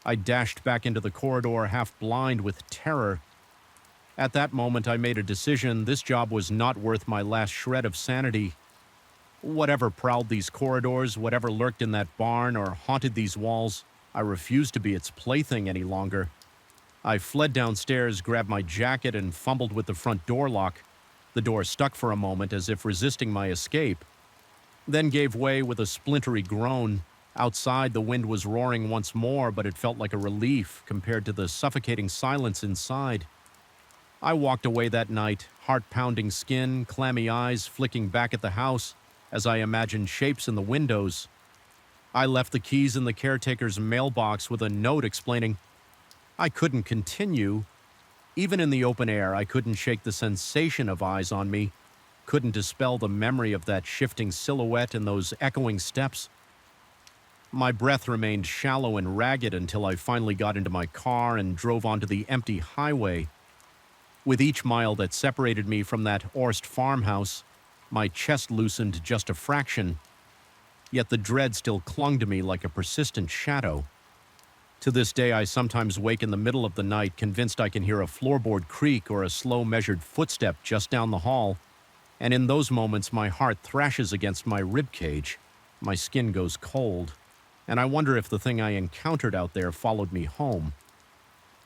Speaker 1: I dashed back into the corridor, half blind with terror. At that moment, I made a decision. This job was not worth my last shred of sanity. Whatever prowled these corridors, whatever lurked in that barn or haunted these walls, I refused to be its plaything any longer. I fled downstairs, grabbed my jacket, and fumbled with the front door lock. The door stuck for a moment, as if resisting my escape, then gave way with a splintery groan. Outside, the wind was roaring once more, but it felt like a relief compared to the suffocating silence inside. I walked away that night, heart-pounding skin, clammy eyes flicking back at the house as I imagined shapes in the windows. I left the keys in the caretaker's mailbox with a note explaining I couldn't continue. Even in the open air, I couldn't shake the sensation of eyes on me, couldn't dispel the memory of that shifting silhouette and those echoing steps. My breath remained shallow and ragged until I finally got into my car and drove onto the empty highway. With each mile that separated me from that Orst farmhouse, my chest loosened just a fraction, yet the dread still clung to me like a persistent shadow. To this day, I sometimes wake in the middle of the night, convinced I can hear a floorboard creak or a slow measured footstep just down the hall, and in those moments my heart thrashes against my ribcage, my skin goes cold, and I wonder if the thing I encountered out there followed me home.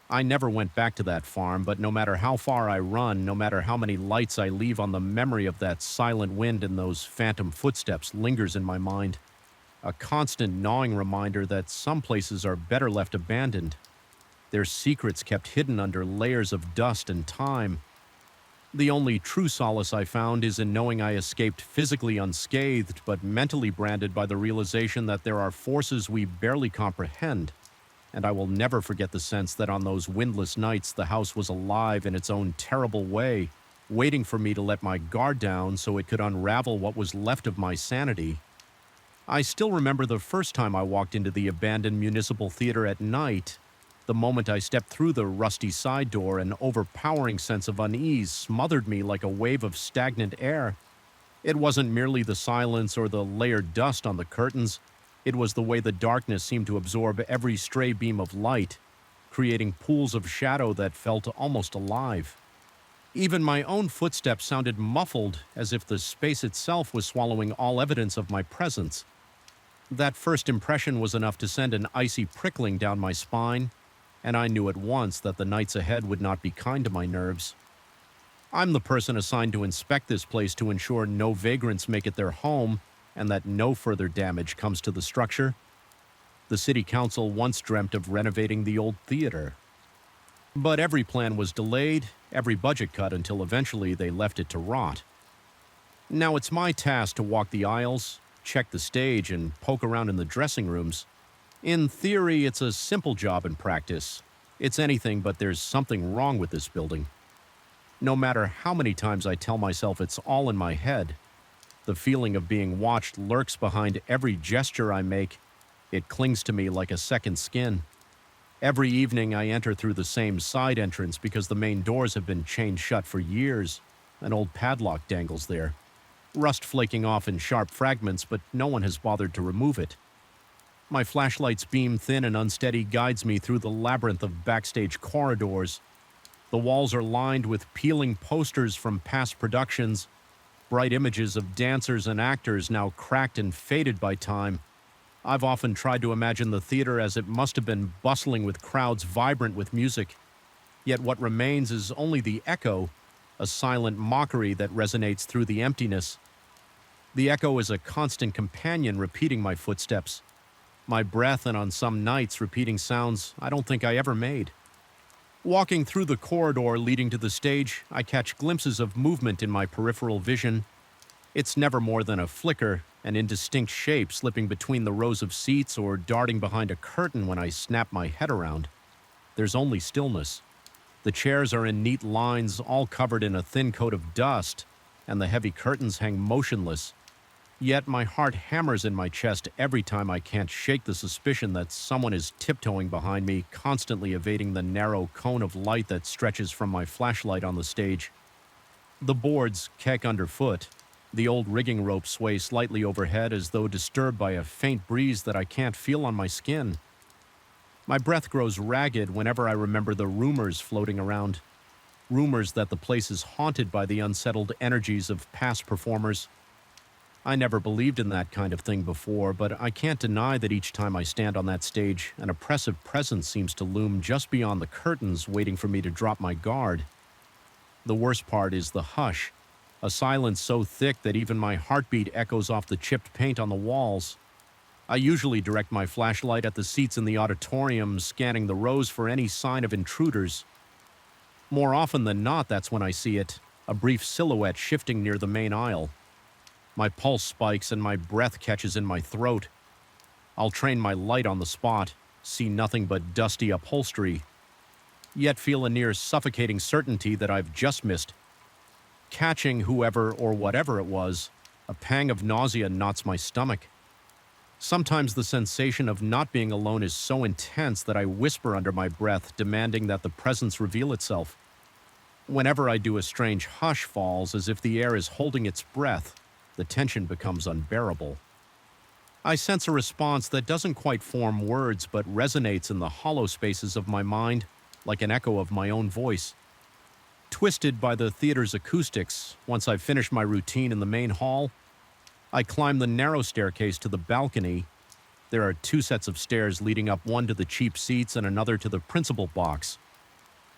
Speaker 1: I never went back to that farm, but no matter how far I run, no matter how many lights I leave on, the memory of that silent wind and those phantom footsteps lingers in my mind. A constant gnawing reminder that some places are better left abandoned, their secrets kept hidden under layers of dust and time. The only true solace I found is in knowing I escaped physically unscathed, but mentally branded by the realization that there are forces we barely comprehend, and I will never forget the sense that on those windless nights the house was alive in its own terrible way, waiting for me to let my guard down so it could unravel what was left of my sanity. I still remember the first time I walked into the abandoned municipal theater at night. The moment I stepped through the rusty side door, an overpowering sense of unease smothered me like a wave of stagnant air. It wasn't merely the silence or the layered dust on the curtains. It was the way the darkness seemed to absorb every stray beam of light, creating pools of shadow that felt almost alive. Even my own footsteps sounded muffled, as if the space itself was swallowing all evidence of my presence. That first impression was enough to send an icy prickling down my spine, and I knew at once that the nights ahead would not be kind to my nerves. I'm the person assigned to inspect this place to ensure no vagrants make it their home and that no further damage comes to the structure. The city council once dreamt of renovating the old theater. But every plan was delayed, every budget cut until eventually they left it to rot. Now it's my task to walk the aisles, check the stage, and poke around in the dressing rooms. In theory, it's a simple job in practice. It's anything but there's something wrong with this building. No matter how many times I tell myself it's all in my head, the feeling of being watched lurks behind every gesture I make. It clings to me like a second skin. Every evening I enter through the same side entrance because the main doors have been chained shut for years. An old padlock dangles there, rust flaking off in sharp fragments, but no one has bothered to remove it. My flashlight's beam, thin and unsteady, guides me through the labyrinth of backstage corridors. The walls are lined with peeling posters from past productions, bright images of dancers and actors now cracked and faded by time. I've often tried to imagine the theater as it must have been, bustling with crowds vibrant with music. Yet what remains is only the echo, a silent mockery that resonates through the emptiness. The echo is a constant companion repeating my footsteps, my breath, and on some nights repeating sounds I don't think I ever made. Walking through the corridor leading to the stage, I catch glimpses of movement in my peripheral vision. It's never more than a flicker, an indistinct shape slipping between the rows of seats or darting behind a curtain when I snap my head around. There's only stillness. The chairs are in neat lines, all covered in a thin coat of dust, and the heavy curtains hang motionless. Yet my heart hammers in my chest every time I can't shake the suspicion that someone is tiptoeing behind me, constantly evading the narrow cone of light that stretches from my flashlight on the stage. The boards keck underfoot. The old rigging ropes sway slightly overhead as though disturbed by a faint breeze that I can't feel on my skin. My breath grows ragged whenever I remember the rumors floating around. Rumors that the place is haunted by the unsettled energies of past performers. I never believed in that kind of thing before, but I can't deny that each time I stand on that stage, an oppressive presence seems to loom just beyond the curtains, waiting for me to drop my guard. The worst part is the hush, a silence so thick that even my heartbeat echoes off the chipped paint on the walls. I usually direct my flashlight at the seats in the auditorium, scanning the rows for any sign of intruders. More often than not, that's when I see it, a brief silhouette shifting near the main aisle. My pulse spikes and my breath catches in my throat. I'll train my light on the spot, see nothing but dusty upholstery, yet feel a near suffocating certainty that I've just missed. Catching whoever or whatever it was, a pang of nausea knots my stomach. Sometimes the sensation of not being alone is so intense that I whisper under my breath, demanding that the presence reveal itself. Whenever I do, a strange hush falls as if the air is holding its breath. The tension becomes unbearable. I sense a response that doesn't quite form words but resonates in the hollow spaces of my mind, like an echo of my own voice. Twisted by the theater's acoustics, once I've finished my routine in the main hall, I climb the narrow staircase to the balcony. There are 2 sets of stairs leading up, one to the cheap seats and another to the principal box.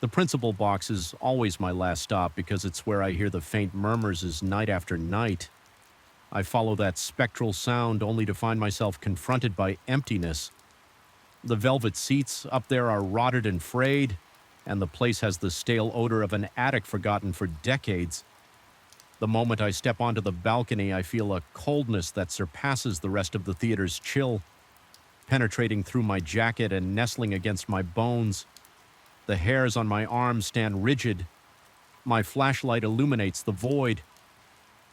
Speaker 1: The principal box is always my last stop because it's where I hear the faint murmurs night after night. I follow that spectral sound only to find myself confronted by emptiness. The velvet seats up there are rotted and frayed, and the place has the stale odor of an attic forgotten for decades. The moment I step onto the balcony, I feel a coldness that surpasses the rest of the theater's chill. penetrating through my jacket and nestling against my bones. The hairs on my arms stand rigid. My flashlight illuminates the void,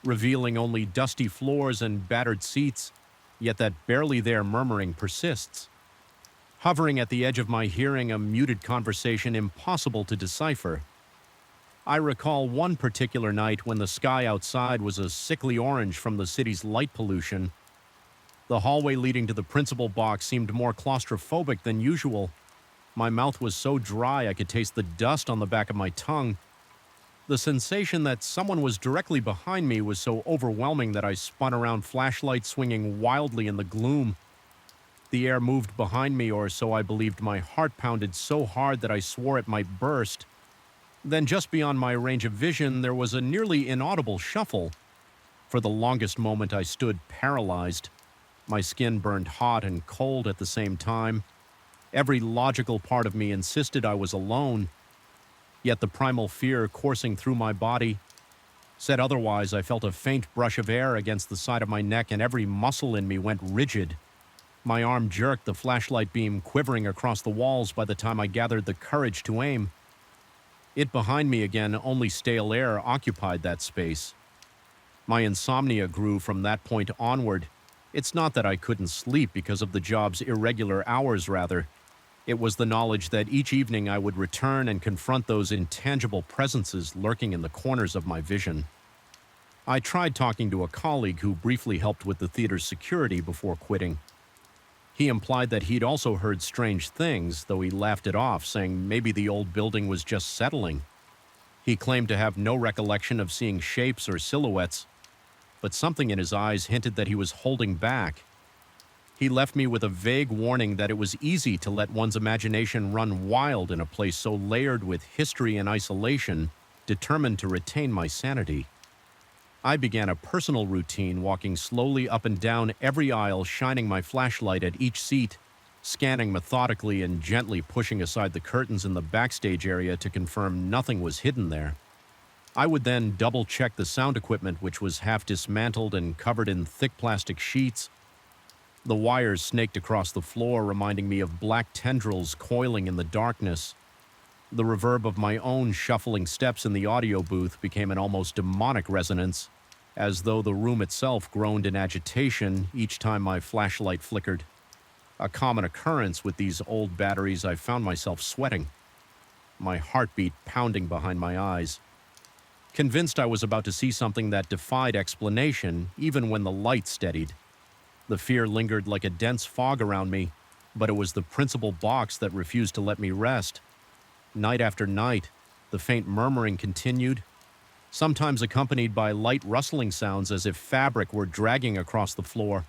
Speaker 1: revealing only dusty floors and battered seats, yet that barely there murmuring persists. Hovering at the edge of my hearing, a muted conversation impossible to decipher. I recall one particular night when the sky outside was a sickly orange from the city's light pollution. The hallway leading to the principal box seemed more claustrophobic than usual. My mouth was so dry I could taste the dust on the back of my tongue. The sensation that someone was directly behind me was so overwhelming that I spun around, flashlight swinging wildly in the gloom. The air moved behind me, or so I believed. My heart pounded so hard that I swore it might burst. Then just beyond my range of vision, there was a nearly inaudible shuffle. For the longest moment I stood paralyzed. My skin burned hot and cold at the same time. Every logical part of me insisted I was alone. Yet the primal fear coursing through my body said otherwise. I felt a faint brush of air against the side of my neck, and every muscle in me went rigid. My arm jerked, the flashlight beam quivering across the walls by the time I gathered the courage to aim. It behind me again, only stale air occupied that space. My insomnia grew from that point onward. It's not that I couldn't sleep because of the job's irregular hours, rather. It was the knowledge that each evening I would return and confront those intangible presences lurking in the corners of my vision. I tried talking to a colleague who briefly helped with the theater's security before quitting. He implied that he'd also heard strange things, though he laughed it off, saying maybe the old building was just settling. He claimed to have no recollection of seeing shapes or silhouettes, but something in his eyes hinted that he was holding back. He left me with a vague warning that it was easy to let one's imagination run wild in a place so layered with history and isolation, determined to retain my sanity. I began a personal routine, walking slowly up and down every aisle, shining my flashlight at each seat, scanning methodically and gently pushing aside the curtains in the backstage area to confirm nothing was hidden there. I would then double-check the sound equipment, which was half dismantled and covered in thick plastic sheets. The wires snaked across the floor, reminding me of black tendrils coiling in the darkness. The reverb of my own shuffling steps in the audio booth became an almost demonic resonance, as though the room itself groaned in agitation each time my flashlight flickered. A common occurrence with these old batteries, I found myself sweating, my heartbeat pounding behind my eyes. Convinced I was about to see something that defied explanation, even when the light steadied. The fear lingered like a dense fog around me, but it was the principal box that refused to let me rest. Night after night, the faint murmuring continued, sometimes accompanied by light rustling sounds as if fabric were dragging across the floor.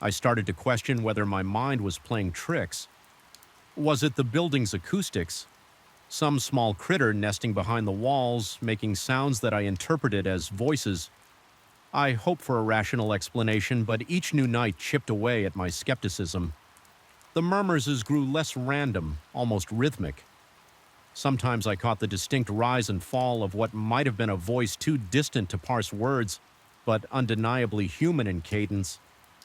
Speaker 1: I started to question whether my mind was playing tricks. Was it the building's acoustics? Some small critter nesting behind the walls, making sounds that I interpreted as voices. I hoped for a rational explanation, but each new night chipped away at my skepticism. The murmurs grew less random, almost rhythmic. Sometimes I caught the distinct rise and fall of what might have been a voice too distant to parse words, but undeniably human in cadence.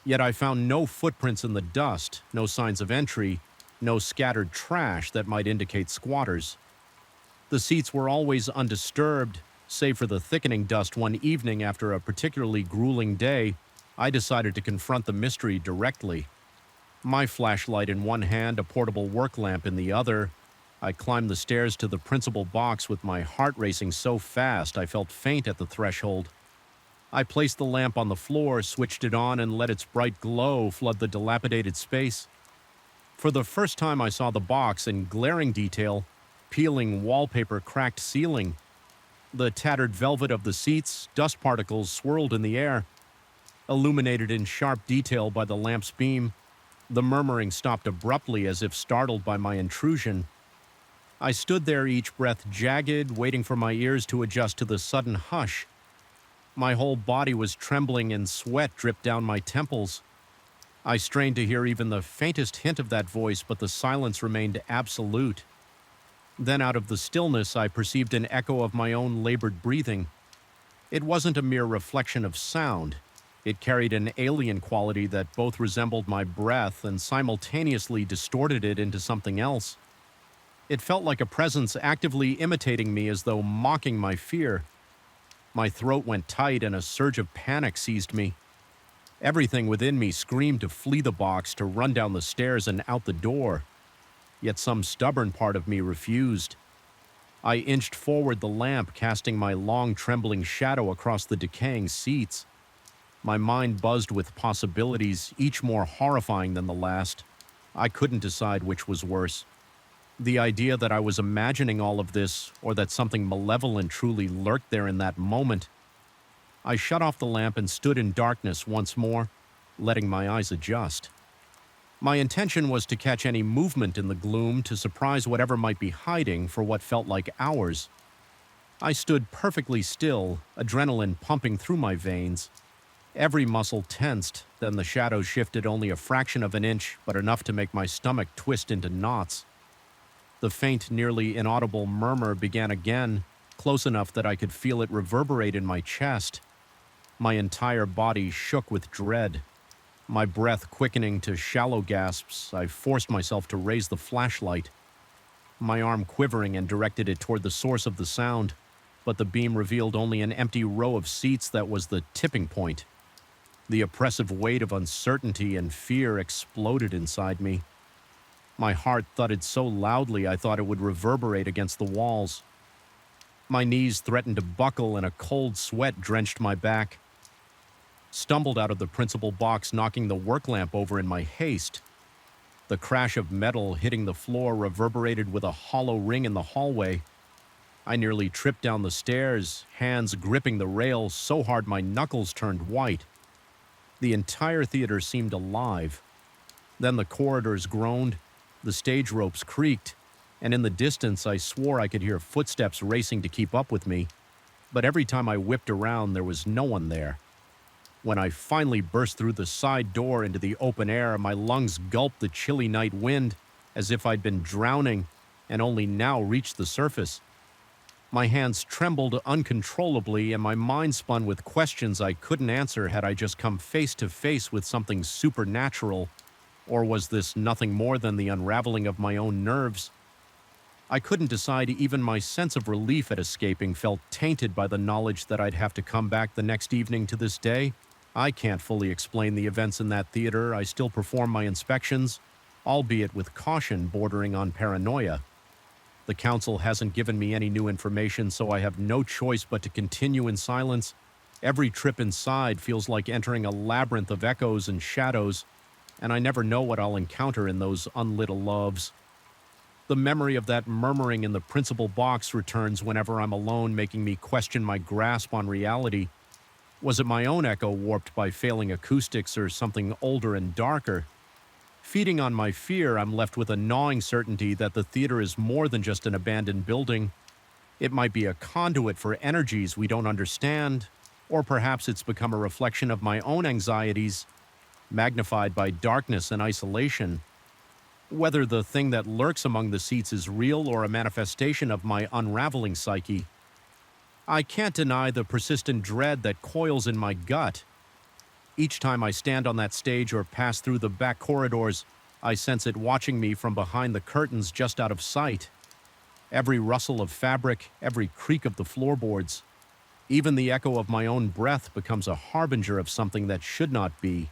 Speaker 1: Yet I found no footprints in the dust, no signs of entry, no scattered trash that might indicate squatters. The seats were always undisturbed, save for the thickening dust. One evening after a particularly grueling day, I decided to confront the mystery directly. My flashlight in one hand, a portable work lamp in the other, I climbed the stairs to the principal box with my heart racing so fast I felt faint at the threshold. I placed the lamp on the floor, switched it on, and let its bright glow flood the dilapidated space. For the first time I saw the box in glaring detail, peeling wallpaper, cracked ceiling. The tattered velvet of the seats, dust particles swirled in the air. Illuminated in sharp detail by the lamp's beam, the murmuring stopped abruptly as if startled by my intrusion. I stood there, each breath jagged, waiting for my ears to adjust to the sudden hush. My whole body was trembling and sweat dripped down my temples. I strained to hear even the faintest hint of that voice, but the silence remained absolute. Then out of the stillness I perceived an echo of my own labored breathing. It wasn't a mere reflection of sound. It carried an alien quality that both resembled my breath and simultaneously distorted it into something else. It felt like a presence actively imitating me as though mocking my fear. My throat went tight and a surge of panic seized me. Everything within me screamed to flee the box, to run down the stairs and out the door. Yet some stubborn part of me refused. I inched forward the lamp, casting my long, trembling shadow across the decaying seats. My mind buzzed with possibilities, each more horrifying than the last. I couldn't decide which was worse. The idea that I was imagining all of this, or that something malevolent truly lurked there in that moment. I shut off the lamp and stood in darkness once more, letting my eyes adjust. My intention was to catch any movement in the gloom, to surprise whatever might be hiding for what felt like hours. I stood perfectly still, adrenaline pumping through my veins. Every muscle tensed, then the shadows shifted only a fraction of an inch, but enough to make my stomach twist into knots. The faint, nearly inaudible murmur began again, close enough that I could feel it reverberate in my chest. My entire body shook with dread. My breath quickening to shallow gasps, I forced myself to raise the flashlight. My arm quivering and directed it toward the source of the sound, but the beam revealed only an empty row of seats that was the tipping point. The oppressive weight of uncertainty and fear exploded inside me. My heart thudded so loudly I thought it would reverberate against the walls. My knees threatened to buckle and a cold sweat drenched my back. Stumbled out of the principal box, knocking the work lamp over in my haste. The crash of metal hitting the floor reverberated with a hollow ring in the hallway. I nearly tripped down the stairs, hands gripping the rail so hard my knuckles turned white. The entire theater seemed alive. Then the corridors groaned, the stage ropes creaked, and in the distance I swore I could hear footsteps racing to keep up with me. But every time I whipped around, there was no one there. When I finally burst through the side door into the open air, my lungs gulped the chilly night wind as if I'd been drowning and only now reached the surface. My hands trembled uncontrollably and my mind spun with questions I couldn't answer had I just come face to face with something supernatural, or was this nothing more than the unraveling of my own nerves? I couldn't decide. Even my sense of relief at escaping felt tainted by the knowledge that I'd have to come back the next evening to this day. I can't fully explain the events in that theater. I still perform my inspections, albeit with caution bordering on paranoia. The council hasn't given me any new information, so I have no choice but to continue in silence. Every trip inside feels like entering a labyrinth of echoes and shadows, and I never know what I'll encounter in those unlit loves. The memory of that murmuring in the principal box returns whenever I'm alone, making me question my grasp on reality. Was it my own echo warped by failing acoustics or something older and darker? Feeding on my fear, I'm left with a gnawing certainty that the theater is more than just an abandoned building. It might be a conduit for energies we don't understand, or perhaps it's become a reflection of my own anxieties, magnified by darkness and isolation. Whether the thing that lurks among the seats is real or a manifestation of my unraveling psyche, I can't deny the persistent dread that coils in my gut. Each time I stand on that stage or pass through the back corridors, I sense it watching me from behind the curtains just out of sight. Every rustle of fabric, every creak of the floorboards, even the echo of my own breath becomes a harbinger of something that should not be.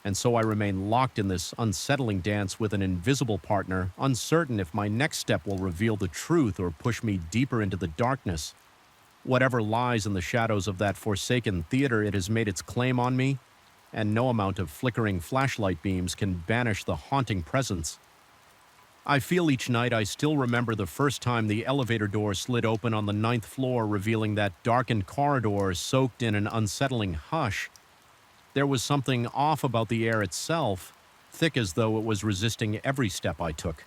Speaker 1: And so I remain locked in this unsettling dance with an invisible partner, uncertain if my next step will reveal the truth or push me deeper into the darkness. Whatever lies in the shadows of that forsaken theater, it has made its claim on me, and no amount of flickering flashlight beams can banish the haunting presence. I feel each night I still remember the first time the elevator door slid open on the 9th floor, revealing that darkened corridor soaked in an unsettling hush. There was something off about the air itself, thick as though it was resisting every step I took.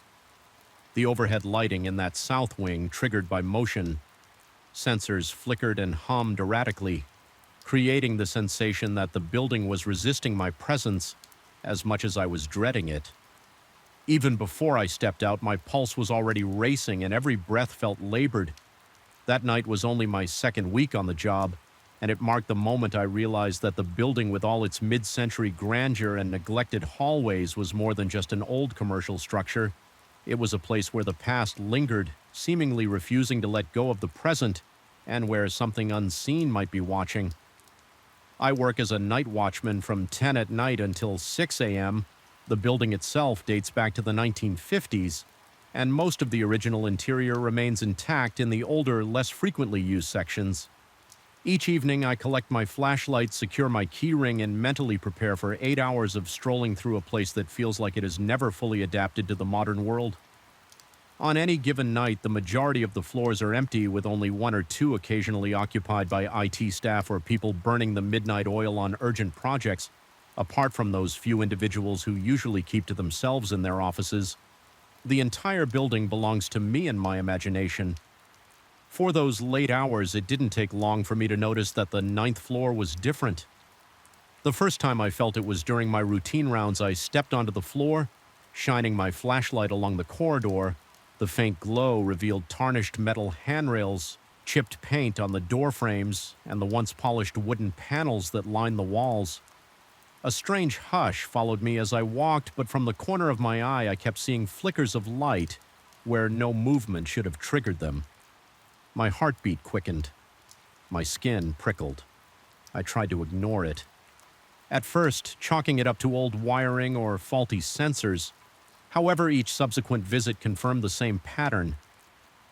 Speaker 1: The overhead lighting in that south wing triggered by motion. Sensors flickered and hummed erratically, creating the sensation that the building was resisting my presence as much as I was dreading it. Even before I stepped out, my pulse was already racing and every breath felt labored. That night was only my second week on the job, and it marked the moment I realized that the building with all its mid-century grandeur and neglected hallways was more than just an old commercial structure. It was a place where the past lingered, seemingly refusing to let go of the present, and where something unseen might be watching. I work as a night watchman from 10 at night until 6 a.m. The building itself dates back to the 1950s, and most of the original interior remains intact in the older, less frequently used sections. Each evening, I collect my flashlight, secure my keyring, and mentally prepare for 8 hours of strolling through a place that feels like it has never fully adapted to the modern world. On any given night, the majority of the floors are empty, with only one or two occasionally occupied by IT staff or people burning the midnight oil on urgent projects, apart from those few individuals who usually keep to themselves in their offices. The entire building belongs to me and my imagination. For those late hours, it didn't take long for me to notice that the ninth floor was different. The first time I felt it was during my routine rounds. I stepped onto the floor, shining my flashlight along the corridor. The faint glow revealed tarnished metal handrails, chipped paint on the door frames, and the once polished wooden panels that lined the walls. A strange hush followed me as I walked, but from the corner of my eye I kept seeing flickers of light where no movement should have triggered them. My heartbeat quickened. My skin prickled. I tried to ignore it. At first, chalking it up to old wiring or faulty sensors. However, each subsequent visit confirmed the same pattern.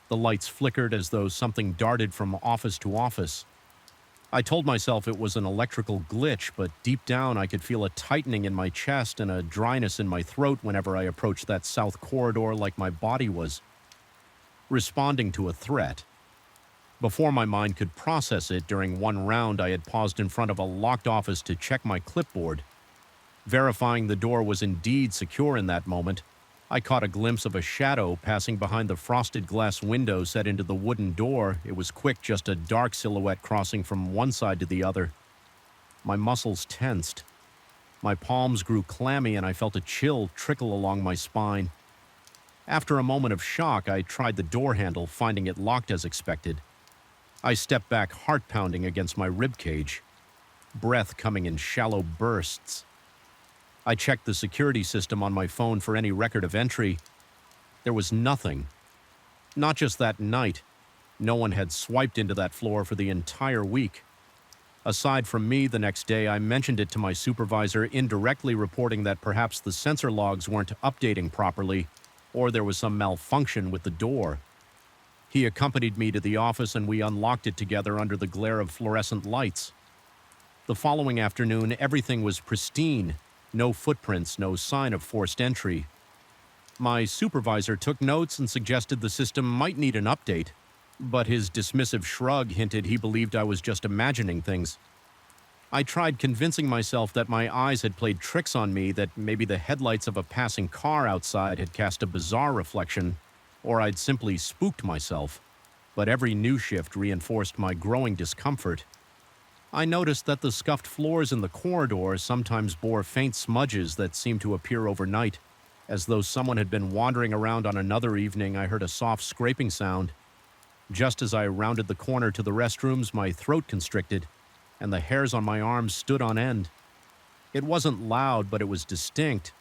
Speaker 1: The lights flickered as though something darted from office to office. I told myself it was an electrical glitch, but deep down I could feel a tightening in my chest and a dryness in my throat whenever I approached that south corridor, like my body was responding to a threat. Before my mind could process it, during one round I had paused in front of a locked office to check my clipboard. Verifying the door was indeed secure in that moment, I caught a glimpse of a shadow passing behind the frosted glass window set into the wooden door. It was quick, just a dark silhouette crossing from one side to the other. My muscles tensed. My palms grew clammy and I felt a chill trickle along my spine. After a moment of shock, I tried the door handle, finding it locked as expected. I stepped back, heart pounding against my ribcage, breath coming in shallow bursts. I checked the security system on my phone for any record of entry. There was nothing. Not just that night. No one had swiped into that floor for the entire week. Aside from me, the next day I mentioned it to my supervisor, indirectly reporting that perhaps the sensor logs weren't updating properly, or there was some malfunction with the door. He accompanied me to the office and we unlocked it together under the glare of fluorescent lights. The following afternoon, everything was pristine. No footprints, no sign of forced entry. My supervisor took notes and suggested the system might need an update, but his dismissive shrug hinted he believed I was just imagining things. I tried convincing myself that my eyes had played tricks on me, that maybe the headlights of a passing car outside had cast a bizarre reflection, or I'd simply spooked myself, but every new shift reinforced my growing discomfort. I noticed that the scuffed floors in the corridor sometimes bore faint smudges that seemed to appear overnight. As though someone had been wandering around on another evening, I heard a soft scraping sound. Just as I rounded the corner to the restrooms, my throat constricted, and the hairs on my arms stood on end. It wasn't loud, but it was distinct,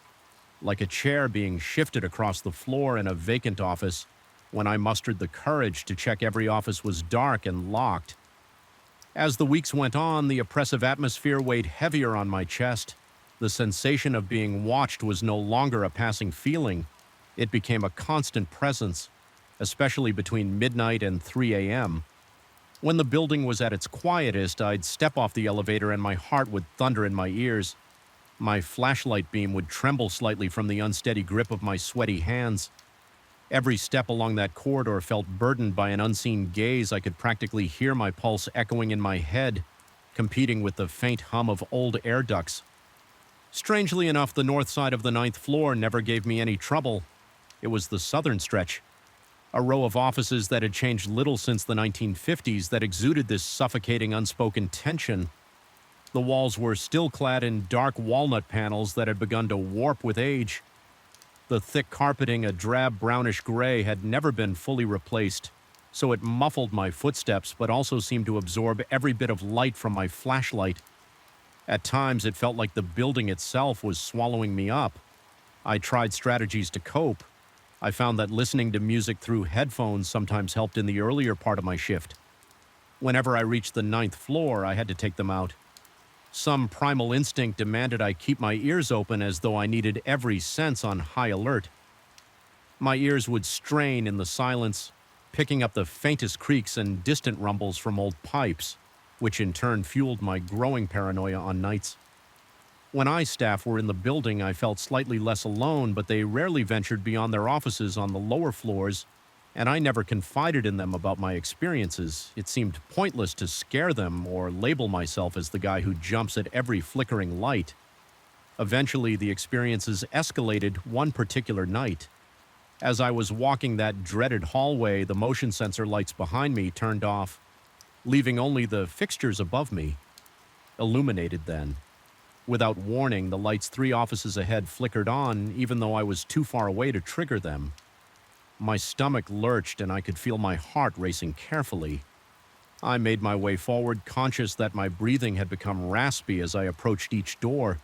Speaker 1: like a chair being shifted across the floor in a vacant office. When I mustered the courage to check, every office was dark and locked. As the weeks went on, the oppressive atmosphere weighed heavier on my chest. The sensation of being watched was no longer a passing feeling. It became a constant presence, especially between midnight and 3 a.m. When the building was at its quietest, I'd step off the elevator and my heart would thunder in my ears. My flashlight beam would tremble slightly from the unsteady grip of my sweaty hands. Every step along that corridor felt burdened by an unseen gaze. I could practically hear my pulse echoing in my head, competing with the faint hum of old air ducts. Strangely enough, the north side of the 9th floor never gave me any trouble. It was the southern stretch, a row of offices that had changed little since the 1950s, that exuded this suffocating unspoken tension. The walls were still clad in dark walnut panels that had begun to warp with age. The thick carpeting, a drab brownish gray, had never been fully replaced. so it muffled my footsteps but also seemed to absorb every bit of light from my flashlight. At times, it felt like the building itself was swallowing me up. I tried strategies to cope. I found that listening to music through headphones sometimes helped in the earlier part of my shift. Whenever I reached the 9th floor, I had to take them out. Some primal instinct demanded I keep my ears open as though I needed every sense on high alert. My ears would strain in the silence, picking up the faintest creaks and distant rumbles from old pipes, which in turn fueled my growing paranoia on nights. When staff were in the building, I felt slightly less alone, but they rarely ventured beyond their offices on the lower floors, and I never confided in them about my experiences. It seemed pointless to scare them or label myself as the guy who jumps at every flickering light. Eventually, the experiences escalated one particular night. As I was walking that dreaded hallway, the motion sensor lights behind me turned off, leaving only the fixtures above me illuminated then. Without warning, the lights 3 offices ahead flickered on, even though I was too far away to trigger them. My stomach lurched and I could feel my heart racing carefully. I made my way forward, conscious that my breathing had become raspy as I approached each door.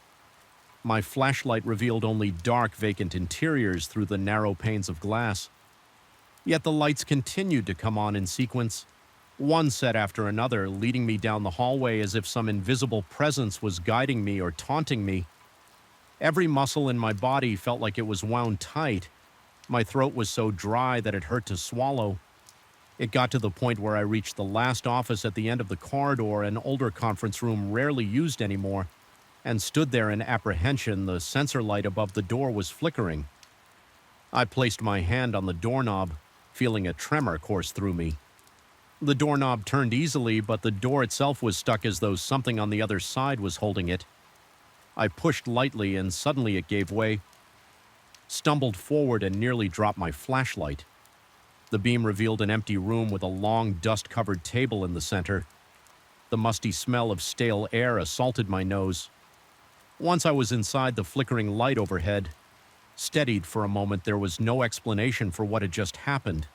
Speaker 1: My flashlight revealed only dark, vacant interiors through the narrow panes of glass. Yet the lights continued to come on in sequence, one set after another, leading me down the hallway as if some invisible presence was guiding me or taunting me. Every muscle in my body felt like it was wound tight. My throat was so dry that it hurt to swallow. It got to the point where I reached the last office at the end of the corridor, an older conference room rarely used anymore, and stood there in apprehension. The sensor light above the door was flickering. I placed my hand on the doorknob, feeling a tremor course through me. The doorknob turned easily, but the door itself was stuck as though something on the other side was holding it. I pushed lightly and suddenly it gave way, stumbled forward and nearly dropped my flashlight. The beam revealed an empty room with a long, dust-covered table in the center. The musty smell of stale air assaulted my nose. Once I was inside, the flickering light overhead steadied for a moment. There was no explanation for what had just happened.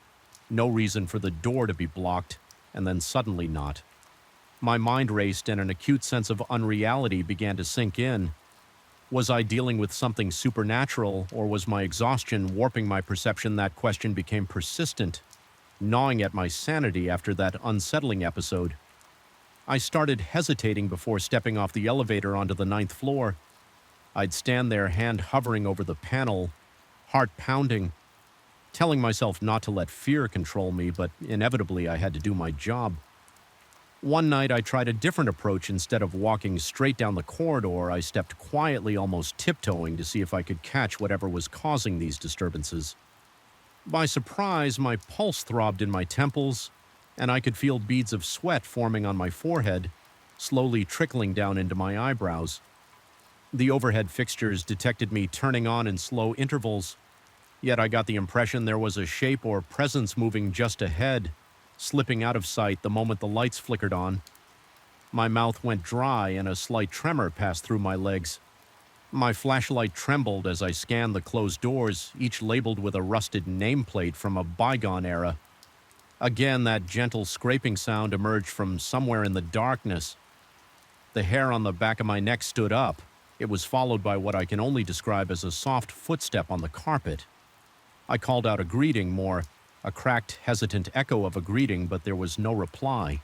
Speaker 1: No reason for the door to be blocked, and then suddenly not. My mind raced and an acute sense of unreality began to sink in. Was I dealing with something supernatural, or was my exhaustion warping my perception? That question became persistent, gnawing at my sanity after that unsettling episode. I started hesitating before stepping off the elevator onto the 9th floor. I'd stand there, hand hovering over the panel, heart pounding, telling myself not to let fear control me, but inevitably I had to do my job. One night I tried a different approach. Instead of walking straight down the corridor, I stepped quietly, almost tiptoeing, to see if I could catch whatever was causing these disturbances. By surprise, my pulse throbbed in my temples, and I could feel beads of sweat forming on my forehead, slowly trickling down into my eyebrows. The overhead fixtures detected me turning on in slow intervals, yet I got the impression there was a shape or presence moving just ahead, slipping out of sight the moment the lights flickered on. My mouth went dry and a slight tremor passed through my legs. My flashlight trembled as I scanned the closed doors, each labeled with a rusted nameplate from a bygone era. Again, that gentle scraping sound emerged from somewhere in the darkness. The hair on the back of my neck stood up. It was followed by what I can only describe as a soft footstep on the carpet. I called out a greeting, more a cracked, hesitant echo of a greeting, but there was no reply.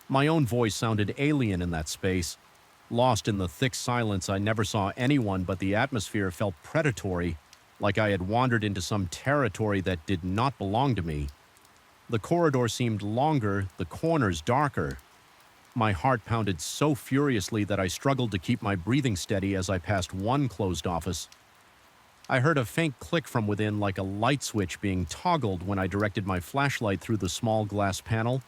Speaker 1: My own voice sounded alien in that space. Lost in the thick silence, I never saw anyone, but the atmosphere felt predatory, like I had wandered into some territory that did not belong to me. The corridor seemed longer, the corners darker. My heart pounded so furiously that I struggled to keep my breathing steady as I passed one closed office. I heard a faint click from within, like a light switch being toggled when I directed my flashlight through the small glass panel.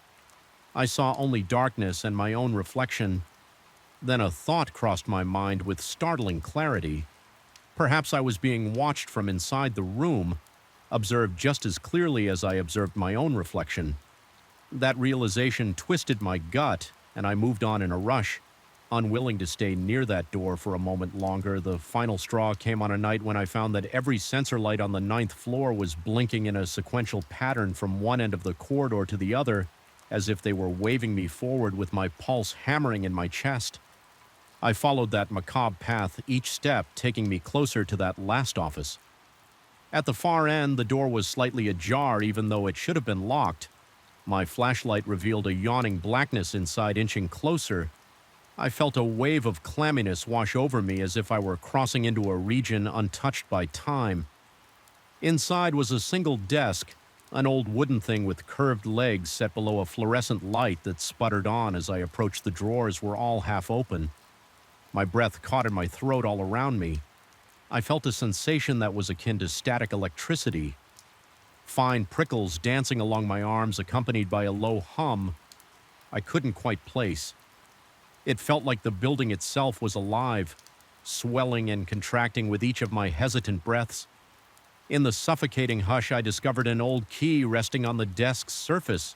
Speaker 1: I saw only darkness and my own reflection. Then a thought crossed my mind with startling clarity. Perhaps I was being watched from inside the room, observed just as clearly as I observed my own reflection. That realization twisted my gut, and I moved on in a rush. Unwilling to stay near that door for a moment longer, the final straw came on a night when I found that every sensor light on the ninth floor was blinking in a sequential pattern from one end of the corridor to the other, as if they were waving me forward with my pulse hammering in my chest. I followed that macabre path, each step taking me closer to that last office. At the far end, the door was slightly ajar, even though it should have been locked. My flashlight revealed a yawning blackness inside, inching closer. I felt a wave of clamminess wash over me as if I were crossing into a region untouched by time. Inside was a single desk, an old wooden thing with curved legs set below a fluorescent light that sputtered on as I approached. The drawers were all half open. My breath caught in my throat all around me. I felt a sensation that was akin to static electricity. Fine prickles dancing along my arms, accompanied by a low hum I couldn't quite place. It felt like the building itself was alive, swelling and contracting with each of my hesitant breaths. In the suffocating hush, I discovered an old key resting on the desk's surface.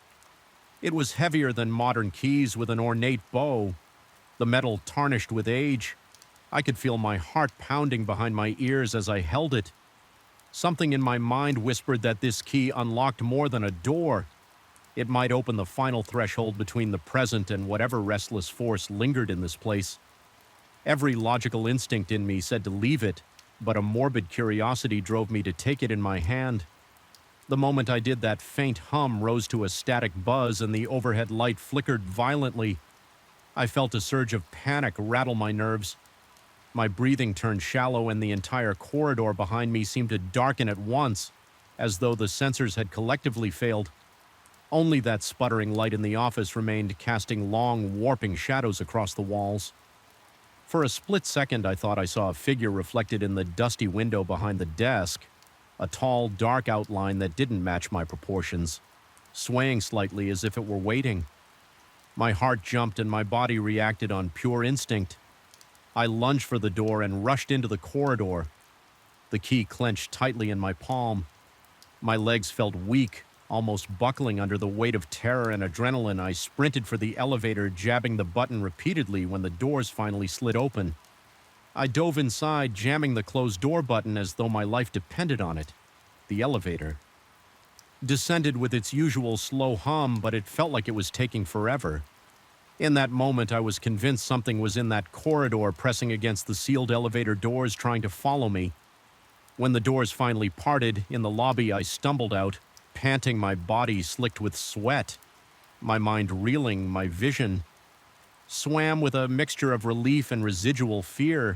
Speaker 1: It was heavier than modern keys, with an ornate bow, the metal tarnished with age. I could feel my heart pounding behind my ears as I held it. Something in my mind whispered that this key unlocked more than a door. It might open the final threshold between the present and whatever restless force lingered in this place. Every logical instinct in me said to leave it, but a morbid curiosity drove me to take it in my hand. The moment I did, that faint hum rose to a static buzz and the overhead light flickered violently. I felt a surge of panic rattle my nerves. My breathing turned shallow and the entire corridor behind me seemed to darken at once, as though the sensors had collectively failed. Only that sputtering light in the office remained, casting long, warping shadows across the walls. For a split second, I thought I saw a figure reflected in the dusty window behind the desk, a tall, dark outline that didn't match my proportions, swaying slightly as if it were waiting. My heart jumped and my body reacted on pure instinct. I lunged for the door and rushed into the corridor. The key clenched tightly in my palm. My legs felt weak, almost buckling under the weight of terror and adrenaline. I sprinted for the elevator, jabbing the button repeatedly when the doors finally slid open. I dove inside, jamming the closed door button as though my life depended on it. The elevator descended with its usual slow hum, but it felt like it was taking forever. In that moment, I was convinced something was in that corridor, pressing against the sealed elevator doors, trying to follow me. When the doors finally parted, in the lobby, I stumbled out, panting, my body slicked with sweat, my mind reeling, my vision swam with a mixture of relief and residual fear.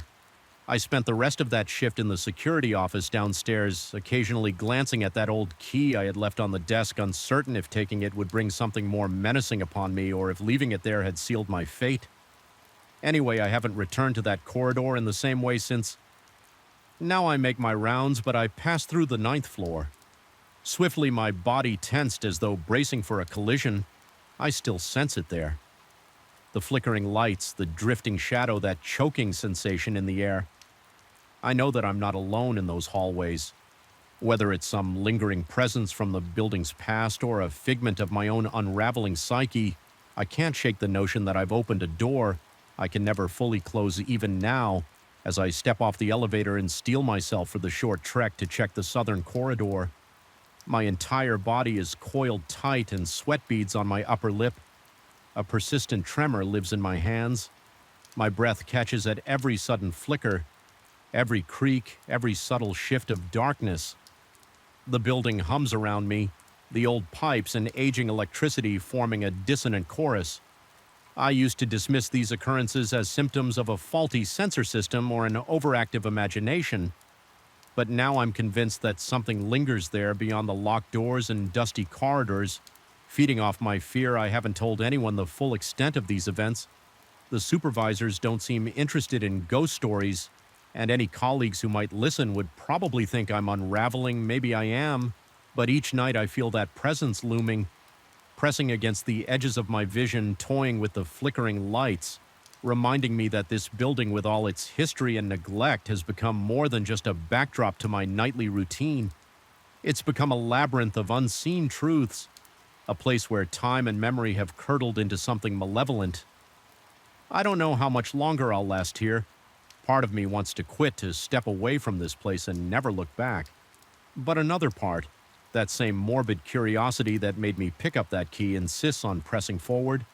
Speaker 1: I spent the rest of that shift in the security office downstairs, occasionally glancing at that old key I had left on the desk, uncertain if taking it would bring something more menacing upon me or if leaving it there had sealed my fate. Anyway, I haven't returned to that corridor in the same way since. Now I make my rounds, but I pass through the ninth floor. Swiftly, my body tensed as though bracing for a collision. I still sense it there. The flickering lights, the drifting shadow, that choking sensation in the air. I know that I'm not alone in those hallways. Whether it's some lingering presence from the building's past or a figment of my own unraveling psyche, I can't shake the notion that I've opened a door I can never fully close even now, as I step off the elevator and steel myself for the short trek to check the southern corridor. My entire body is coiled tight and sweat beads on my upper lip. A persistent tremor lives in my hands. My breath catches at every sudden flicker, every creak, every subtle shift of darkness. The building hums around me, the old pipes and aging electricity forming a dissonant chorus. I used to dismiss these occurrences as symptoms of a faulty sensor system or an overactive imagination, but now I'm convinced that something lingers there beyond the locked doors and dusty corridors. Feeding off my fear, I haven't told anyone the full extent of these events. The supervisors don't seem interested in ghost stories, and any colleagues who might listen would probably think I'm unraveling. Maybe I am, but each night I feel that presence looming, pressing against the edges of my vision, toying with the flickering lights, reminding me that this building, with all its history and neglect, has become more than just a backdrop to my nightly routine. It's become a labyrinth of unseen truths, a place where time and memory have curdled into something malevolent. I don't know how much longer I'll last here. Part of me wants to quit to step away from this place and never look back. But another part, that same morbid curiosity that made me pick up that key, insists on pressing forward.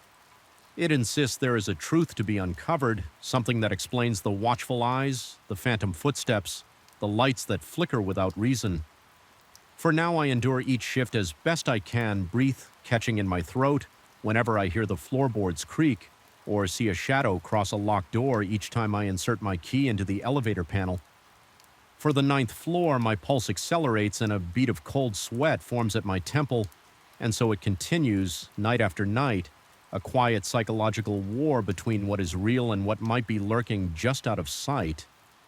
Speaker 1: It insists there is a truth to be uncovered, something that explains the watchful eyes, the phantom footsteps, the lights that flicker without reason. For now, I endure each shift as best I can, breath catching in my throat whenever I hear the floorboards creak or see a shadow cross a locked door each time I insert my key into the elevator panel. For the 9th floor, my pulse accelerates and a bead of cold sweat forms at my temple, and so it continues, night after night, a quiet psychological war between what is real and what might be lurking just out of sight.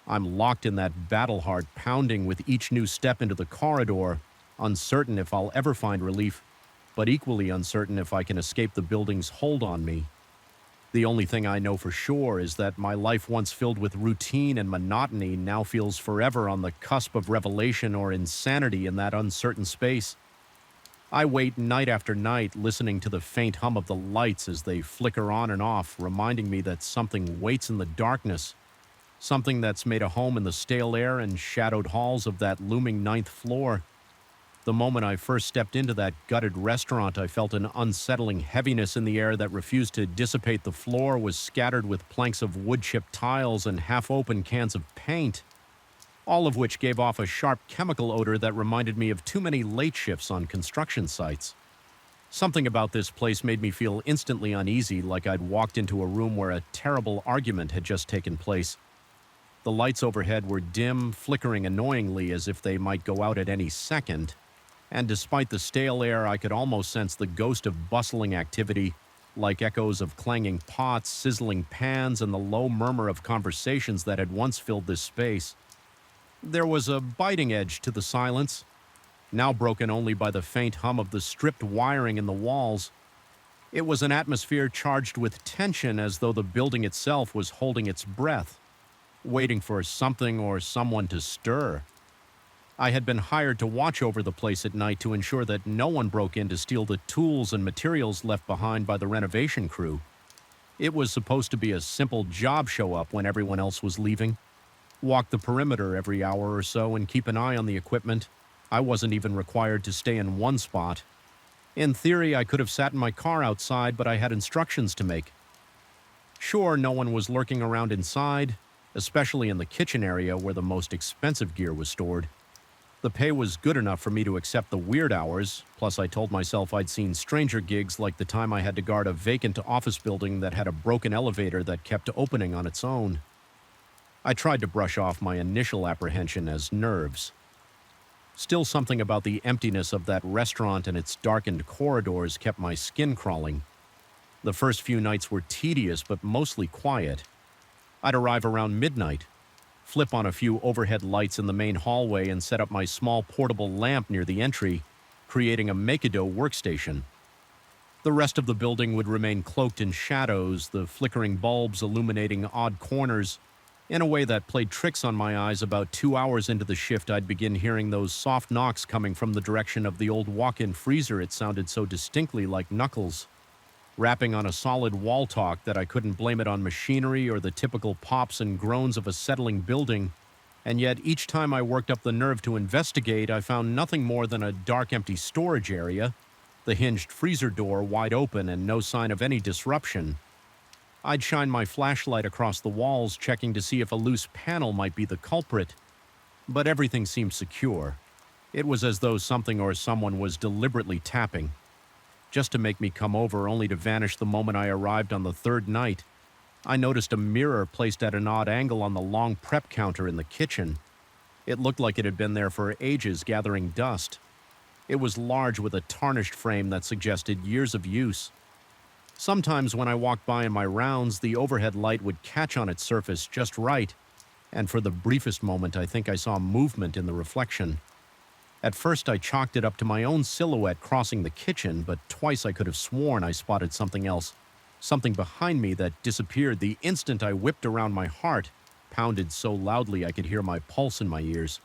Speaker 1: I'm locked in that battle heart pounding with each new step into the corridor, uncertain if I'll ever find relief, but equally uncertain if I can escape the building's hold on me. The only thing I know for sure is that my life, once filled with routine and monotony, now feels forever on the cusp of revelation or insanity in that uncertain space. I wait night after night, listening to the faint hum of the lights as they flicker on and off, reminding me that something waits in the darkness, something that's made a home in the stale air and shadowed halls of that looming 9th floor. The moment I first stepped into that gutted restaurant, I felt an unsettling heaviness in the air that refused to dissipate. The floor was scattered with planks of wood-chipped tiles and half-open cans of paint, all of which gave off a sharp chemical odor that reminded me of too many late shifts on construction sites. Something about this place made me feel instantly uneasy, like I'd walked into a room where a terrible argument had just taken place. The lights overhead were dim, flickering annoyingly as if they might go out at any second, and despite the stale air, I could almost sense the ghost of bustling activity, like echoes of clanging pots, sizzling pans, and the low murmur of conversations that had once filled this space. There was a biting edge to the silence, now broken only by the faint hum of the stripped wiring in the walls. It was an atmosphere charged with tension, as though the building itself was holding its breath, waiting for something or someone to stir. I had been hired to watch over the place at night to ensure that no one broke in to steal the tools and materials left behind by the renovation crew. It was supposed to be a simple job show up when everyone else was leaving. Walk the perimeter every hour or so and keep an eye on the equipment. I wasn't even required to stay in one spot. In theory, I could have sat in my car outside, but I had instructions to make. Sure, no one was lurking around inside, especially in the kitchen area where the most expensive gear was stored. The pay was good enough for me to accept the weird hours, plus I told myself I'd seen stranger gigs, like the time I had to guard a vacant office building that had a broken elevator that kept opening on its own. I tried to brush off my initial apprehension as nerves. Still, something about the emptiness of that restaurant and its darkened corridors kept my skin crawling. The first few nights were tedious but mostly quiet. I'd arrive around midnight, flip on a few overhead lights in the main hallway, and set up my small portable lamp near the entry, creating a make-a-do workstation. The rest of the building would remain cloaked in shadows, the flickering bulbs illuminating odd corners. In a way that played tricks on my eyes. About 2 hours into the shift, I'd begin hearing those soft knocks coming from the direction of the old walk-in freezer. It sounded so distinctly like knuckles, rapping on a solid wall talk, that I couldn't blame it on machinery or the typical pops and groans of a settling building. And yet, each time I worked up the nerve to investigate, I found nothing more than a dark, empty storage area, the hinged freezer door wide open and no sign of any disruption. I'd shine my flashlight across the walls, checking to see if a loose panel might be the culprit, but everything seemed secure. It was as though something or someone was deliberately tapping, just to make me come over, only to vanish the moment I arrived on the third night. I noticed a mirror placed at an odd angle on the long prep counter in the kitchen. It looked like it had been there for ages, gathering dust. It was large, with a tarnished frame that suggested years of use. Sometimes when I walked by in my rounds, the overhead light would catch on its surface just right, and for the briefest moment I think I saw movement in the reflection. At first I chalked it up to my own silhouette crossing the kitchen, but twice I could have sworn I spotted something else, something behind me that disappeared the instant I whipped around. My heart pounded so loudly I could hear my pulse in my ears.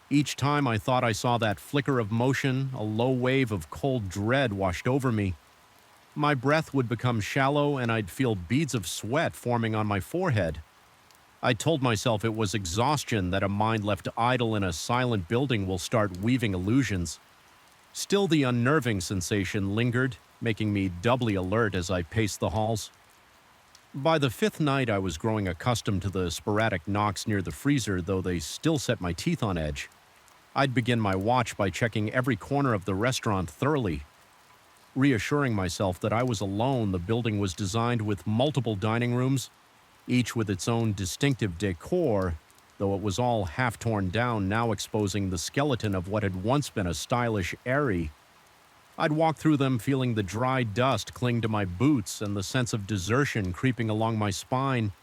Speaker 1: Each time I thought I saw that flicker of motion, a low wave of cold dread washed over me. My breath would become shallow and I'd feel beads of sweat forming on my forehead. I told myself it was exhaustion, that a mind left idle in a silent building will start weaving illusions. Still, the unnerving sensation lingered, making me doubly alert as I paced the halls. By the fifth night, I was growing accustomed to the sporadic knocks near the freezer, though they still set my teeth on edge. I'd begin my watch by checking every corner of the restaurant thoroughly. Reassuring myself that I was alone, the building was designed with multiple dining rooms, each with its own distinctive decor, though it was all half torn down, now exposing the skeleton of what had once been a stylish eyrie. I'd walk through them feeling the dry dust cling to my boots and the sense of desertion creeping along my spine.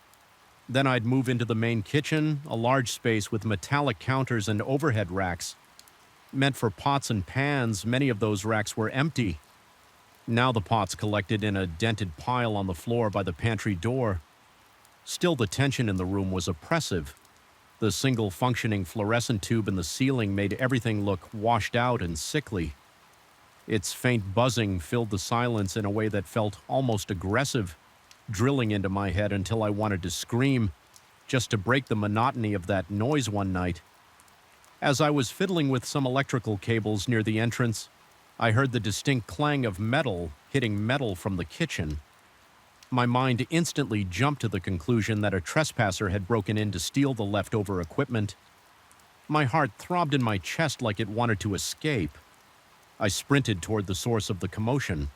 Speaker 1: Then I'd move into the main kitchen, a large space with metallic counters and overhead racks. Meant for pots and pans, many of those racks were empty. Now the pots collected in a dented pile on the floor by the pantry door. Still, the tension in the room was oppressive. The single functioning fluorescent tube in the ceiling made everything look washed out and sickly. Its faint buzzing filled the silence in a way that felt almost aggressive, drilling into my head until I wanted to scream, just to break the monotony of that noise one night. As I was fiddling with some electrical cables near the entrance, I heard the distinct clang of metal hitting metal from the kitchen. My mind instantly jumped to the conclusion that a trespasser had broken in to steal the leftover equipment. My heart throbbed in my chest like it wanted to escape. I sprinted toward the source of the commotion.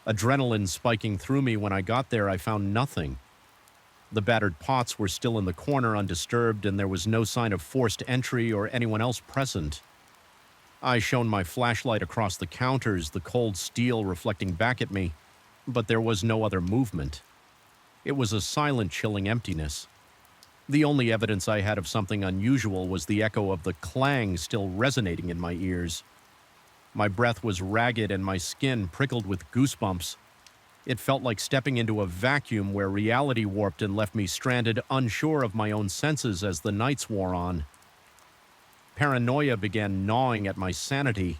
Speaker 1: Adrenaline spiking through me. When I got there, I found nothing. The battered pots were still in the corner undisturbed, and there was no sign of forced entry or anyone else present. I shone my flashlight across the counters, the cold steel reflecting back at me, but there was no other movement. It was a silent, chilling emptiness. The only evidence I had of something unusual was the echo of the clang still resonating in my ears. My breath was ragged and my skin prickled with goosebumps. It felt like stepping into a vacuum where reality warped and left me stranded, unsure of my own senses as the nights wore on. Paranoia began gnawing at my sanity.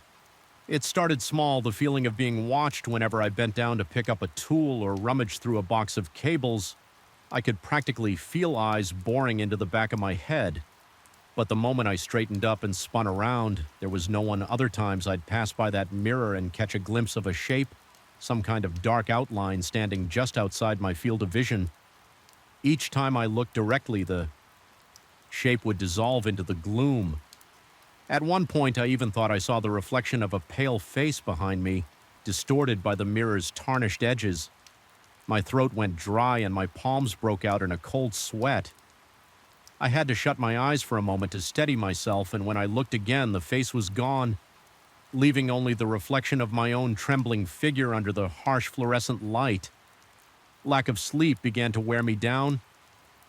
Speaker 1: It started small, the feeling of being watched whenever I bent down to pick up a tool or rummage through a box of cables. I could practically feel eyes boring into the back of my head. But the moment I straightened up and spun around, there was no one. Other times I'd pass by that mirror and catch a glimpse of a shape, some kind of dark outline standing just outside my field of vision. Each time I looked directly, the shape would dissolve into the gloom. At one point, I even thought I saw the reflection of a pale face behind me, distorted by the mirror's tarnished edges. My throat went dry and my palms broke out in a cold sweat. I had to shut my eyes for a moment to steady myself, and when I looked again, the face was gone, leaving only the reflection of my own trembling figure under the harsh fluorescent light. Lack of sleep began to wear me down.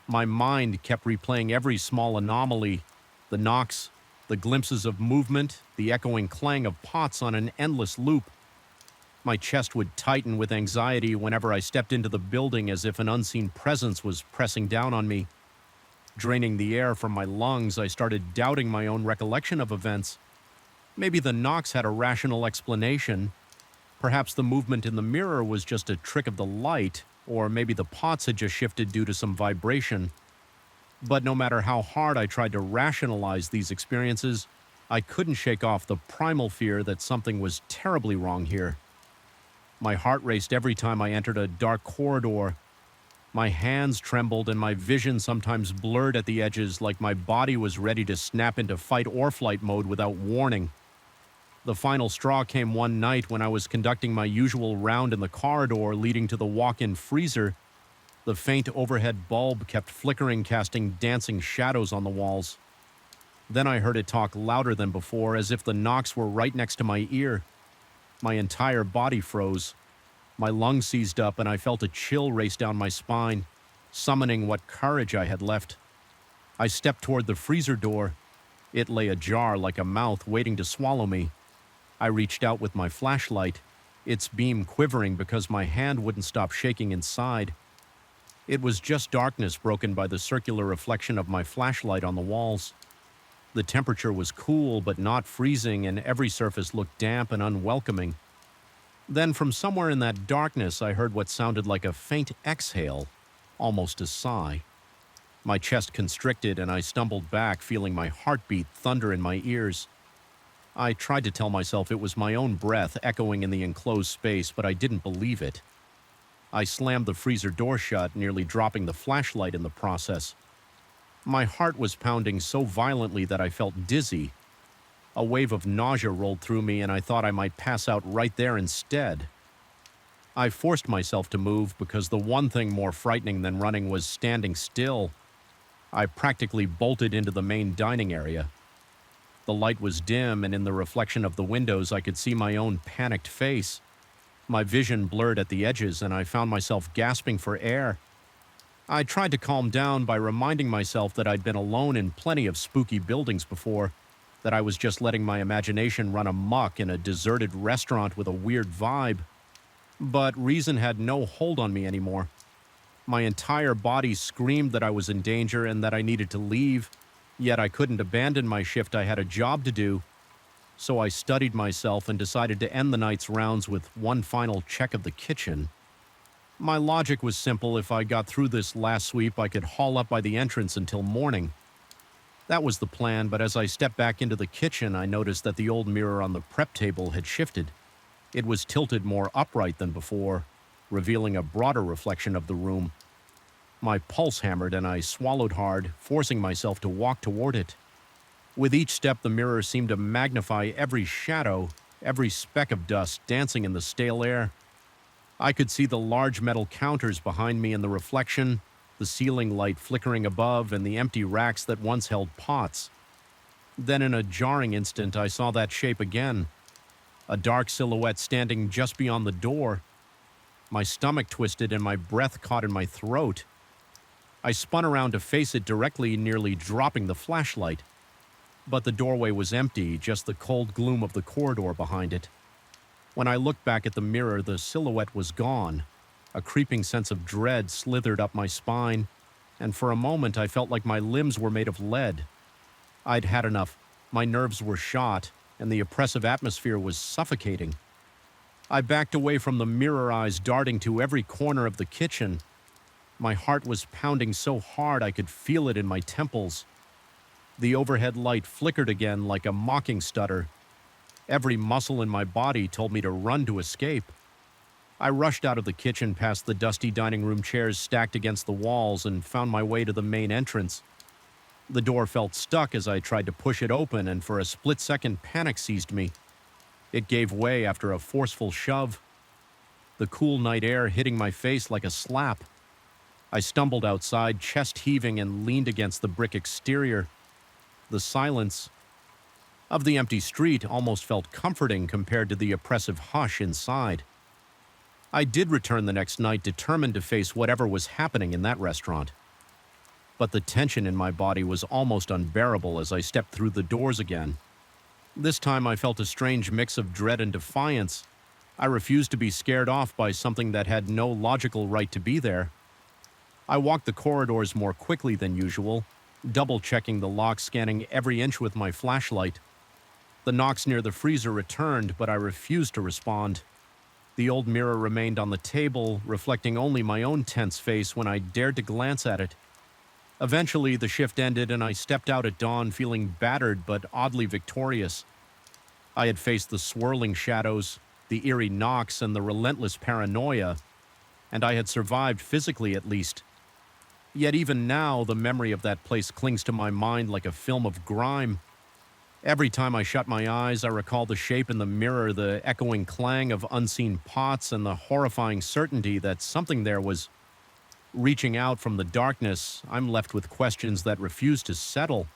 Speaker 1: My mind kept replaying every small anomaly, the knocks, the glimpses of movement, the echoing clang of pots on an endless loop. My chest would tighten with anxiety whenever I stepped into the building, as if an unseen presence was pressing down on me. Draining the air from my lungs, I started doubting my own recollection of events. Maybe the knocks had a rational explanation. Perhaps the movement in the mirror was just a trick of the light, or maybe the pots had just shifted due to some vibration. But no matter how hard I tried to rationalize these experiences, I couldn't shake off the primal fear that something was terribly wrong here. My heart raced every time I entered a dark corridor. My hands trembled and my vision sometimes blurred at the edges, like my body was ready to snap into fight or flight mode without warning. The final straw came one night when I was conducting my usual round in the corridor leading to the walk-in freezer. The faint overhead bulb kept flickering, casting dancing shadows on the walls. Then I heard it talk louder than before, as if the knocks were right next to my ear. My entire body froze. My lungs seized up and I felt a chill race down my spine, summoning what courage I had left. I stepped toward the freezer door. It lay ajar like a mouth waiting to swallow me. I reached out with my flashlight, its beam quivering because my hand wouldn't stop shaking inside. It was just darkness broken by the circular reflection of my flashlight on the walls. The temperature was cool but not freezing, and every surface looked damp and unwelcoming. Then from somewhere in that darkness, I heard what sounded like a faint exhale, almost a sigh. My chest constricted and I stumbled back, feeling my heartbeat thunder in my ears. I tried to tell myself it was my own breath echoing in the enclosed space, but I didn't believe it. I slammed the freezer door shut, nearly dropping the flashlight in the process. My heart was pounding so violently that I felt dizzy. A wave of nausea rolled through me and I thought I might pass out right there instead. I forced myself to move because the one thing more frightening than running was standing still. I practically bolted into the main dining area. The light was dim, and in the reflection of the windows I could see my own panicked face. My vision blurred at the edges, and I found myself gasping for air. I tried to calm down by reminding myself that I'd been alone in plenty of spooky buildings before, that I was just letting my imagination run amok in a deserted restaurant with a weird vibe. But reason had no hold on me anymore. My entire body screamed that I was in danger and that I needed to leave, yet I couldn't abandon my shift. I had a job to do. So I studied myself and decided to end the night's rounds with one final check of the kitchen. My logic was simple. If I got through this last sweep, I could haul up by the entrance until morning. That was the plan, but as I stepped back into the kitchen, I noticed that the old mirror on the prep table had shifted. It was tilted more upright than before, revealing a broader reflection of the room. My pulse hammered and I swallowed hard, forcing myself to walk toward it. With each step, the mirror seemed to magnify every shadow, every speck of dust dancing in the stale air. I could see the large metal counters behind me in the reflection, the ceiling light flickering above, and the empty racks that once held pots. Then in a jarring instant, I saw that shape again, a dark silhouette standing just beyond the door. My stomach twisted and my breath caught in my throat. I spun around to face it directly, nearly dropping the flashlight. But the doorway was empty, just the cold gloom of the corridor behind it. When I looked back at the mirror, the silhouette was gone. A creeping sense of dread slithered up my spine, and for a moment I felt like my limbs were made of lead. I'd had enough. My nerves were shot, and the oppressive atmosphere was suffocating. I backed away from the mirror, eyes darting to every corner of the kitchen. My heart was pounding so hard I could feel it in my temples. The overhead light flickered again like a mocking stutter. Every muscle in my body told me to run to escape. I rushed out of the kitchen past the dusty dining room chairs stacked against the walls and found my way to the main entrance. The door felt stuck as I tried to push it open, and for a split second panic seized me. It gave way after a forceful shove, the cool night air hitting my face like a slap. I stumbled outside, chest heaving, and leaned against the brick exterior. The silence of the empty street almost felt comforting compared to the oppressive hush inside. I did return the next night, determined to face whatever was happening in that restaurant. But the tension in my body was almost unbearable as I stepped through the doors again. This time I felt a strange mix of dread and defiance. I refused to be scared off by something that had no logical right to be there. I walked the corridors more quickly than usual, double-checking the lock, scanning every inch with my flashlight. The knocks near the freezer returned, but I refused to respond. The old mirror remained on the table, reflecting only my own tense face when I dared to glance at it. Eventually, the shift ended and I stepped out at dawn feeling battered but oddly victorious. I had faced the swirling shadows, the eerie knocks, and the relentless paranoia, and I had survived physically at least. Yet even now, the memory of that place clings to my mind like a film of grime. Every time I shut my eyes, I recall the shape in the mirror, the echoing clang of unseen pots, and the horrifying certainty that something there was reaching out from the darkness. I'm left with questions that refuse to settle.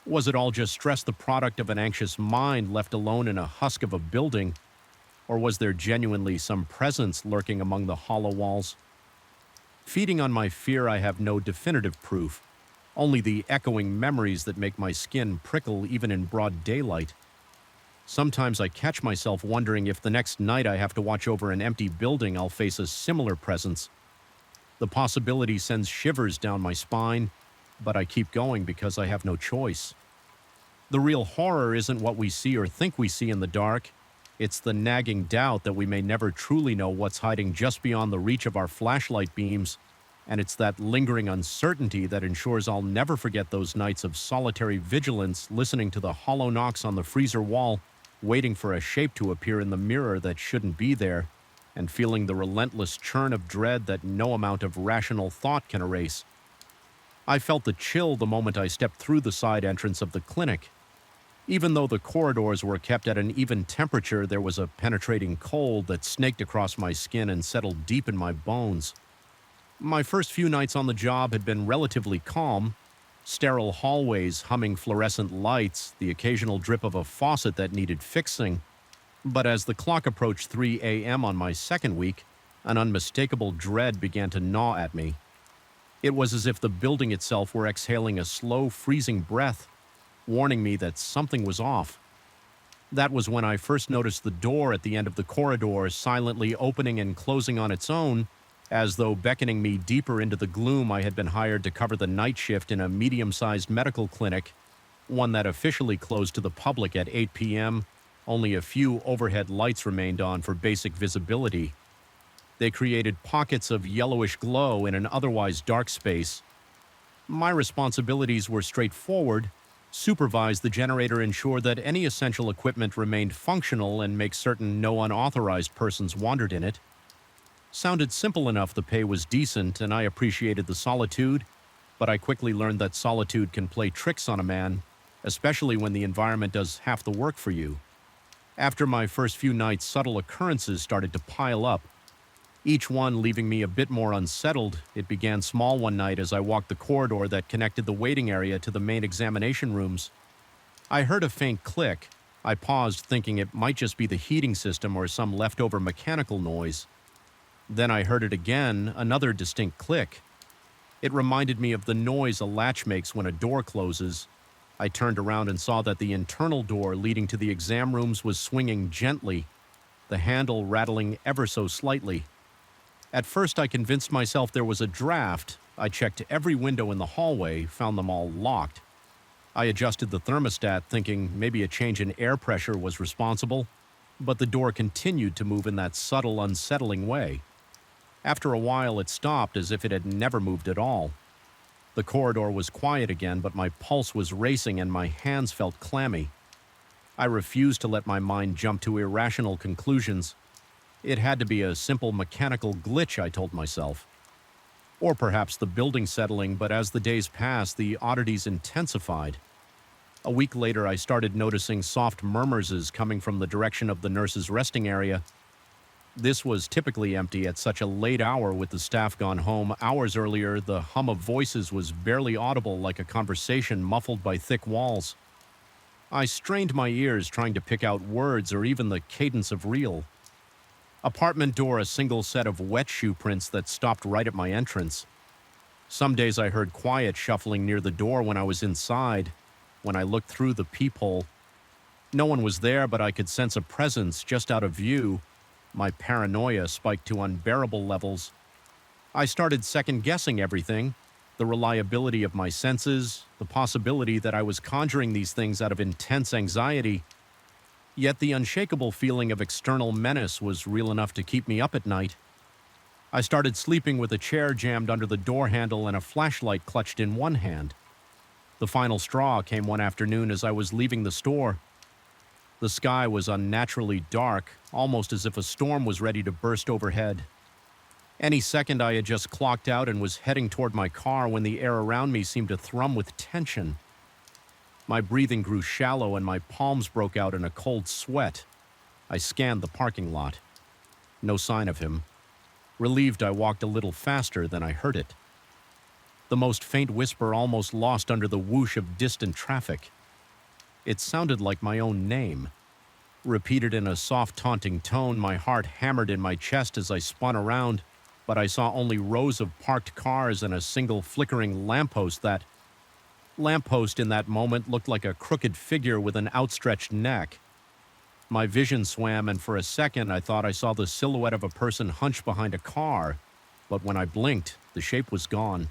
Speaker 1: Was it all just stress, the product of an anxious mind left alone in a husk of a building? Or was there genuinely some presence lurking among the hollow walls? Feeding on my fear, I have no definitive proof, only the echoing memories that make my skin prickle even in broad daylight. Sometimes I catch myself wondering if the next night I have to watch over an empty building, I'll face a similar presence. The possibility sends shivers down my spine, but I keep going because I have no choice. The real horror isn't what we see or think we see in the dark. It's the nagging doubt that we may never truly know what's hiding just beyond the reach of our flashlight beams, and it's that lingering uncertainty that ensures I'll never forget those nights of solitary vigilance, listening to the hollow knocks on the freezer wall, waiting for a shape to appear in the mirror that shouldn't be there, and feeling the relentless churn of dread that no amount of rational thought can erase. I felt the chill the moment I stepped through the side entrance of the clinic. Even though the corridors were kept at an even temperature, there was a penetrating cold that snaked across my skin and settled deep in my bones. My first few nights on the job had been relatively calm. Sterile hallways, humming fluorescent lights, the occasional drip of a faucet that needed fixing. But as the clock approached 3 a.m. on my second week, an unmistakable dread began to gnaw at me. It was as if the building itself were exhaling a slow, freezing breath, warning me that something was off. That was when I first noticed the door at the end of the corridor silently opening and closing on its own, as though beckoning me deeper into the gloom. I had been hired to cover the night shift in a medium-sized medical clinic, one that officially closed to the public at 8 p.m. Only a few overhead lights remained on for basic visibility. They created pockets of yellowish glow in an otherwise dark space. My responsibilities were straightforward: supervise the generator, ensure that any essential equipment remained functional, and make certain no unauthorized persons wandered in it. Sounded simple enough. The pay was decent, and I appreciated the solitude, but I quickly learned that solitude can play tricks on a man, especially when the environment does half the work for you. After my first few nights, subtle occurrences started to pile up, each one leaving me a bit more unsettled. It began small one night as I walked the corridor that connected the waiting area to the main examination rooms. I heard a faint click. I paused, thinking it might just be the heating system or some leftover mechanical noise. Then I heard it again, another distinct click. It reminded me of the noise a latch makes when a door closes. I turned around and saw that the internal door leading to the exam rooms was swinging gently, the handle rattling ever so slightly. At first, I convinced myself there was a draft. I checked every window in the hallway, found them all locked. I adjusted the thermostat, thinking maybe a change in air pressure was responsible, but the door continued to move in that subtle, unsettling way. After a while, it stopped, as if it had never moved at all. The corridor was quiet again, but my pulse was racing and my hands felt clammy. I refused to let my mind jump to irrational conclusions. It had to be a simple mechanical glitch, I told myself. Or perhaps the building settling, but as the days passed, the oddities intensified. A week later, I started noticing soft murmurs coming from the direction of the nurses' resting area. This was typically empty at such a late hour, with the staff gone home hours earlier. The hum of voices was barely audible, like a conversation muffled by thick walls. I strained my ears, trying to pick out words or even the cadence of real. Apartment door, a single set of wet shoe prints that stopped right at my entrance. Some days I heard quiet shuffling near the door when I was inside. When I looked through the peephole, no one was there, but I could sense a presence just out of view. My paranoia spiked to unbearable levels. I started second-guessing everything: the reliability of my senses, the possibility that I was conjuring these things out of intense anxiety. Yet the unshakable feeling of external menace was real enough to keep me up at night. I started sleeping with a chair jammed under the door handle and a flashlight clutched in one hand. The final straw came one afternoon as I was leaving the store. The sky was unnaturally dark, almost as if a storm was ready to burst overhead. Any second I had just clocked out and was heading toward my car when the air around me seemed to thrum with tension. My breathing grew shallow and my palms broke out in a cold sweat. I scanned the parking lot. No sign of him. Relieved, I walked a little faster, then I heard it. The most faint whisper, almost lost under the whoosh of distant traffic. It sounded like my own name. Repeated in a soft, taunting tone, my heart hammered in my chest as I spun around, but I saw only rows of parked cars and a single flickering lamppost. That lamppost in that moment looked like a crooked figure with an outstretched neck. My vision swam, and for a second I thought I saw the silhouette of a person hunched behind a car, but when I blinked, the shape was gone.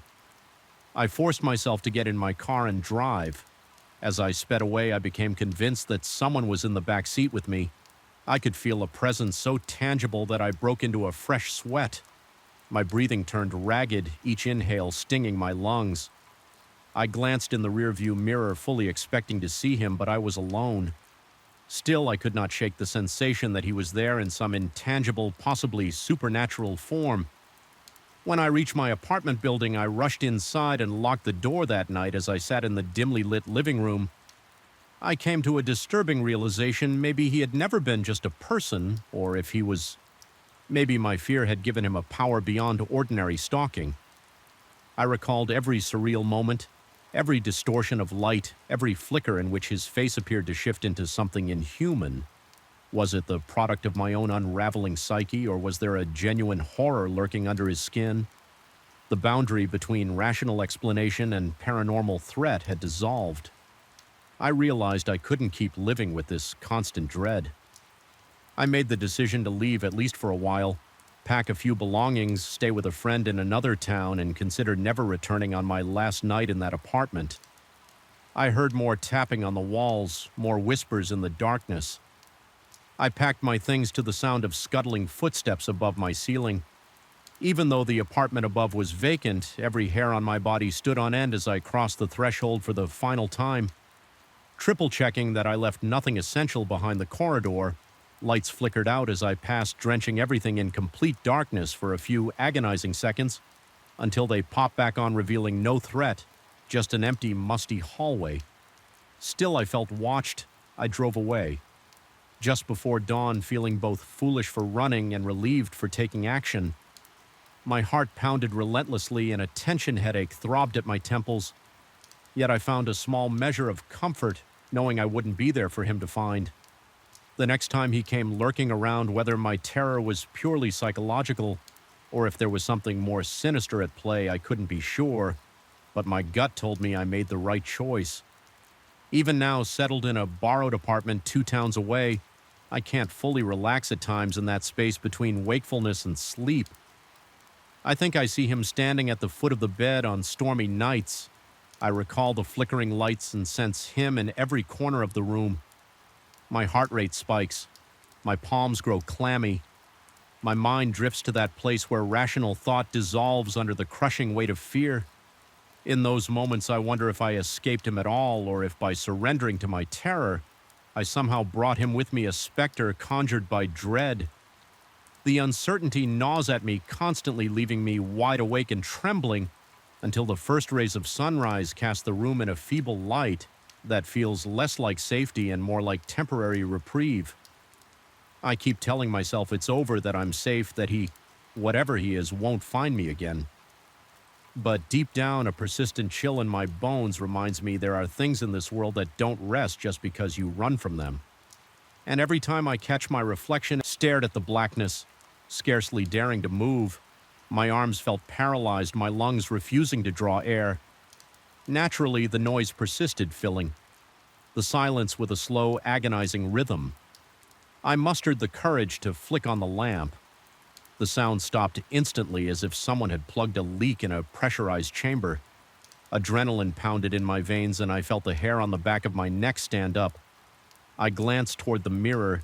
Speaker 1: I forced myself to get in my car and drive. As I sped away, I became convinced that someone was in the back seat with me. I could feel a presence so tangible that I broke into a fresh sweat. My breathing turned ragged, each inhale stinging my lungs. I glanced in the rearview mirror, fully expecting to see him, but I was alone. Still, I could not shake the sensation that he was there in some intangible, possibly supernatural form. When I reached my apartment building, I rushed inside and locked the door that night as I sat in the dimly lit living room. I came to a disturbing realization: maybe he had never been just a person, or if he was, maybe my fear had given him a power beyond ordinary stalking. I recalled every surreal moment, every distortion of light, every flicker in which his face appeared to shift into something inhuman. Was it the product of my own unraveling psyche, or was there a genuine horror lurking under his skin? The boundary between rational explanation and paranormal threat had dissolved. I realized I couldn't keep living with this constant dread. I made the decision to leave, at least for a while, pack a few belongings, stay with a friend in another town, and consider never returning on my last night in that apartment. I heard more tapping on the walls, more whispers in the darkness. I packed my things to the sound of scuttling footsteps above my ceiling. Even though the apartment above was vacant, every hair on my body stood on end as I crossed the threshold for the final time. Triple-checking that I left nothing essential behind the corridor, lights flickered out as I passed, drenching everything in complete darkness for a few agonizing seconds, until they popped back on, revealing no threat, just an empty, musty hallway. Still, I felt watched. I drove away. Just before dawn, feeling both foolish for running and relieved for taking action. My heart pounded relentlessly and a tension headache throbbed at my temples. Yet I found a small measure of comfort knowing I wouldn't be there for him to find. The next time he came lurking around, whether my terror was purely psychological or if there was something more sinister at play, I couldn't be sure, but my gut told me I made the right choice. Even now, settled in a borrowed apartment 2 towns away, I can't fully relax at times in that space between wakefulness and sleep. I think I see him standing at the foot of the bed on stormy nights. I recall the flickering lights and sense him in every corner of the room. My heart rate spikes. My palms grow clammy. My mind drifts to that place where rational thought dissolves under the crushing weight of fear. In those moments, I wonder if I escaped him at all, or if by surrendering to my terror, I somehow brought him with me, a specter conjured by dread. The uncertainty gnaws at me, constantly leaving me wide awake and trembling until the first rays of sunrise cast the room in a feeble light that feels less like safety and more like temporary reprieve. I keep telling myself it's over, that I'm safe, that he, whatever he is, won't find me again. But deep down, a persistent chill in my bones reminds me there are things in this world that don't rest just because you run from them. And every time I catch my reflection, stared at the blackness, scarcely daring to move, my arms felt paralyzed, my lungs refusing to draw air. Naturally, the noise persisted, filling the silence with a slow, agonizing rhythm. I mustered the courage to flick on the lamp. The sound stopped instantly, as if someone had plugged a leak in a pressurized chamber. Adrenaline pounded in my veins, and I felt the hair on the back of my neck stand up. I glanced toward the mirror.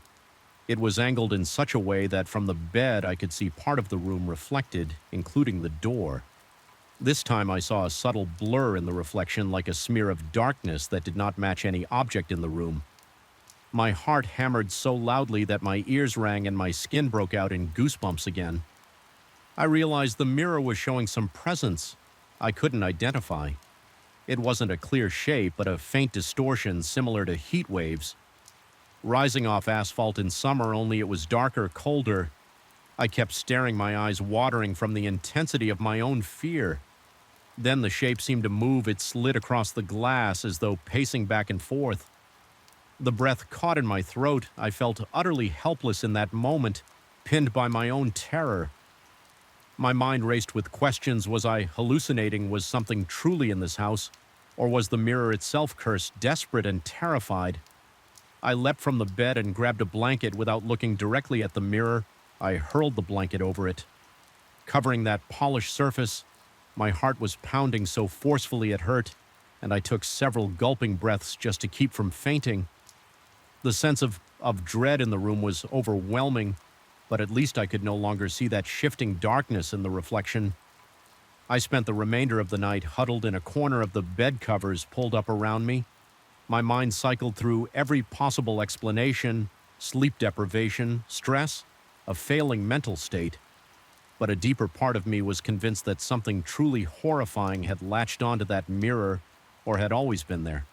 Speaker 1: It was angled in such a way that from the bed I could see part of the room reflected, including the door. This time I saw a subtle blur in the reflection, like a smear of darkness that did not match any object in the room. My heart hammered so loudly that my ears rang and my skin broke out in goosebumps again. I realized the mirror was showing some presence I couldn't identify. It wasn't a clear shape, but a faint distortion similar to heat waves. Rising off asphalt in summer, only it was darker, colder. I kept staring, my eyes watering from the intensity of my own fear. Then the shape seemed to move. It slid across the glass as though pacing back and forth. The breath caught in my throat. I felt utterly helpless in that moment, pinned by my own terror. My mind raced with questions. Was I hallucinating? Was something truly in this house? Or was the mirror itself cursed, desperate and terrified? I leapt from the bed and grabbed a blanket. Without looking directly at the mirror, I hurled the blanket over it. Covering that polished surface, my heart was pounding so forcefully it hurt, and I took several gulping breaths just to keep from fainting. The sense of of dread in the room was overwhelming, but at least I could no longer see that shifting darkness in the reflection. I spent the remainder of the night huddled in a corner of the bed covers pulled up around me. My mind cycled through every possible explanation: sleep deprivation, stress, a failing mental state. But a deeper part of me was convinced that something truly horrifying had latched onto that mirror, or had always been there.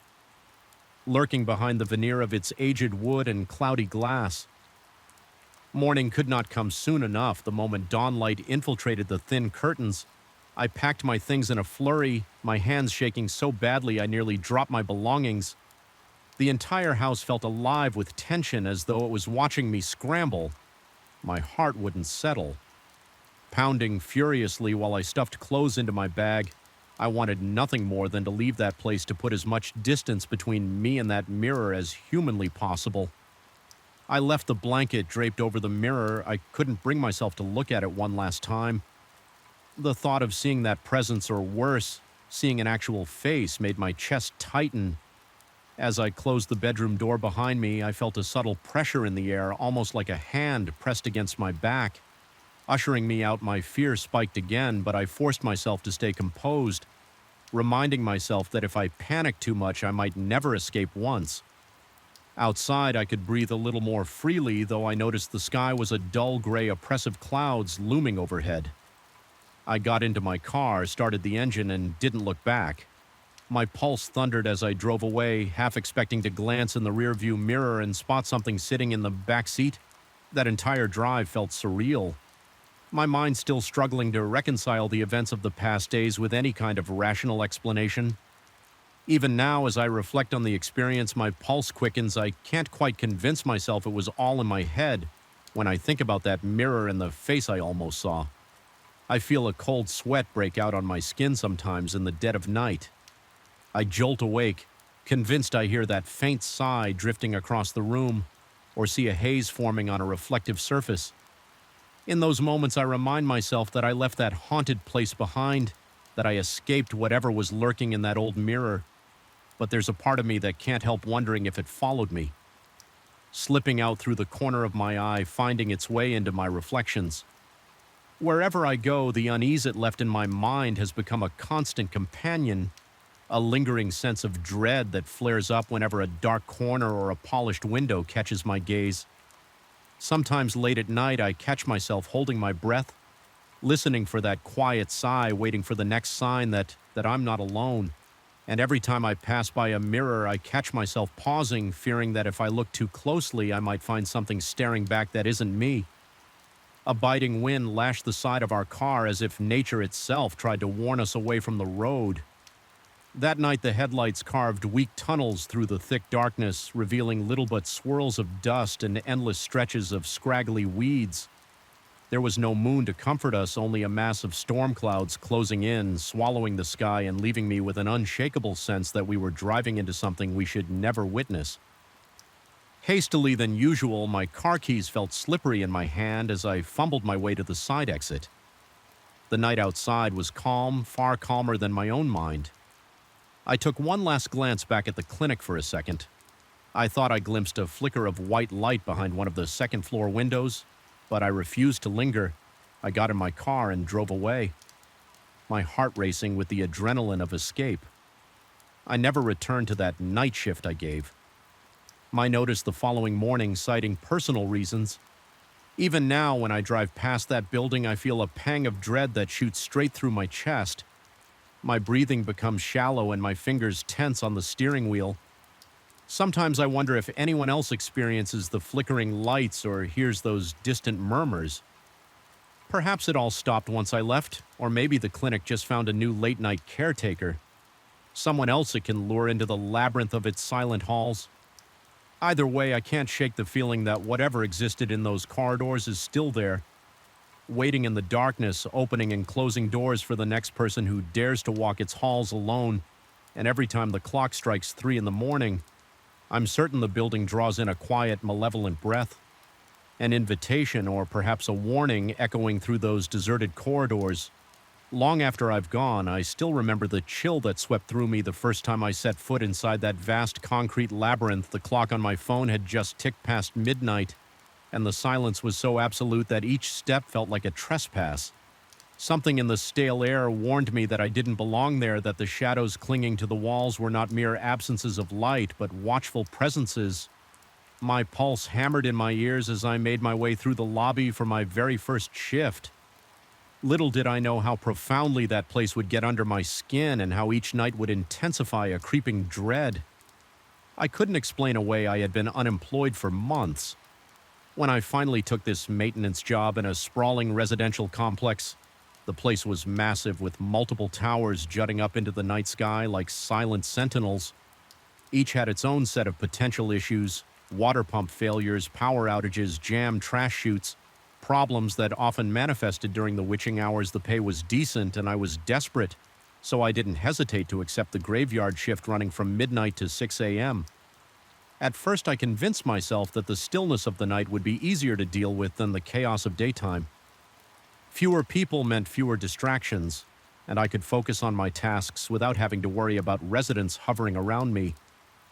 Speaker 1: Lurking behind the veneer of its aged wood and cloudy glass. Morning could not come soon enough. The moment dawnlight infiltrated the thin curtains, I packed my things in a flurry, my hands shaking so badly I nearly dropped my belongings. The entire house felt alive with tension, as though it was watching me scramble. My heart wouldn't settle. Pounding furiously while I stuffed clothes into my bag, I wanted nothing more than to leave that place to put as much distance between me and that mirror as humanly possible. I left the blanket draped over the mirror. I couldn't bring myself to look at it one last time. The thought of seeing that presence, or worse, seeing an actual face, made my chest tighten. As I closed the bedroom door behind me, I felt a subtle pressure in the air, almost like a hand pressed against my back. Ushering me out, my fear spiked again, but I forced myself to stay composed, reminding myself that if I panicked too much, I might never escape once. Outside, I could breathe a little more freely, though I noticed the sky was a dull gray, oppressive clouds looming overhead. I got into my car, started the engine, and didn't look back. My pulse thundered as I drove away, half expecting to glance in the rearview mirror and spot something sitting in the back seat. That entire drive felt surreal. My mind still struggling to reconcile the events of the past days with any kind of rational explanation. Even now, as I reflect on the experience, my pulse quickens. I can't quite convince myself it was all in my head when I think about that mirror and the face I almost saw. I feel a cold sweat break out on my skin sometimes in the dead of night. I jolt awake, convinced I hear that faint sigh drifting across the room, or see a haze forming on a reflective surface. In those moments, I remind myself that I left that haunted place behind, that I escaped whatever was lurking in that old mirror. But there's a part of me that can't help wondering if it followed me, slipping out through the corner of my eye, finding its way into my reflections. Wherever I go, the unease it left in my mind has become a constant companion, a lingering sense of dread that flares up whenever a dark corner or a polished window catches my gaze. Sometimes late at night, I catch myself holding my breath, listening for that quiet sigh, waiting for the next sign that I'm not alone. And every time I pass by a mirror, I catch myself pausing, fearing that if I look too closely, I might find something staring back that isn't me. A biting wind lashed the side of our car as if nature itself tried to warn us away from the road. That night, the headlights carved weak tunnels through the thick darkness, revealing little but swirls of dust and endless stretches of scraggly weeds. There was no moon to comfort us, only a mass of storm clouds closing in, swallowing the sky and leaving me with an unshakable sense that we were driving into something we should never witness. Hastily than usual, my car keys felt slippery in my hand as I fumbled my way to the side exit. The night outside was calm, far calmer than my own mind. I took one last glance back at the clinic for a second. I thought I glimpsed a flicker of white light behind one of the second-floor windows, but I refused to linger. I got in my car and drove away, my heart racing with the adrenaline of escape. I never returned to that night shift I gave. My notice the following morning, citing personal reasons. Even now, when I drive past that building, I feel a pang of dread that shoots straight through my chest. My breathing becomes shallow and my fingers tense on the steering wheel. Sometimes I wonder if anyone else experiences the flickering lights or hears those distant murmurs. Perhaps it all stopped once I left, or maybe the clinic just found a new late-night caretaker. Someone else it can lure into the labyrinth of its silent halls. Either way, I can't shake the feeling that whatever existed in those corridors is still there, waiting in the darkness, opening and closing doors for the next person who dares to walk its halls alone. And every time the clock strikes 3 in the morning, I'm certain the building draws in a quiet, malevolent breath, an invitation or perhaps a warning echoing through those deserted corridors. Long after I've gone, I still remember the chill that swept through me the first time I set foot inside that vast concrete labyrinth. The clock on my phone had just ticked past midnight, and the silence was so absolute that each step felt like a trespass. Something in the stale air warned me that I didn't belong there, that the shadows clinging to the walls were not mere absences of light, but watchful presences. My pulse hammered in my ears as I made my way through the lobby for my very first shift. Little did I know how profoundly that place would get under my skin and how each night would intensify a creeping dread. I couldn't explain away I had been unemployed for months. When I finally took this maintenance job in a sprawling residential complex, the place was massive with multiple towers jutting up into the night sky like silent sentinels. Each had its own set of potential issues: water pump failures, power outages, jammed trash chutes, problems that often manifested during the witching hours. The pay was decent and I was desperate, so I didn't hesitate to accept the graveyard shift running from midnight to 6 a.m. At first I convinced myself that the stillness of the night would be easier to deal with than the chaos of daytime. Fewer people meant fewer distractions, and I could focus on my tasks without having to worry about residents hovering around me.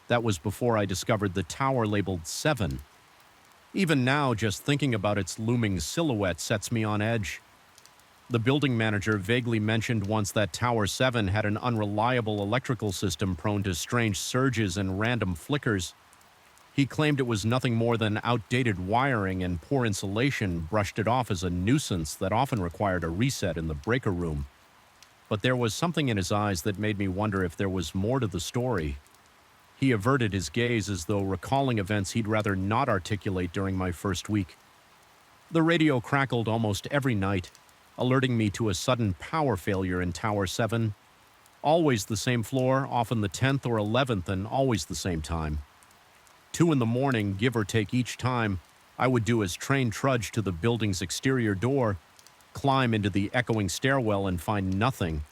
Speaker 1: That was before I discovered the tower labeled 7. Even now, just thinking about its looming silhouette sets me on edge. The building manager vaguely mentioned once that Tower 7 had an unreliable electrical system prone to strange surges and random flickers. He claimed it was nothing more than outdated wiring, and poor insulation brushed it off as a nuisance that often required a reset in the breaker room. But there was something in his eyes that made me wonder if there was more to the story. He averted his gaze as though recalling events he'd rather not articulate during my first week. The radio crackled almost every night, alerting me to a sudden power failure in Tower 7. Always the same floor, often the 10th or 11th, and always the same time. 2 in the morning, give or take each time, I would do as train trudge to the building's exterior door, climb into the echoing stairwell and find nothing.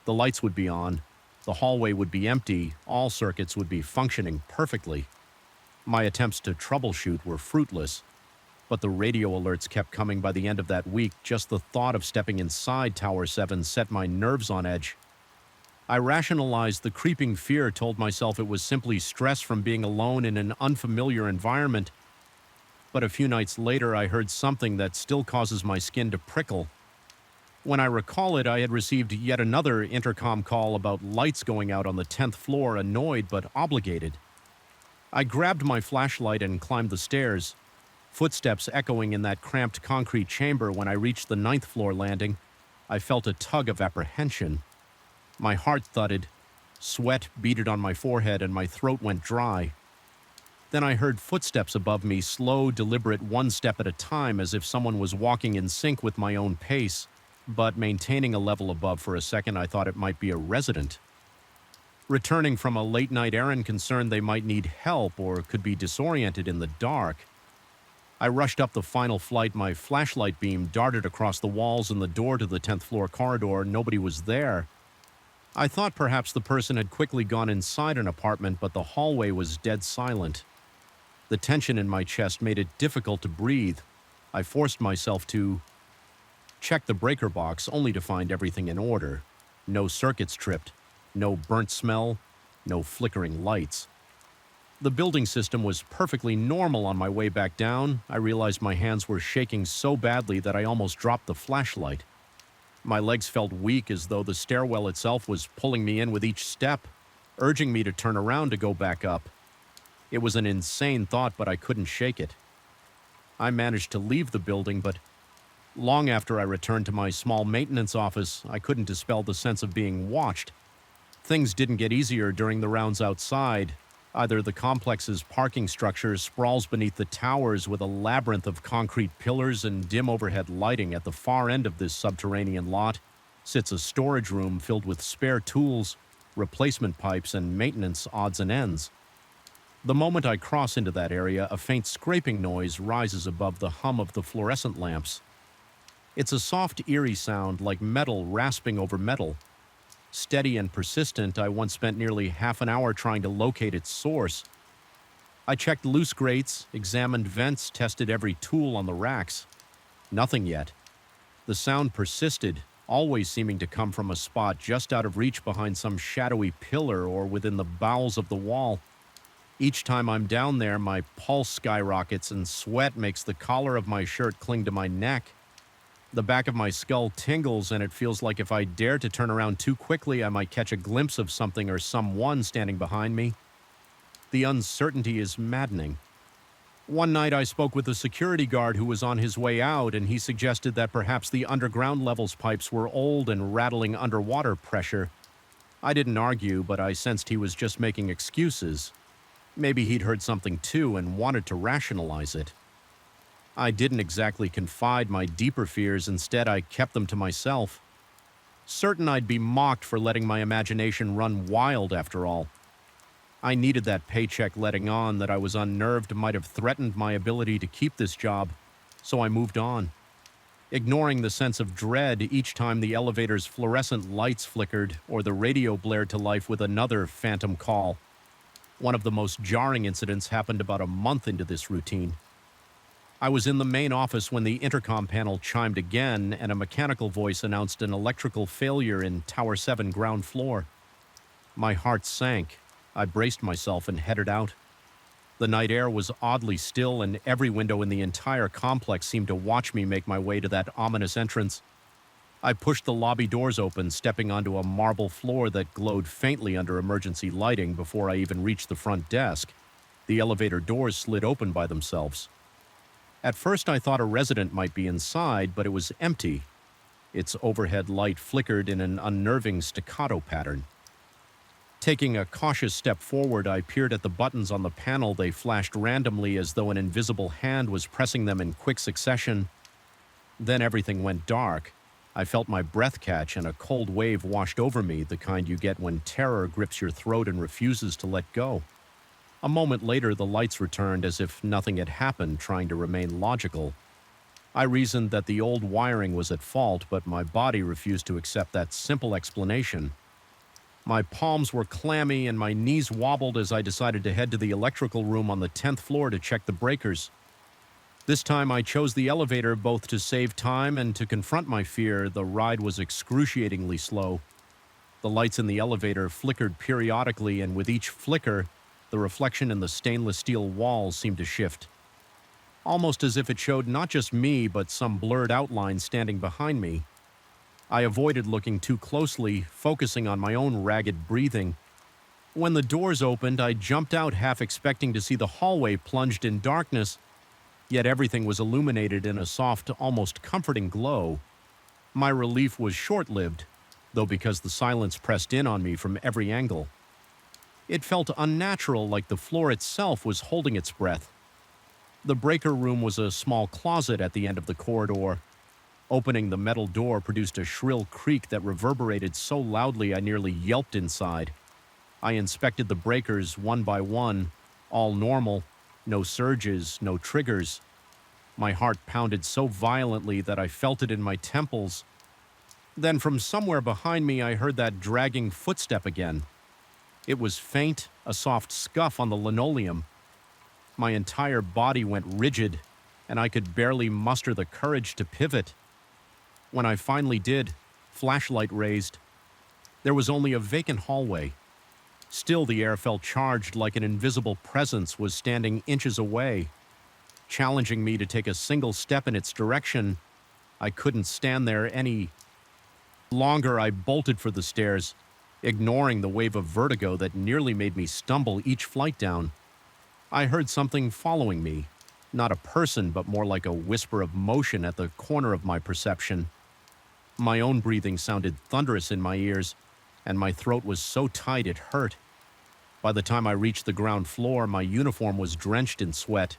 Speaker 1: The lights would be on. The hallway would be empty, all circuits would be functioning perfectly. My attempts to troubleshoot were fruitless, but the radio alerts kept coming. By the end of that week, just the thought of stepping inside Tower 7 set my nerves on edge. I rationalized the creeping fear, told myself it was simply stress from being alone in an unfamiliar environment. But a few nights later, I heard something that still causes my skin to prickle. When I recall it, I had received yet another intercom call about lights going out on the 10th floor, annoyed but obligated. I grabbed my flashlight and climbed the stairs, footsteps echoing in that cramped concrete chamber. When I reached the 9th floor landing, I felt a tug of apprehension. My heart thudded, sweat beaded on my forehead, and my throat went dry. Then I heard footsteps above me, slow, deliberate, one step at a time, as if someone was walking in sync with my own pace. But maintaining a level above. For a second, I thought it might be a resident returning from a late-night errand, concerned they might need help or could be disoriented in the dark. I rushed up the final flight. My flashlight beam darted across the walls and the door to the 10th floor corridor. Nobody was there. I thought perhaps the person had quickly gone inside an apartment, but the hallway was dead silent. The tension in my chest made it difficult to breathe. I forced myself to check the breaker box, only to find everything in order. No circuits tripped, no burnt smell, no flickering lights. The building system was perfectly normal. On my way back down, I realized my hands were shaking so badly that I almost dropped the flashlight. My legs felt weak, as though the stairwell itself was pulling me in with each step, urging me to turn around to go back up. It was an insane thought, but I couldn't shake it. I managed to leave the building, but long after I returned to my small maintenance office, I couldn't dispel the sense of being watched. Things didn't get easier during the rounds outside. Either the complex's parking structure sprawls beneath the towers with a labyrinth of concrete pillars and dim overhead lighting. At the far end of this subterranean lot sits a storage room filled with spare tools, replacement pipes, and maintenance odds and ends. The moment I cross into that area, a faint scraping noise rises above the hum of the fluorescent lamps. It's a soft, eerie sound, like metal rasping over metal. Steady and persistent, I once spent nearly half an hour trying to locate its source. I checked loose grates, examined vents, tested every tool on the racks. Nothing yet. The sound persisted, always seeming to come from a spot just out of reach behind some shadowy pillar or within the bowels of the wall. Each time I'm down there, my pulse skyrockets and sweat makes the collar of my shirt cling to my neck. The back of my skull tingles, and it feels like if I dare to turn around too quickly, I might catch a glimpse of something or someone standing behind me. The uncertainty is maddening. One night I spoke with a security guard who was on his way out, and he suggested that perhaps the underground levels pipes were old and rattling underwater pressure. I didn't argue, but I sensed he was just making excuses. Maybe he'd heard something too and wanted to rationalize it. I didn't exactly confide my deeper fears, instead I kept them to myself. Certain I'd be mocked for letting my imagination run wild after all. I needed that paycheck. Letting on that I was unnerved might have threatened my ability to keep this job, so I moved on, ignoring the sense of dread each time the elevator's fluorescent lights flickered or the radio blared to life with another phantom call. One of the most jarring incidents happened about a month into this routine. I was in the main office when the intercom panel chimed again and a mechanical voice announced an electrical failure in Tower 7 ground floor. My heart sank. I braced myself and headed out. The night air was oddly still, and every window in the entire complex seemed to watch me make my way to that ominous entrance. I pushed the lobby doors open, stepping onto a marble floor that glowed faintly under emergency lighting before I even reached the front desk. The elevator doors slid open by themselves. At first I thought a resident might be inside, but it was empty. Its overhead light flickered in an unnerving staccato pattern. Taking a cautious step forward, I peered at the buttons on the panel. They flashed randomly as though an invisible hand was pressing them in quick succession. Then everything went dark. I felt my breath catch and a cold wave washed over me, the kind you get when terror grips your throat and refuses to let go. A moment later, the lights returned as if nothing had happened, trying to remain logical. I reasoned that the old wiring was at fault, but my body refused to accept that simple explanation. My palms were clammy and my knees wobbled as I decided to head to the electrical room on the 10th floor to check the breakers. This time I chose the elevator both to save time and to confront my fear. The ride was excruciatingly slow. The lights in the elevator flickered periodically, and with each flicker, the reflection in the stainless steel walls seemed to shift, almost as if it showed not just me but some blurred outline standing behind me. I avoided looking too closely, focusing on my own ragged breathing. When the doors opened, I jumped out, half expecting to see the hallway plunged in darkness, yet everything was illuminated in a soft, almost comforting glow. My relief was short-lived, though, because the silence pressed in on me from every angle. It felt unnatural, like the floor itself was holding its breath. The breaker room was a small closet at the end of the corridor. Opening the metal door produced a shrill creak that reverberated so loudly I nearly yelped inside. I inspected the breakers one by one, all normal, no surges, no triggers. My heart pounded so violently that I felt it in my temples. Then from somewhere behind me I heard that dragging footstep again. It was faint, a soft scuff on the linoleum. My entire body went rigid, and I could barely muster the courage to pivot. When I finally did, flashlight raised, there was only a vacant hallway. Still, the air felt charged, like an invisible presence was standing inches away, challenging me to take a single step in its direction. I couldn't stand there any longer. I bolted for the stairs, ignoring the wave of vertigo that nearly made me stumble each flight down. I heard something following me, not a person, but more like a whisper of motion at the corner of my perception. My own breathing sounded thunderous in my ears, and my throat was so tight it hurt. By the time I reached the ground floor, my uniform was drenched in sweat.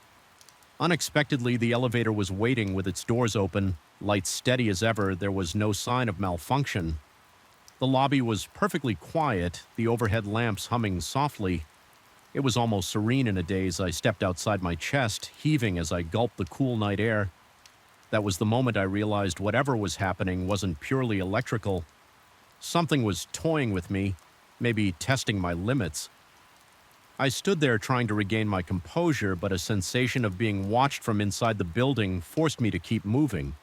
Speaker 1: Unexpectedly, the elevator was waiting with its doors open, lights steady as ever. There was no sign of malfunction. The lobby was perfectly quiet, the overhead lamps humming softly. It was almost serene in a daze. I stepped outside my chest, heaving as I gulped the cool night air. That was the moment I realized whatever was happening wasn't purely electrical. Something was toying with me, maybe testing my limits. I stood there trying to regain my composure, but a sensation of being watched from inside the building forced me to keep moving.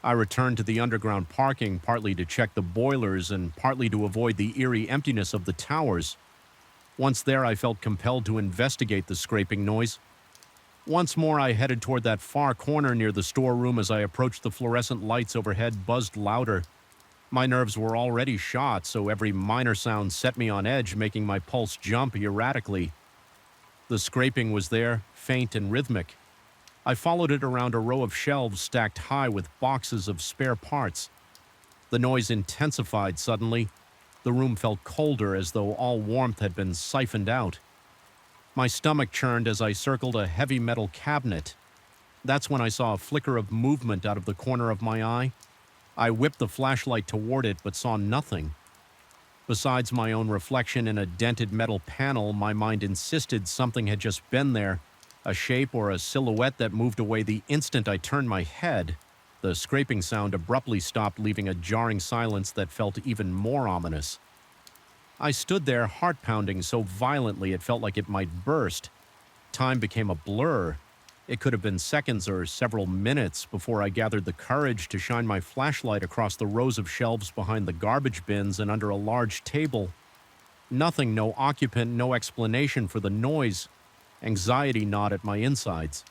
Speaker 1: I returned to the underground parking partly to check the boilers and partly to avoid the eerie emptiness of the towers. Once there, I felt compelled to investigate the scraping noise. Once more, I headed toward that far corner near the storeroom. As I approached, the fluorescent lights overhead buzzed louder. My nerves were already shot, so every minor sound set me on edge, making my pulse jump erratically. The scraping was there, faint and rhythmic. I followed it around a row of shelves stacked high with boxes of spare parts. The noise intensified suddenly. The room felt colder, as though all warmth had been siphoned out. My stomach churned as I circled a heavy metal cabinet. That's when I saw a flicker of movement out of the corner of my eye. I whipped the flashlight toward it, but saw nothing. Besides my own reflection in a dented metal panel, my mind insisted something had just been there, a shape or a silhouette that moved away the instant I turned my head. The scraping sound abruptly stopped, leaving a jarring silence that felt even more ominous. I stood there, heart pounding so violently it felt like it might burst. Time became a blur. It could have been seconds or several minutes before I gathered the courage to shine my flashlight across the rows of shelves behind the garbage bins and under a large table. Nothing, no occupant, no explanation for the noise. Anxiety gnawed at my insides.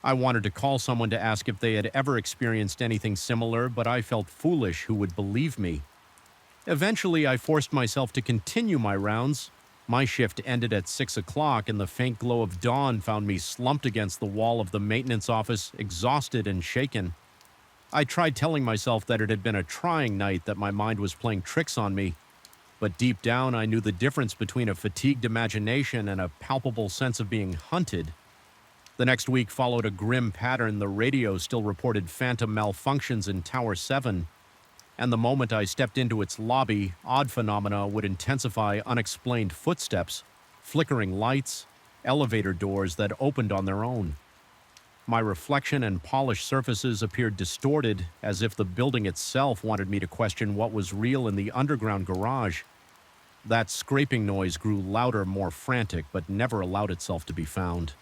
Speaker 1: I wanted to call someone to ask if they had ever experienced anything similar, but I felt foolish. Who would believe me? Eventually, I forced myself to continue my rounds. My shift ended at 6 o'clock, and the faint glow of dawn found me slumped against the wall of the maintenance office, exhausted and shaken. I tried telling myself that it had been a trying night, that my mind was playing tricks on me. But deep down, I knew the difference between a fatigued imagination and a palpable sense of being hunted. The next week followed a grim pattern. The radio still reported phantom malfunctions in Tower 7. And the moment I stepped into its lobby, odd phenomena would intensify: unexplained footsteps, flickering lights, elevator doors that opened on their own. My reflection and polished surfaces appeared distorted, as if the building itself wanted me to question what was real in the underground garage. That scraping noise grew louder, more frantic, but never allowed itself to be found.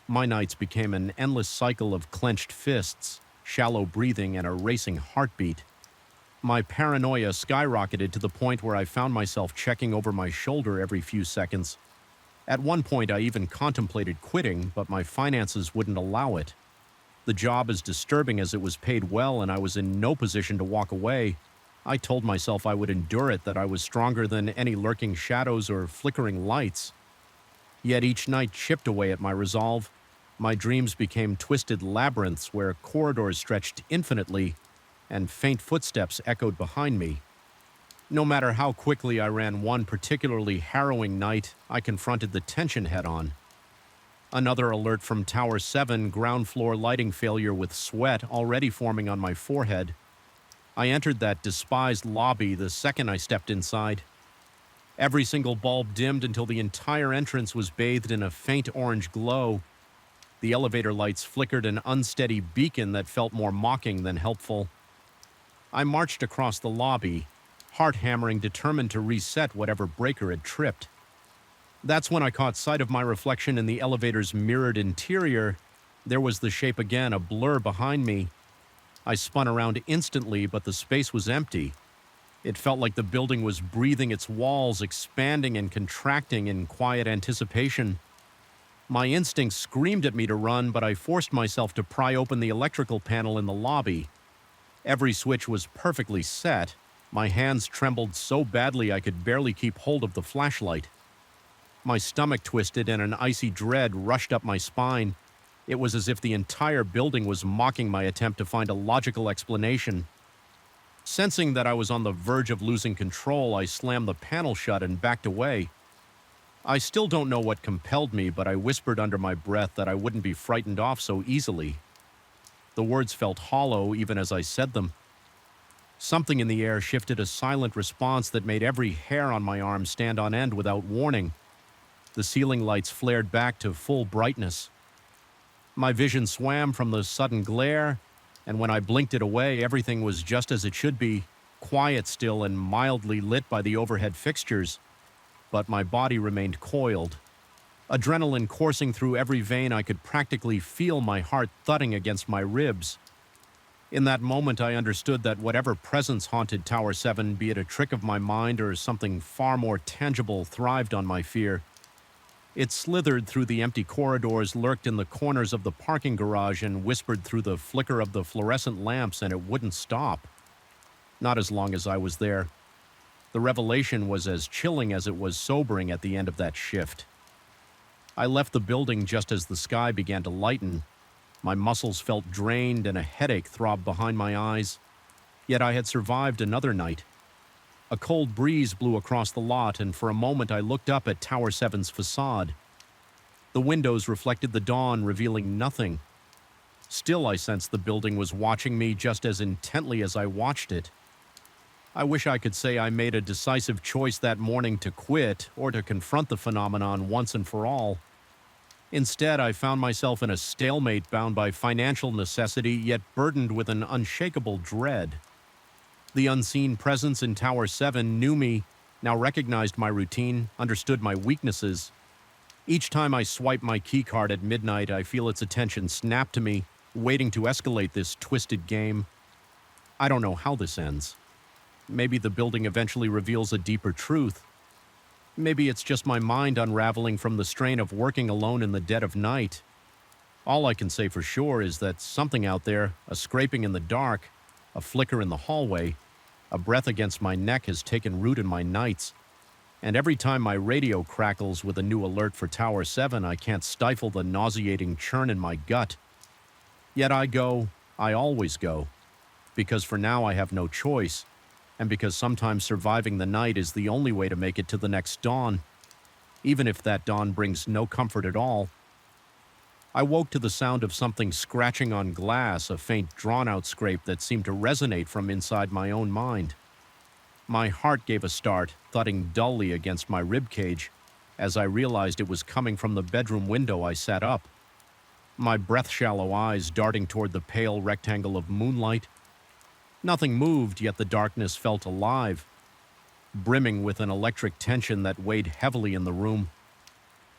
Speaker 1: My nights became an endless cycle of clenched fists, shallow breathing, and a racing heartbeat. My paranoia skyrocketed to the point where I found myself checking over my shoulder every few seconds. At one point, I even contemplated quitting, but my finances wouldn't allow it. The job, as disturbing as it was, paid well, and I was in no position to walk away. I told myself I would endure it, that I was stronger than any lurking shadows or flickering lights. Yet each night chipped away at my resolve. My dreams became twisted labyrinths where corridors stretched infinitely, and faint footsteps echoed behind me. No matter how quickly I ran one particularly harrowing night, I confronted the tension head-on. Another alert from Tower 7, ground floor lighting failure with sweat already forming on my forehead. I entered that despised lobby the second I stepped inside. Every single bulb dimmed until the entire entrance was bathed in a faint orange glow. The elevator lights flickered, an unsteady beacon that felt more mocking than helpful. I marched across the lobby, heart hammering, determined to reset whatever breaker had tripped. That's when I caught sight of my reflection in the elevator's mirrored interior. There was the shape again, a blur behind me. I spun around instantly, but the space was empty. It felt like the building was breathing, its walls expanding and contracting in quiet anticipation. My instincts screamed at me to run, but I forced myself to pry open the electrical panel in the lobby. Every switch was perfectly set. My hands trembled so badly I could barely keep hold of the flashlight. My stomach twisted and an icy dread rushed up my spine. It was as if the entire building was mocking my attempt to find a logical explanation. Sensing that I was on the verge of losing control, I slammed the panel shut and backed away. I still don't know what compelled me, but I whispered under my breath that I wouldn't be frightened off so easily. The words felt hollow even as I said them. Something in the air shifted, a silent response that made every hair on my arm stand on end without warning. The ceiling lights flared back to full brightness. My vision swam from the sudden glare, and when I blinked it away, everything was just as it should be, quiet still and mildly lit by the overhead fixtures. But my body remained coiled. Adrenaline coursing through every vein, I could practically feel my heart thudding against my ribs. In that moment, I understood that whatever presence haunted Tower 7, be it a trick of my mind or something far more tangible, thrived on my fear. It slithered through the empty corridors, lurked in the corners of the parking garage, and whispered through the flicker of the fluorescent lamps, and it wouldn't stop. Not as long as I was there. The revelation was as chilling as it was sobering at the end of that shift. I left the building just as the sky began to lighten. My muscles felt drained and a headache throbbed behind my eyes. Yet I had survived another night. A cold breeze blew across the lot, and for a moment I looked up at Tower 7's facade. The windows reflected the dawn, revealing nothing. Still, I sensed the building was watching me just as intently as I watched it. I wish I could say I made a decisive choice that morning to quit or to confront the phenomenon once and for all. Instead, I found myself in a stalemate bound by financial necessity, yet burdened with an unshakable dread. The unseen presence in Tower 7 knew me, now recognized my routine, understood my weaknesses. Each time I swipe my keycard at midnight, I feel its attention snap to me, waiting to escalate this twisted game. I don't know how this ends. Maybe the building eventually reveals a deeper truth. Maybe it's just my mind unraveling from the strain of working alone in the dead of night. All I can say for sure is that something out there, a scraping in the dark, a flicker in the hallway, a breath against my neck has taken root in my nights. And every time my radio crackles with a new alert for Tower 7, I can't stifle the nauseating churn in my gut. Yet I always go, because for now I have no choice. And because sometimes surviving the night is the only way to make it to the next dawn, even if that dawn brings no comfort at all. I woke to the sound of something scratching on glass, a faint drawn-out scrape that seemed to resonate from inside my own mind. My heart gave a start, thudding dully against my ribcage, as I realized it was coming from the bedroom window. I sat up, my breath-shallow eyes darting toward the pale rectangle of moonlight. Nothing moved, yet the darkness felt alive, brimming with an electric tension that weighed heavily in the room.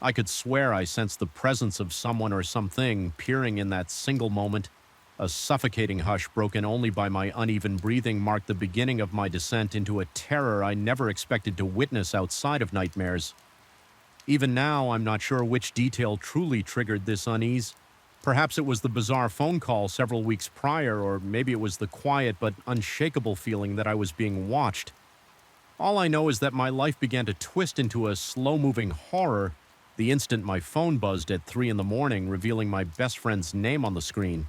Speaker 1: I could swear I sensed the presence of someone or something peering in that single moment. A suffocating hush broken only by my uneven breathing marked the beginning of my descent into a terror I never expected to witness outside of nightmares. Even now, I'm not sure which detail truly triggered this unease. Perhaps it was the bizarre phone call several weeks prior, or maybe it was the quiet but unshakable feeling that I was being watched. All I know is that my life began to twist into a slow-moving horror the instant my phone buzzed at 3 a.m, revealing my best friend's name on the screen.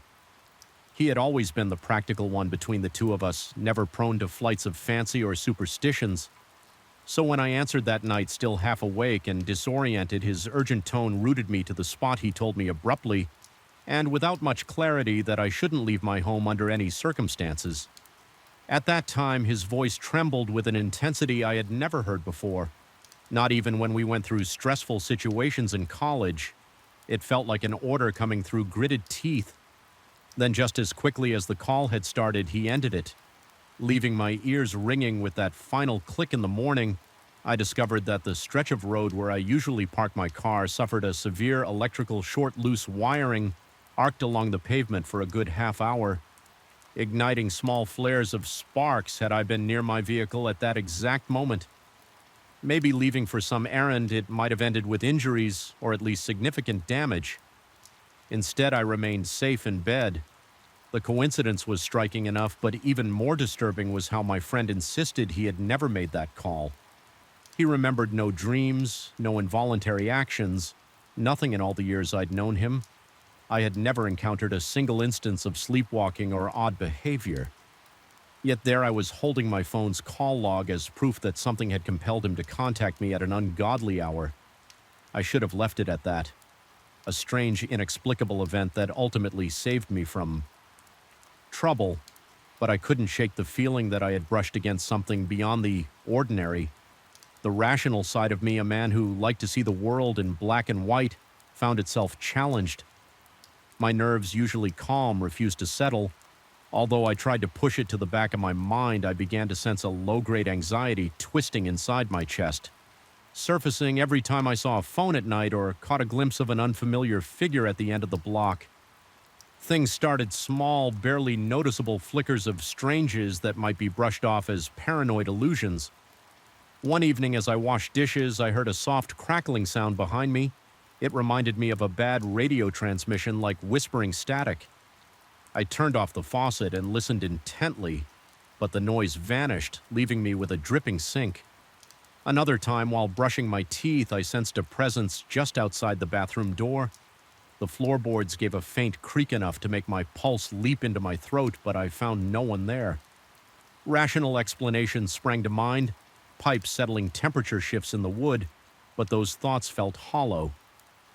Speaker 1: He had always been the practical one between the two of us, never prone to flights of fancy or superstitions. So when I answered that night, still half awake and disoriented, his urgent tone rooted me to the spot. He told me abruptly, and without much clarity, that I shouldn't leave my home under any circumstances. At that time, his voice trembled with an intensity I had never heard before. Not even when we went through stressful situations in college. It felt like an order coming through gritted teeth. Then just as quickly as the call had started, he ended it. Leaving my ears ringing with that final click in the morning, I discovered that the stretch of road where I usually park my car suffered a severe electrical short. Loose wiring arced along the pavement for a good half hour, igniting small flares of sparks had I been near my vehicle at that exact moment. Maybe leaving for some errand, it might have ended with injuries or at least significant damage. Instead, I remained safe in bed. The coincidence was striking enough, but even more disturbing was how my friend insisted he had never made that call. He remembered no dreams, no involuntary actions, nothing in all the years I'd known him. I had never encountered a single instance of sleepwalking or odd behavior. Yet there I was holding my phone's call log as proof that something had compelled him to contact me at an ungodly hour. I should have left it at that. A strange, inexplicable event that ultimately saved me from trouble, but I couldn't shake the feeling that I had brushed against something beyond the ordinary. The rational side of me, a man who liked to see the world in black and white, found itself challenged. My nerves, usually calm, refused to settle. Although I tried to push it to the back of my mind, I began to sense a low-grade anxiety twisting inside my chest, surfacing every time I saw a phone at night or caught a glimpse of an unfamiliar figure at the end of the block. Things started small, barely noticeable flickers of stranges that might be brushed off as paranoid illusions. One evening as I washed dishes, I heard a soft crackling sound behind me. It reminded me of a bad radio transmission, like whispering static. I turned off the faucet and listened intently, but the noise vanished, leaving me with a dripping sink. Another time, while brushing my teeth, I sensed a presence just outside the bathroom door. The floorboards gave a faint creak enough to make my pulse leap into my throat, but I found no one there. Rational explanations sprang to mind, pipes settling temperature shifts in the wood, but those thoughts felt hollow.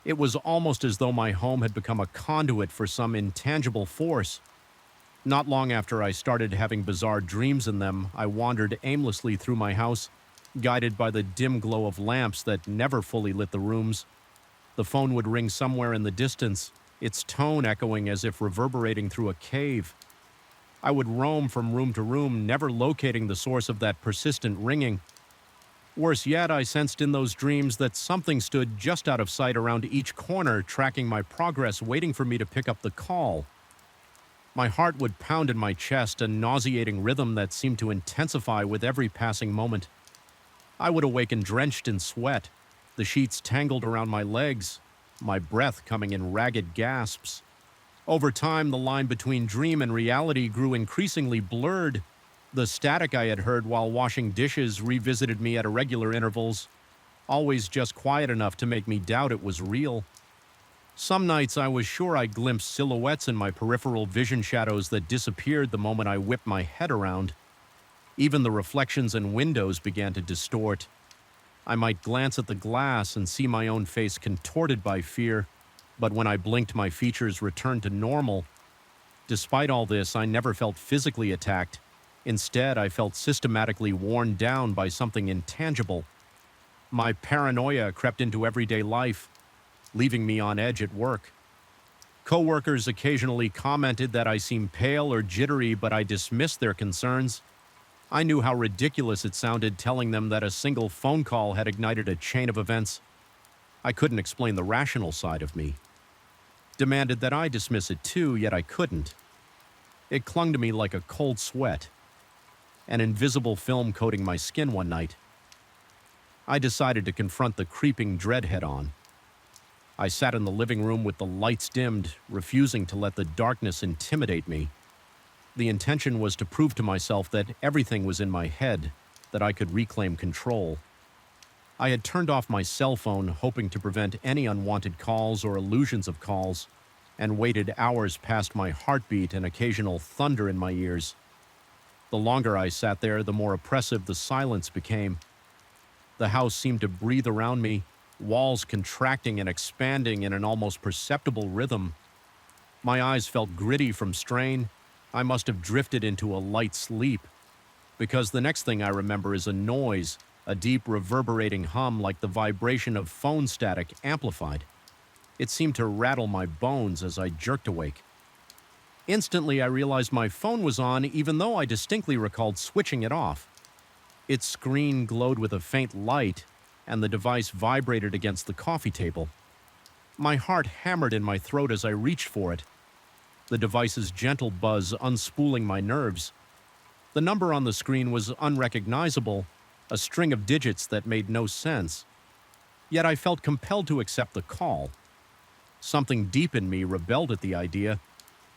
Speaker 1: It was almost as though my home had become a conduit for some intangible force. Not long after I started having bizarre dreams in them, I wandered aimlessly through my house, guided by the dim glow of lamps that never fully lit the rooms. The phone would ring somewhere in the distance, its tone echoing as if reverberating through a cave. I would roam from room to room, never locating the source of that persistent ringing. Worse yet, I sensed in those dreams that something stood just out of sight around each corner, tracking my progress, waiting for me to pick up the call. My heart would pound in my chest, a nauseating rhythm that seemed to intensify with every passing moment. I would awaken drenched in sweat, the sheets tangled around my legs, my breath coming in ragged gasps. Over time, the line between dream and reality grew increasingly blurred. The static I had heard while washing dishes revisited me at irregular intervals, always just quiet enough to make me doubt it was real. Some nights I was sure I glimpsed silhouettes in my peripheral vision, shadows that disappeared the moment I whipped my head around. Even the reflections in windows began to distort. I might glance at the glass and see my own face contorted by fear, but when I blinked, my features returned to normal. Despite all this, I never felt physically attacked. Instead, I felt systematically worn down by something intangible. My paranoia crept into everyday life, leaving me on edge at work. Coworkers occasionally commented that I seemed pale or jittery, but I dismissed their concerns. I knew how ridiculous it sounded telling them that a single phone call had ignited a chain of events. I couldn't explain the rational side of me. Demanded that I dismiss it too, yet I couldn't. It clung to me like a cold sweat, an invisible film coating my skin one night. I decided to confront the creeping dread head-on. I sat in the living room with the lights dimmed, refusing to let the darkness intimidate me. The intention was to prove to myself that everything was in my head, that I could reclaim control. I had turned off my cell phone, hoping to prevent any unwanted calls or illusions of calls, and waited hours past my heartbeat and occasional thunder in my ears. The longer I sat there, the more oppressive the silence became. The house seemed to breathe around me, walls contracting and expanding in an almost perceptible rhythm. My eyes felt gritty from strain. I must have drifted into a light sleep, because the next thing I remember is a noise, a deep reverberating hum like the vibration of phone static amplified. It seemed to rattle my bones as I jerked awake. Instantly, I realized my phone was on, even though I distinctly recalled switching it off. Its screen glowed with a faint light, and the device vibrated against the coffee table. My heart hammered in my throat as I reached for it, the device's gentle buzz unspooling my nerves. The number on the screen was unrecognizable, a string of digits that made no sense. Yet I felt compelled to accept the call. Something deep in me rebelled at the idea,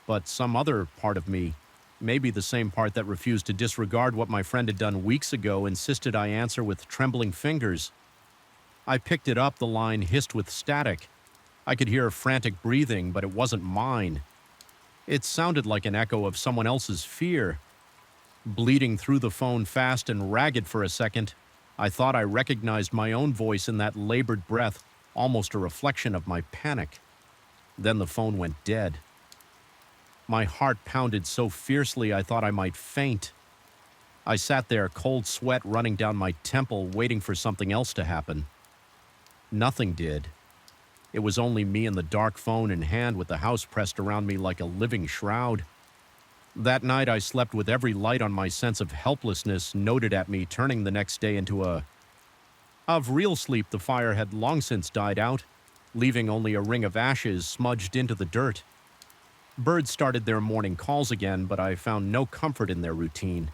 Speaker 1: but some other part of me, maybe the same part that refused to disregard what my friend had done weeks ago, insisted I answer with trembling fingers. I picked it up, the line hissed with static. I could hear frantic breathing, but it wasn't mine. It sounded like an echo of someone else's fear. Bleeding through the phone fast and ragged for a second, I thought I recognized my own voice in that labored breath, almost a reflection of my panic. Then the phone went dead. My heart pounded so fiercely I thought I might faint. I sat there, cold sweat running down my temple, waiting for something else to happen. Nothing did. It was only me and the dark phone in hand, with the house pressed around me like a living shroud. That night I slept with every light on my sense of helplessness noted at me, turning the next day into a... Of real sleep, the fire had long since died out, leaving only a ring of ashes smudged into the dirt. Birds started their morning calls again, but I found no comfort in their routine.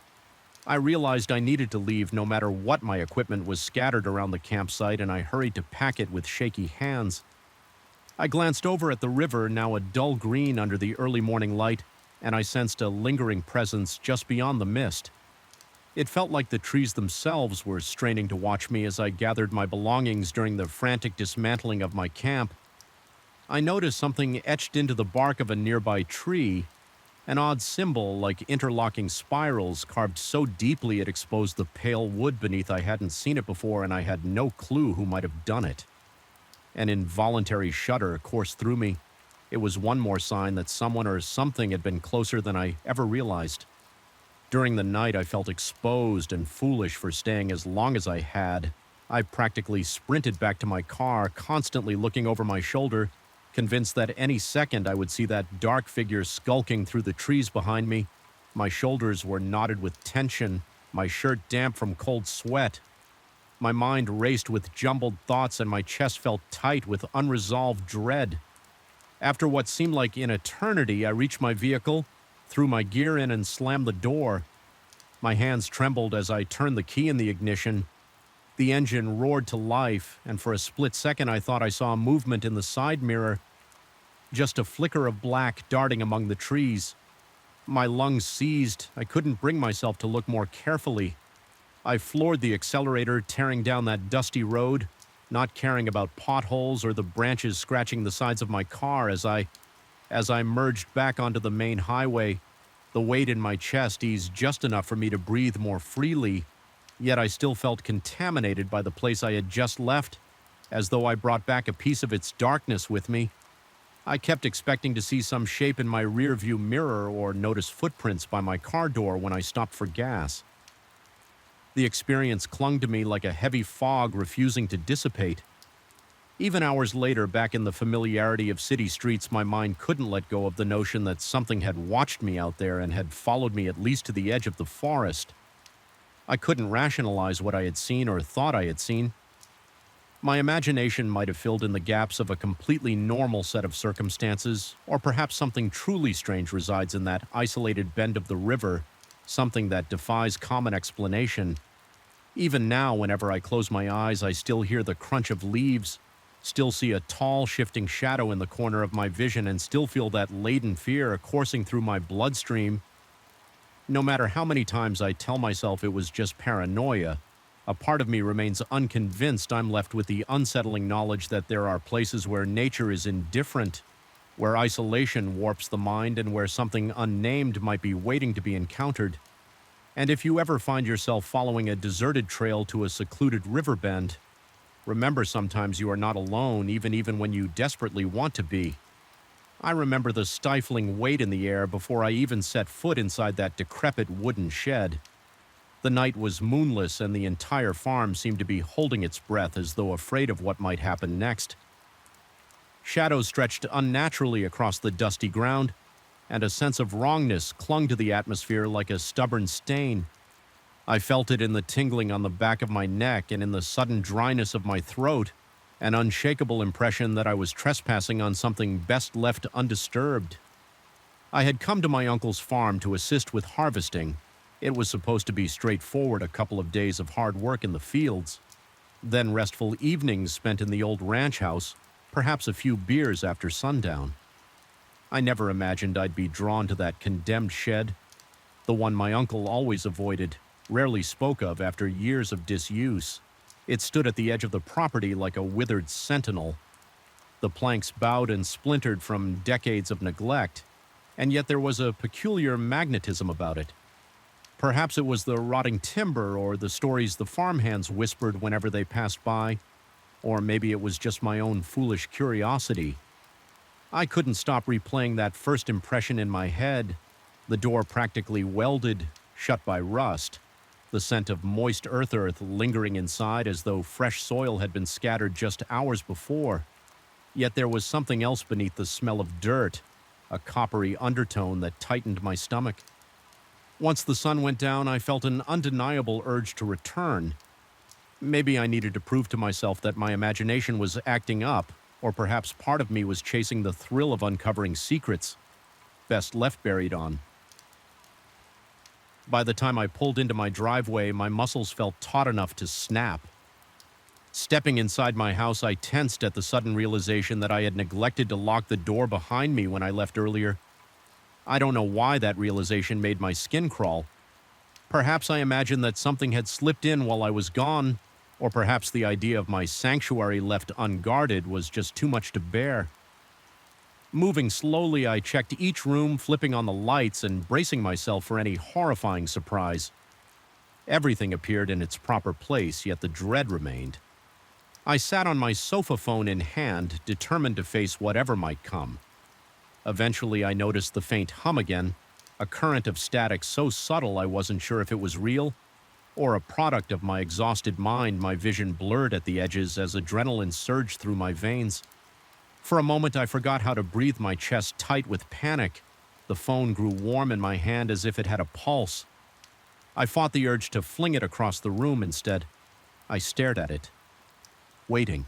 Speaker 1: I realized I needed to leave no matter what. My equipment was scattered around the campsite, and I hurried to pack it with shaky hands. I glanced over at the river, now a dull green under the early morning light, and I sensed a lingering presence just beyond the mist. It felt like the trees themselves were straining to watch me as I gathered my belongings during the frantic dismantling of my camp. I noticed something etched into the bark of a nearby tree, an odd symbol like interlocking spirals carved so deeply it exposed the pale wood beneath. I hadn't seen it before, and I had no clue who might have done it. An involuntary shudder coursed through me. It was one more sign that someone or something had been closer than I ever realized. During the night, I felt exposed and foolish for staying as long as I had. I practically sprinted back to my car, constantly looking over my shoulder, convinced that any second I would see that dark figure skulking through the trees behind me. My shoulders were knotted with tension, my shirt damp from cold sweat. My mind raced with jumbled thoughts, and my chest felt tight with unresolved dread. After what seemed like an eternity, I reached my vehicle, threw my gear in, and slammed the door. My hands trembled as I turned the key in the ignition. The engine roared to life, and for a split second I thought I saw a movement in the side mirror, just a flicker of black darting among the trees. My lungs seized. I couldn't bring myself to look more carefully. I floored the accelerator, tearing down that dusty road, not caring about potholes or the branches scratching the sides of my car. As I merged back onto the main highway, the weight in my chest eased just enough for me to breathe more freely, yet I still felt contaminated by the place I had just left, as though I brought back a piece of its darkness with me. I kept expecting to see some shape in my rearview mirror or notice footprints by my car door when I stopped for gas. The experience clung to me like a heavy fog refusing to dissipate. Even hours later, back in the familiarity of city streets, my mind couldn't let go of the notion that something had watched me out there and had followed me at least to the edge of the forest. I couldn't rationalize what I had seen or thought I had seen. My imagination might have filled in the gaps of a completely normal set of circumstances, or perhaps something truly strange resides in that isolated bend of the river, something that defies common explanation. Even now, whenever I close my eyes, I still hear the crunch of leaves, still see a tall, shifting shadow in the corner of my vision, and still feel that laden fear coursing through my bloodstream. No matter how many times I tell myself it was just paranoia, a part of me remains unconvinced. I'm left with the unsettling knowledge that there are places where nature is indifferent, where isolation warps the mind, and where something unnamed might be waiting to be encountered. And if you ever find yourself following a deserted trail to a secluded river bend, remember sometimes you are not alone, even when you desperately want to be. I remember the stifling weight in the air before I even set foot inside that decrepit wooden shed. The night was moonless, and the entire farm seemed to be holding its breath as though afraid of what might happen next. Shadows stretched unnaturally across the dusty ground, and a sense of wrongness clung to the atmosphere like a stubborn stain. I felt it in the tingling on the back of my neck and in the sudden dryness of my throat, an unshakable impression that I was trespassing on something best left undisturbed. I had come to my uncle's farm to assist with harvesting. It was supposed to be straightforward, a couple of days of hard work in the fields, then restful evenings spent in the old ranch house, perhaps a few beers after sundown. I never imagined I'd be drawn to that condemned shed, the one my uncle always avoided, rarely spoke of after years of disuse. It stood at the edge of the property like a withered sentinel. The planks bowed and splintered from decades of neglect, and yet there was a peculiar magnetism about it. Perhaps it was the rotting timber or the stories the farmhands whispered whenever they passed by, or maybe it was just my own foolish curiosity. I couldn't stop replaying that first impression in my head, the door practically welded, shut by rust, the scent of moist earth lingering inside as though fresh soil had been scattered just hours before. Yet there was something else beneath the smell of dirt, a coppery undertone that tightened my stomach. Once the sun went down, I felt an undeniable urge to return. Maybe I needed to prove to myself that my imagination was acting up, or perhaps part of me was chasing the thrill of uncovering secrets. best left buried on. By the time I pulled into my driveway, my muscles felt taut enough to snap. Stepping inside my house, I tensed at the sudden realization that I had neglected to lock the door behind me when I left earlier. I don't know why that realization made my skin crawl. Perhaps I imagined that something had slipped in while I was gone, or perhaps the idea of my sanctuary left unguarded was just too much to bear. Moving slowly, I checked each room, flipping on the lights and bracing myself for any horrifying surprise. Everything appeared in its proper place, yet the dread remained. I sat on my sofa phone in hand, determined to face whatever might come. Eventually, I noticed the faint hum again, a current of static so subtle I wasn't sure if it was real or a product of my exhausted mind. My vision blurred at the edges as adrenaline surged through my veins. For a moment, I forgot how to breathe, my chest tight with panic. The phone grew warm in my hand as if it had a pulse. I fought the urge to fling it across the room instead. I stared at it, waiting.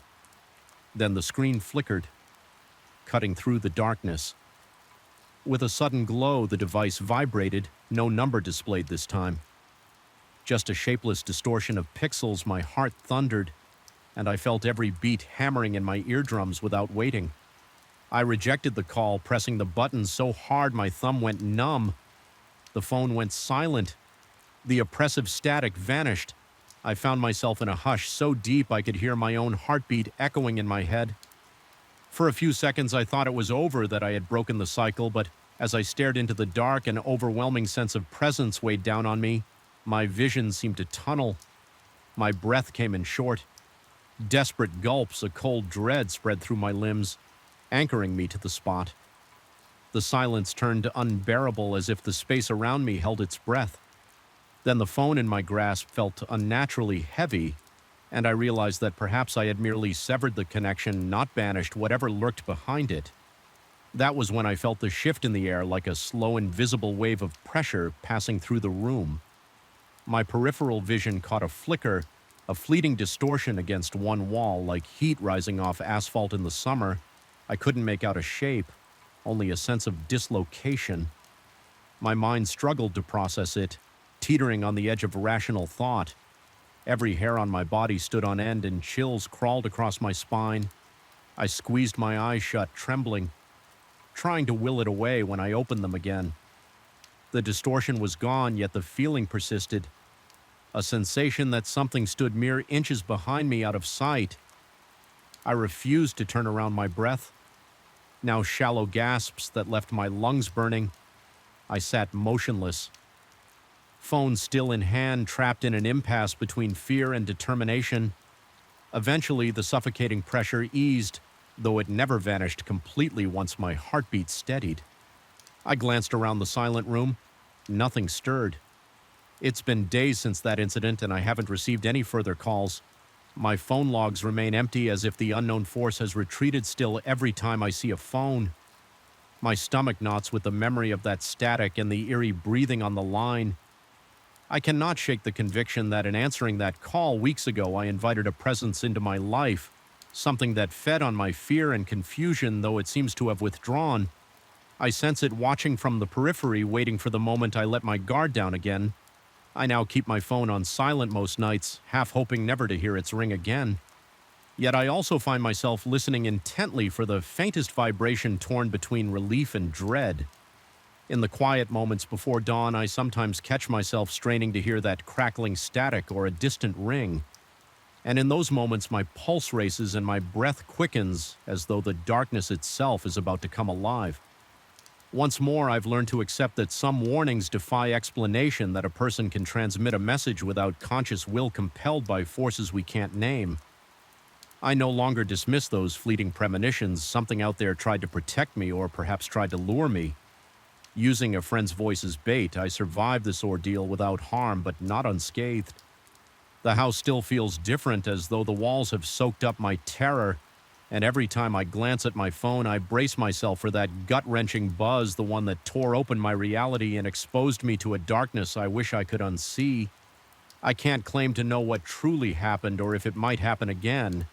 Speaker 1: Then the screen flickered, cutting through the darkness. With a sudden glow, the device vibrated, no number displayed this time. Just a shapeless distortion of pixels. My heart thundered, and I felt every beat hammering in my eardrums without waiting. I rejected the call, pressing the button so hard my thumb went numb. The phone went silent. The oppressive static vanished. I found myself in a hush so deep I could hear my own heartbeat echoing in my head. For a few seconds I thought it was over, that I had broken the cycle, but as I stared into the dark, an overwhelming sense of presence weighed down on me. My vision seemed to tunnel. My breath came in short. Desperate gulps, a cold dread spread through my limbs, anchoring me to the spot. The silence turned unbearable, as if the space around me held its breath. Then the phone in my grasp felt unnaturally heavy, and I realized that perhaps I had merely severed the connection, not banished whatever lurked behind it. That was when I felt the shift in the air, like a slow, invisible wave of pressure passing through the room. My peripheral vision caught a flicker, a fleeting distortion against one wall, like heat rising off asphalt in the summer. I couldn't make out a shape, only a sense of dislocation. My mind struggled to process it, teetering on the edge of rational thought. Every hair on my body stood on end and chills crawled across my spine. I squeezed my eyes shut, trembling, trying to will it away when I opened them again. The distortion was gone, yet the feeling persisted. A sensation that something stood mere inches behind me, out of sight. I refused to turn around. My breath, now shallow gasps that left my lungs burning. I sat motionless, phone still in hand, trapped in an impasse between fear and determination. Eventually, the suffocating pressure eased, though it never vanished completely once my heartbeat steadied. I glanced around the silent room. Nothing stirred. It's been days since that incident, and I haven't received any further calls. My phone logs remain empty, as if the unknown force has retreated still every time I see a phone. My stomach knots with the memory of that static and the eerie breathing on the line. I cannot shake the conviction that in answering that call weeks ago, I invited a presence into my life, something that fed on my fear and confusion, though it seems to have withdrawn. I sense it watching from the periphery, waiting for the moment I let my guard down again. I now keep my phone on silent most nights, half hoping never to hear its ring again. Yet I also find myself listening intently for the faintest vibration, torn between relief and dread. In the quiet moments before dawn, I sometimes catch myself straining to hear that crackling static or a distant ring. And in those moments, my pulse races and my breath quickens, as though the darkness itself is about to come alive. Once more, I've learned to accept that some warnings defy explanation, that a person can transmit a message without conscious will, compelled by forces we can't name. I no longer dismiss those fleeting premonitions. Something out there tried to protect me, or perhaps tried to lure me. Using a friend's voice as bait, I survived this ordeal without harm, but not unscathed. The house still feels different, as though the walls have soaked up my terror, and every time I glance at my phone, I brace myself for that gut-wrenching buzz, the one that tore open my reality and exposed me to a darkness I wish I could unsee. I can't claim to know what truly happened, or if it might happen again.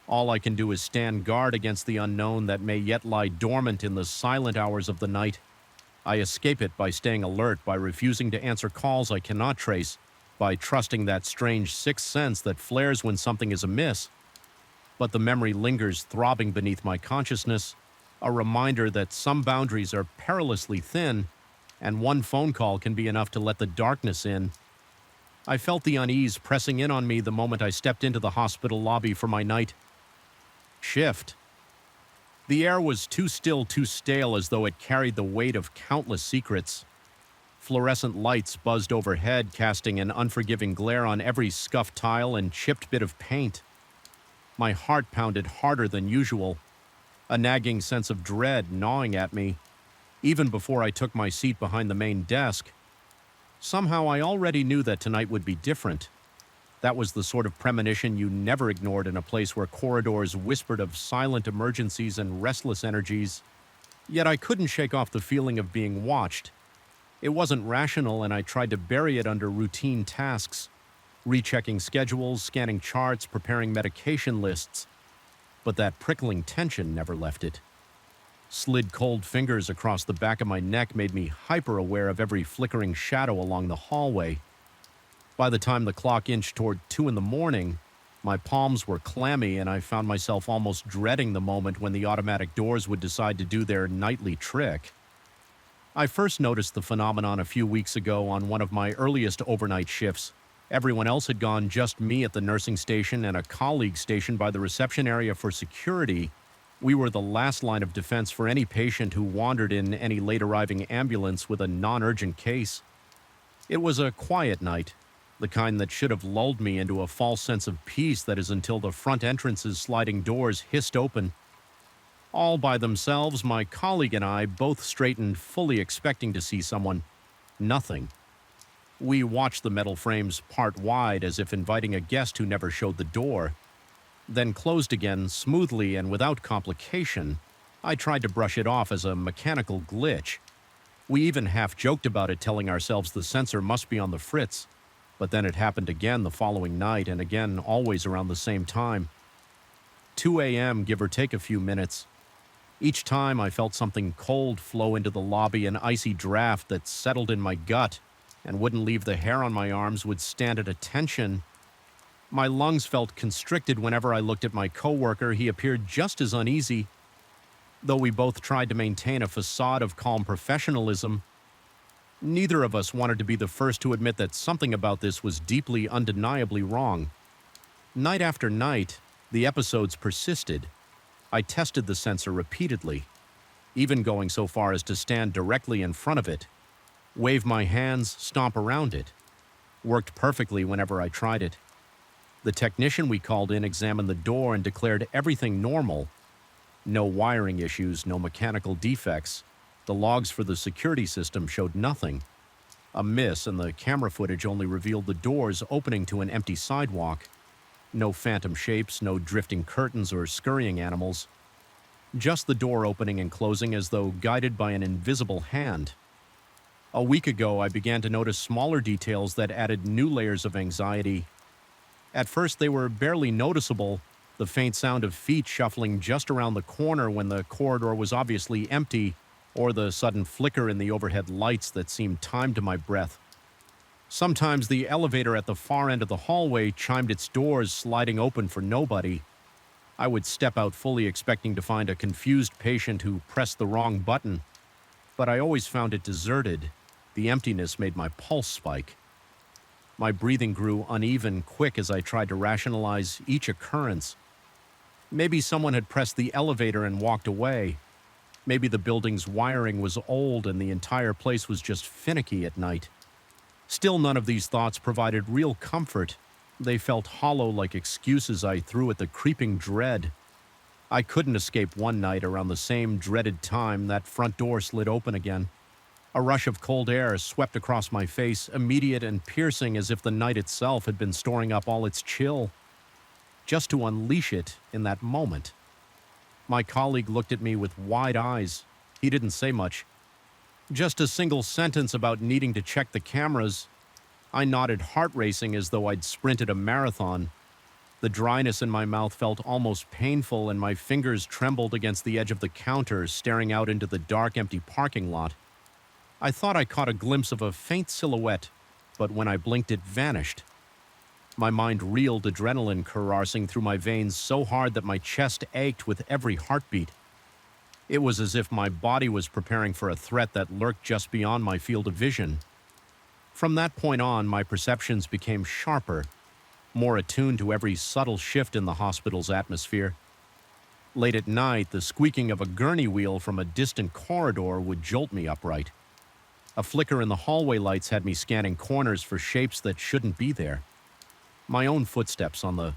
Speaker 1: All I can do is stand guard against the unknown that may yet lie dormant in the silent hours of the night. I escape it by staying alert, by refusing to answer calls I cannot trace, by trusting that strange sixth sense that flares when something is amiss. But the memory lingers throbbing beneath my consciousness, a reminder that some boundaries are perilously thin, and one phone call can be enough to let the darkness in. I felt the unease pressing in on me the moment I stepped into the hospital lobby for my night shift. The air was too still, too stale, as though it carried the weight of countless secrets. Fluorescent lights buzzed overhead, casting an unforgiving glare on every scuffed tile and chipped bit of paint. My heart pounded harder than usual, a nagging sense of dread gnawing at me, even before I took my seat behind the main desk. Somehow I already knew that tonight would be different. That was the sort of premonition you never ignored in a place where corridors whispered of silent emergencies and restless energies. Yet I couldn't shake off the feeling of being watched. It wasn't rational, and I tried to bury it under routine tasks, rechecking schedules, scanning charts, preparing medication lists. But that prickling tension never left it. Slid cold fingers across the back of my neck made me hyper-aware of every flickering shadow along the hallway. By the time the clock inched toward 2 in the morning, my palms were clammy, and I found myself almost dreading the moment when the automatic doors would decide to do their nightly trick. I first noticed the phenomenon a few weeks ago on one of my earliest overnight shifts. Everyone else had gone, just me at the nursing station and a colleague stationed by the reception area for security. We were the last line of defense for any patient who wandered in any late-arriving ambulance with a non-urgent case. It was a quiet night, the kind that should have lulled me into a false sense of peace, that is, until the front entrance's sliding doors hissed open. All by themselves, my colleague and I both straightened, fully expecting to see someone. Nothing. We watched the metal frames part wide, as if inviting a guest who never showed the door. Then closed again, smoothly and without complication. I tried to brush it off as a mechanical glitch. We even half-joked about it, telling ourselves the sensor must be on the fritz. But then it happened again the following night, and again always around the same time. 2 a.m., give or take a few minutes. Each time I felt something cold flow into the lobby, an icy draft that settled in my gut and wouldn't leave the hair on my arms, would stand at attention. My lungs felt constricted whenever I looked at my coworker. He appeared just as uneasy. Though we both tried to maintain a facade of calm professionalism, neither of us wanted to be the first to admit that something about this was deeply, undeniably wrong. Night after night, the episodes persisted. I tested the sensor repeatedly, even going so far as to stand directly in front of it, wave my hands, stomp around it. Worked perfectly whenever I tried it. The technician we called in examined the door and declared everything normal. No wiring issues, no mechanical defects. The logs for the security system showed nothing. A miss, and the camera footage only revealed the doors opening to an empty sidewalk. No phantom shapes, no drifting curtains or scurrying animals. Just the door opening and closing as though guided by an invisible hand. A week ago, I began to notice smaller details that added new layers of anxiety. At first, they were barely noticeable, the faint sound of feet shuffling just around the corner when the corridor was obviously empty, or the sudden flicker in the overhead lights that seemed timed to my breath. Sometimes the elevator at the far end of the hallway chimed its doors, sliding open for nobody. I would step out fully expecting to find a confused patient who pressed the wrong button, but I always found it deserted. The emptiness made my pulse spike. My breathing grew uneven, quick, as I tried to rationalize each occurrence. Maybe someone had pressed the elevator and walked away. Maybe the building's wiring was old and the entire place was just finicky at night. Still, none of these thoughts provided real comfort. They felt hollow, like excuses I threw at the creeping dread. I couldn't escape one night around the same dreaded time that front door slid open again. A rush of cold air swept across my face, immediate and piercing, as if the night itself had been storing up all its chill, just to unleash it in that moment. My colleague looked at me with wide eyes. He didn't say much. Just a single sentence about needing to check the cameras. I nodded, heart racing as though I'd sprinted a marathon. The dryness in my mouth felt almost painful, and my fingers trembled against the edge of the counter, staring out into the dark, empty parking lot. I thought I caught a glimpse of a faint silhouette, but when I blinked it vanished. My mind reeled, adrenaline coursing through my veins so hard that my chest ached with every heartbeat. It was as if my body was preparing for a threat that lurked just beyond my field of vision. From that point on, my perceptions became sharper, more attuned to every subtle shift in the hospital's atmosphere. Late at night, the squeaking of a gurney wheel from a distant corridor would jolt me upright. A flicker in the hallway lights had me scanning corners for shapes that shouldn't be there. My own footsteps on the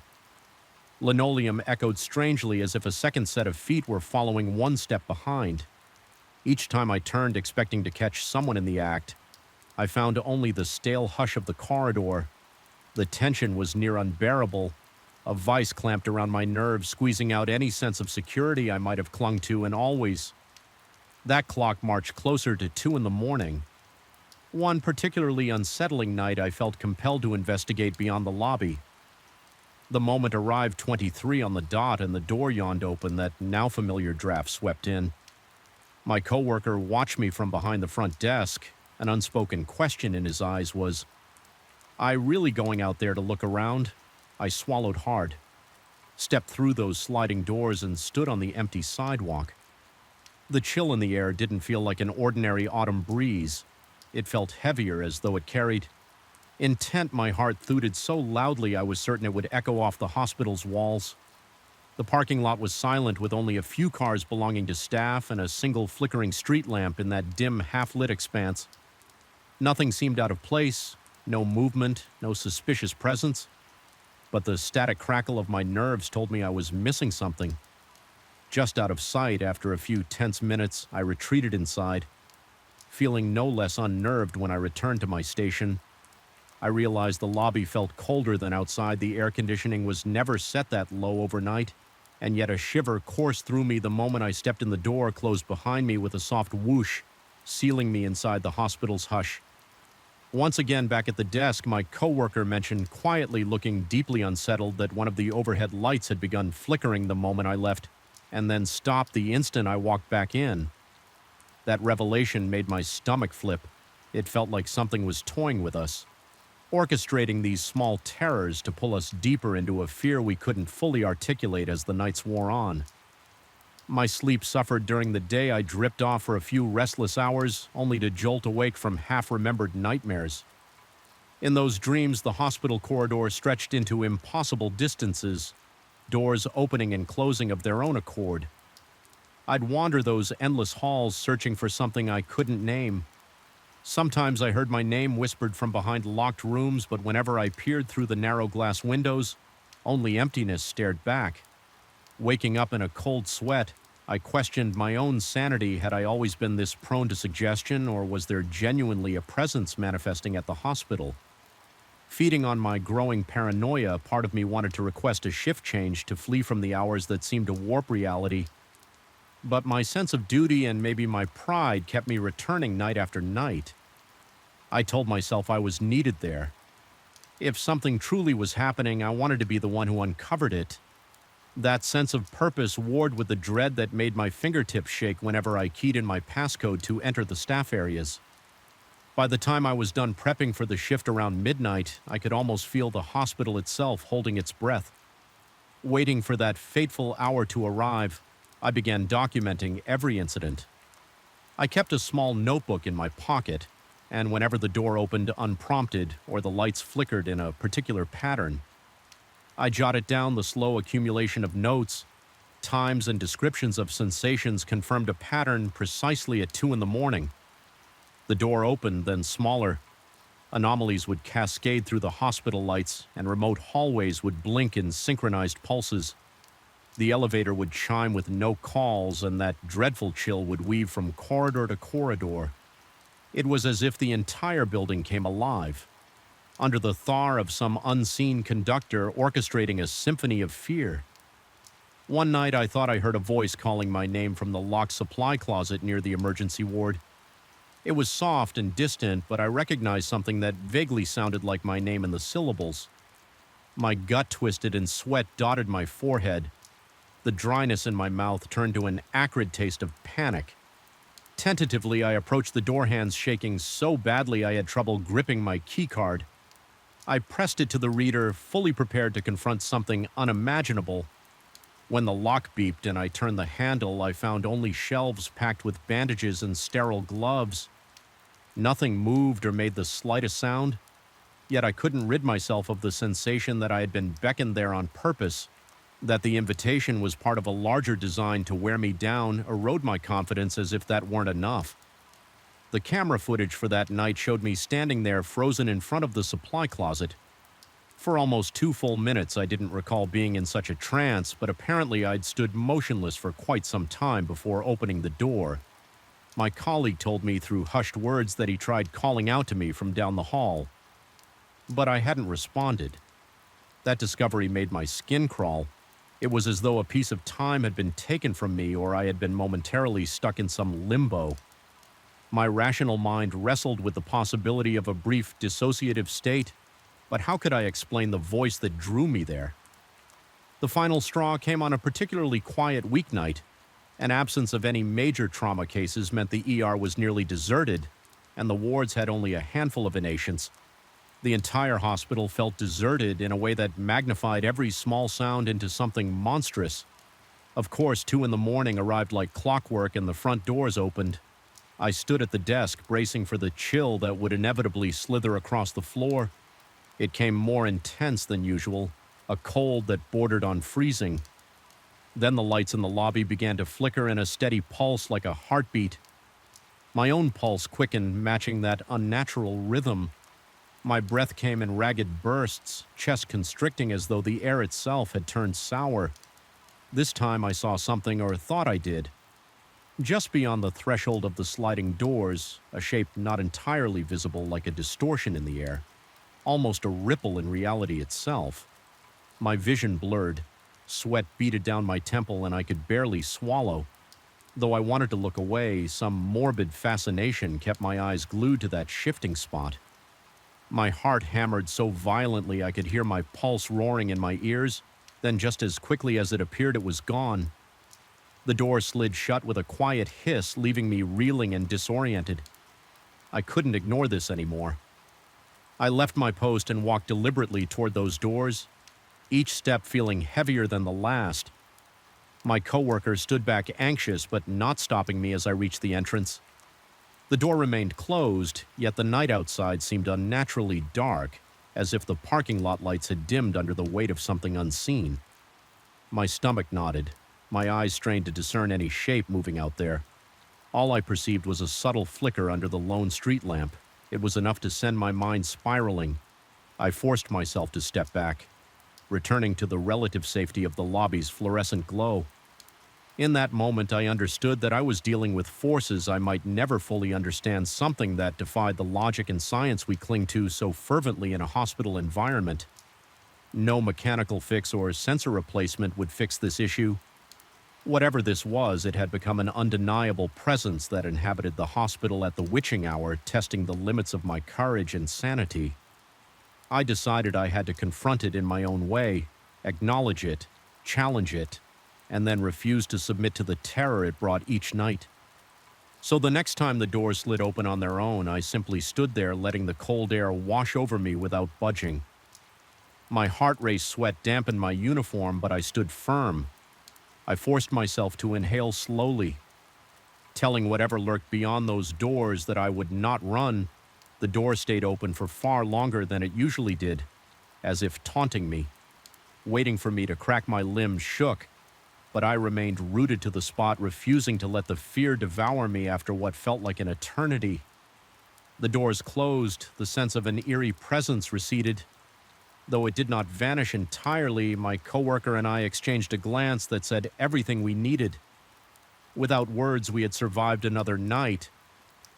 Speaker 1: linoleum echoed strangely, as if a second set of feet were following one step behind. Each time I turned expecting to catch someone in the act, I found only the stale hush of the corridor. The tension was near unbearable, a vice clamped around my nerves, squeezing out any sense of security I might have clung to, and always. That clock marched closer to 2 in the morning. One particularly unsettling night, I felt compelled to investigate beyond the lobby. The moment arrived 23 on the dot, and the door yawned open. That now familiar draft swept in. My coworker watched me from behind the front desk. An unspoken question in his eyes. Was I really going out there to look around? I swallowed hard, stepped through those sliding doors, and stood on the empty sidewalk. The chill in the air didn't feel like an ordinary autumn breeze. It felt heavier, as though it carried intent. My heart thudded so loudly I was certain it would echo off the hospital's walls. The parking lot was silent, with only a few cars belonging to staff and a single flickering street lamp in that dim, half-lit expanse. Nothing seemed out of place, no movement, no suspicious presence. But the static crackle of my nerves told me I was missing something. Just out of sight, after a few tense minutes, I retreated inside. Feeling no less unnerved when I returned to my station, I realized the lobby felt colder than outside. The air conditioning was never set that low overnight, and yet a shiver coursed through me the moment I stepped in the door, closed behind me with a soft whoosh, sealing me inside the hospital's hush. Once again back at the desk, my coworker mentioned quietly, looking deeply unsettled, that one of the overhead lights had begun flickering the moment I left, and then stopped the instant I walked back in. That revelation made my stomach flip. It felt like something was toying with us, orchestrating these small terrors to pull us deeper into a fear we couldn't fully articulate as the nights wore on. My sleep suffered during the day. I dripped off for a few restless hours, only to jolt awake from half-remembered nightmares. In those dreams, the hospital corridor stretched into impossible distances, doors opening and closing of their own accord. I'd wander those endless halls, searching for something I couldn't name. Sometimes I heard my name whispered from behind locked rooms, but whenever I peered through the narrow glass windows, only emptiness stared back. Waking up in a cold sweat, I questioned my own sanity. Had I always been this prone to suggestion, or was there genuinely a presence manifesting at the hospital? Feeding on my growing paranoia, part of me wanted to request a shift change to flee from the hours that seemed to warp reality. But my sense of duty and maybe my pride kept me returning night after night. I told myself I was needed there. If something truly was happening, I wanted to be the one who uncovered it. That sense of purpose warred with the dread that made my fingertips shake whenever I keyed in my passcode to enter the staff areas. By the time I was done prepping for the shift around midnight, I could almost feel the hospital itself holding its breath. Waiting for that fateful hour to arrive, I began documenting every incident. I kept a small notebook in my pocket, and whenever the door opened unprompted or the lights flickered in a particular pattern, I jotted down the slow accumulation of notes. Times and descriptions of sensations confirmed a pattern precisely at 2 in the morning. The door opened, then smaller. Anomalies would cascade through the hospital lights, and remote hallways would blink in synchronized pulses. The elevator would chime with no calls, and that dreadful chill would weave from corridor to corridor. It was as if the entire building came alive, under the thar of some unseen conductor orchestrating a symphony of fear. One night I thought I heard a voice calling my name from the locked supply closet near the emergency ward. It was soft and distant, but I recognized something that vaguely sounded like my name in the syllables. My gut twisted and sweat dotted my forehead. The dryness in my mouth turned to an acrid taste of panic. Tentatively, I approached the door, hands shaking so badly I had trouble gripping my keycard. I pressed it to the reader, fully prepared to confront something unimaginable. When the lock beeped and I turned the handle, I found only shelves packed with bandages and sterile gloves. Nothing moved or made the slightest sound, yet I couldn't rid myself of the sensation that I had been beckoned there on purpose, that the invitation was part of a larger design to wear me down, erode my confidence as if that weren't enough. The camera footage for that night showed me standing there frozen in front of the supply closet. For almost 2 full minutes, I didn't recall being in such a trance, but apparently I'd stood motionless for quite some time before opening the door. My colleague told me through hushed words that he tried calling out to me from down the hall. But I hadn't responded. That discovery made my skin crawl. It was as though a piece of time had been taken from me, or I had been momentarily stuck in some limbo. My rational mind wrestled with the possibility of a brief dissociative state, but how could I explain the voice that drew me there? The final straw came on a particularly quiet weeknight. An absence of any major trauma cases meant the ER was nearly deserted, and the wards had only a handful of inpatients. The entire hospital felt deserted in a way that magnified every small sound into something monstrous. Of course, 2 in the morning arrived like clockwork and the front doors opened. I stood at the desk, bracing for the chill that would inevitably slither across the floor. It came more intense than usual, a cold that bordered on freezing. Then the lights in the lobby began to flicker in a steady pulse like a heartbeat. My own pulse quickened, matching that unnatural rhythm. My breath came in ragged bursts, chest constricting as though the air itself had turned sour. This time I saw something, or thought I did. Just beyond the threshold of the sliding doors, a shape not entirely visible, like a distortion in the air, almost a ripple in reality itself. My vision blurred, sweat beaded down my temple, and I could barely swallow. Though I wanted to look away, some morbid fascination kept my eyes glued to that shifting spot. My heart hammered so violently I could hear my pulse roaring in my ears, then just as quickly as it appeared it was gone. The door slid shut with a quiet hiss, leaving me reeling and disoriented. I couldn't ignore this anymore. I left my post and walked deliberately toward those doors, each step feeling heavier than the last. My coworker stood back anxious, but not stopping me as I reached the entrance. The door remained closed, yet the night outside seemed unnaturally dark, as if the parking lot lights had dimmed under the weight of something unseen. My stomach knotted. My eyes strained to discern any shape moving out there. All I perceived was a subtle flicker under the lone street lamp. It was enough to send my mind spiraling. I forced myself to step back, returning to the relative safety of the lobby's fluorescent glow. In that moment, I understood that I was dealing with forces I might never fully understand, something that defied the logic and science we cling to so fervently in a hospital environment. No mechanical fix or sensor replacement would fix this issue. Whatever this was, it had become an undeniable presence that inhabited the hospital at the witching hour, testing the limits of my courage and sanity. I decided I had to confront it in my own way, acknowledge it, challenge it, and then refuse to submit to the terror it brought each night. So the next time the doors slid open on their own, I simply stood there, letting the cold air wash over me without budging. My heart race sweat dampened my uniform, but I stood firm. I forced myself to inhale slowly, telling whatever lurked beyond those doors that I would not run. The door stayed open for far longer than it usually did, as if taunting me. Waiting for me to crack, my limbs shook, but I remained rooted to the spot, refusing to let the fear devour me after what felt like an eternity. The doors closed, the sense of an eerie presence receded. Though it did not vanish entirely, my coworker and I exchanged a glance that said everything we needed. Without words, we had survived another night,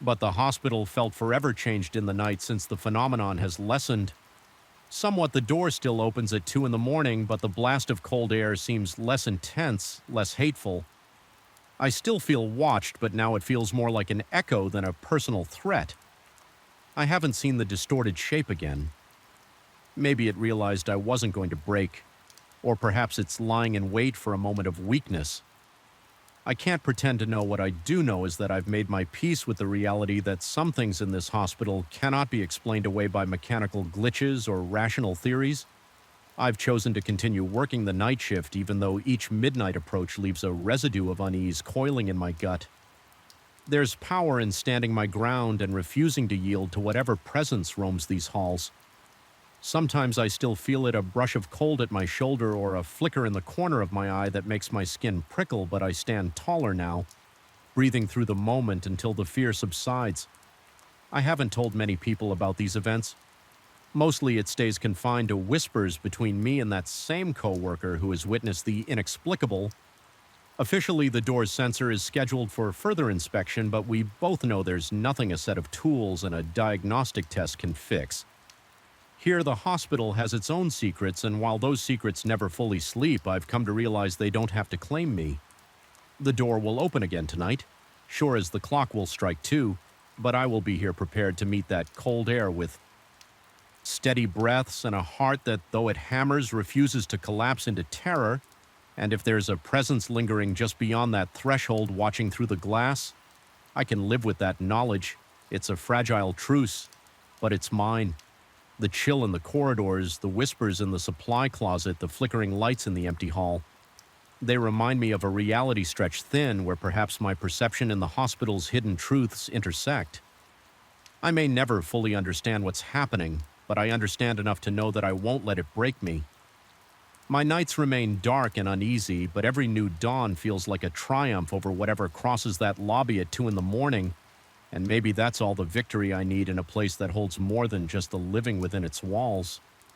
Speaker 1: but the hospital felt forever changed in the night since the phenomenon has lessened. Somewhat, the door still opens at 2 in the morning, but the blast of cold air seems less intense, less hateful. I still feel watched, but now it feels more like an echo than a personal threat. I haven't seen the distorted shape again. Maybe it realized I wasn't going to break, or perhaps it's lying in wait for a moment of weakness. I can't pretend to know. What I do know is that I've made my peace with the reality that some things in this hospital cannot be explained away by mechanical glitches or rational theories. I've chosen to continue working the night shift even though each midnight approach leaves a residue of unease coiling in my gut. There's power in standing my ground and refusing to yield to whatever presence roams these halls. Sometimes I still feel it, a brush of cold at my shoulder or a flicker in the corner of my eye that makes my skin prickle, but I stand taller now, breathing through the moment until the fear subsides. I haven't told many people about these events. Mostly it stays confined to whispers between me and that same coworker who has witnessed the inexplicable. Officially, the door's sensor is scheduled for further inspection, but we both know there's nothing a set of tools and a diagnostic test can fix. Here, the hospital has its own secrets, and while those secrets never fully sleep, I've come to realize they don't have to claim me. The door will open again tonight, sure as the clock will strike 2, but I will be here prepared to meet that cold air with steady breaths and a heart that, though it hammers, refuses to collapse into terror. And if there's a presence lingering just beyond that threshold watching through the glass, I can live with that knowledge. It's a fragile truce, but it's mine. The chill in the corridors, the whispers in the supply closet, the flickering lights in the empty hall. They remind me of a reality stretched thin where perhaps my perception and the hospital's hidden truths intersect. I may never fully understand what's happening, but I understand enough to know that I won't let it break me. My nights remain dark and uneasy, but every new dawn feels like a triumph over whatever crosses that lobby at 2 in the morning. And maybe that's all the victory I need in a place that holds more than just the living within its walls.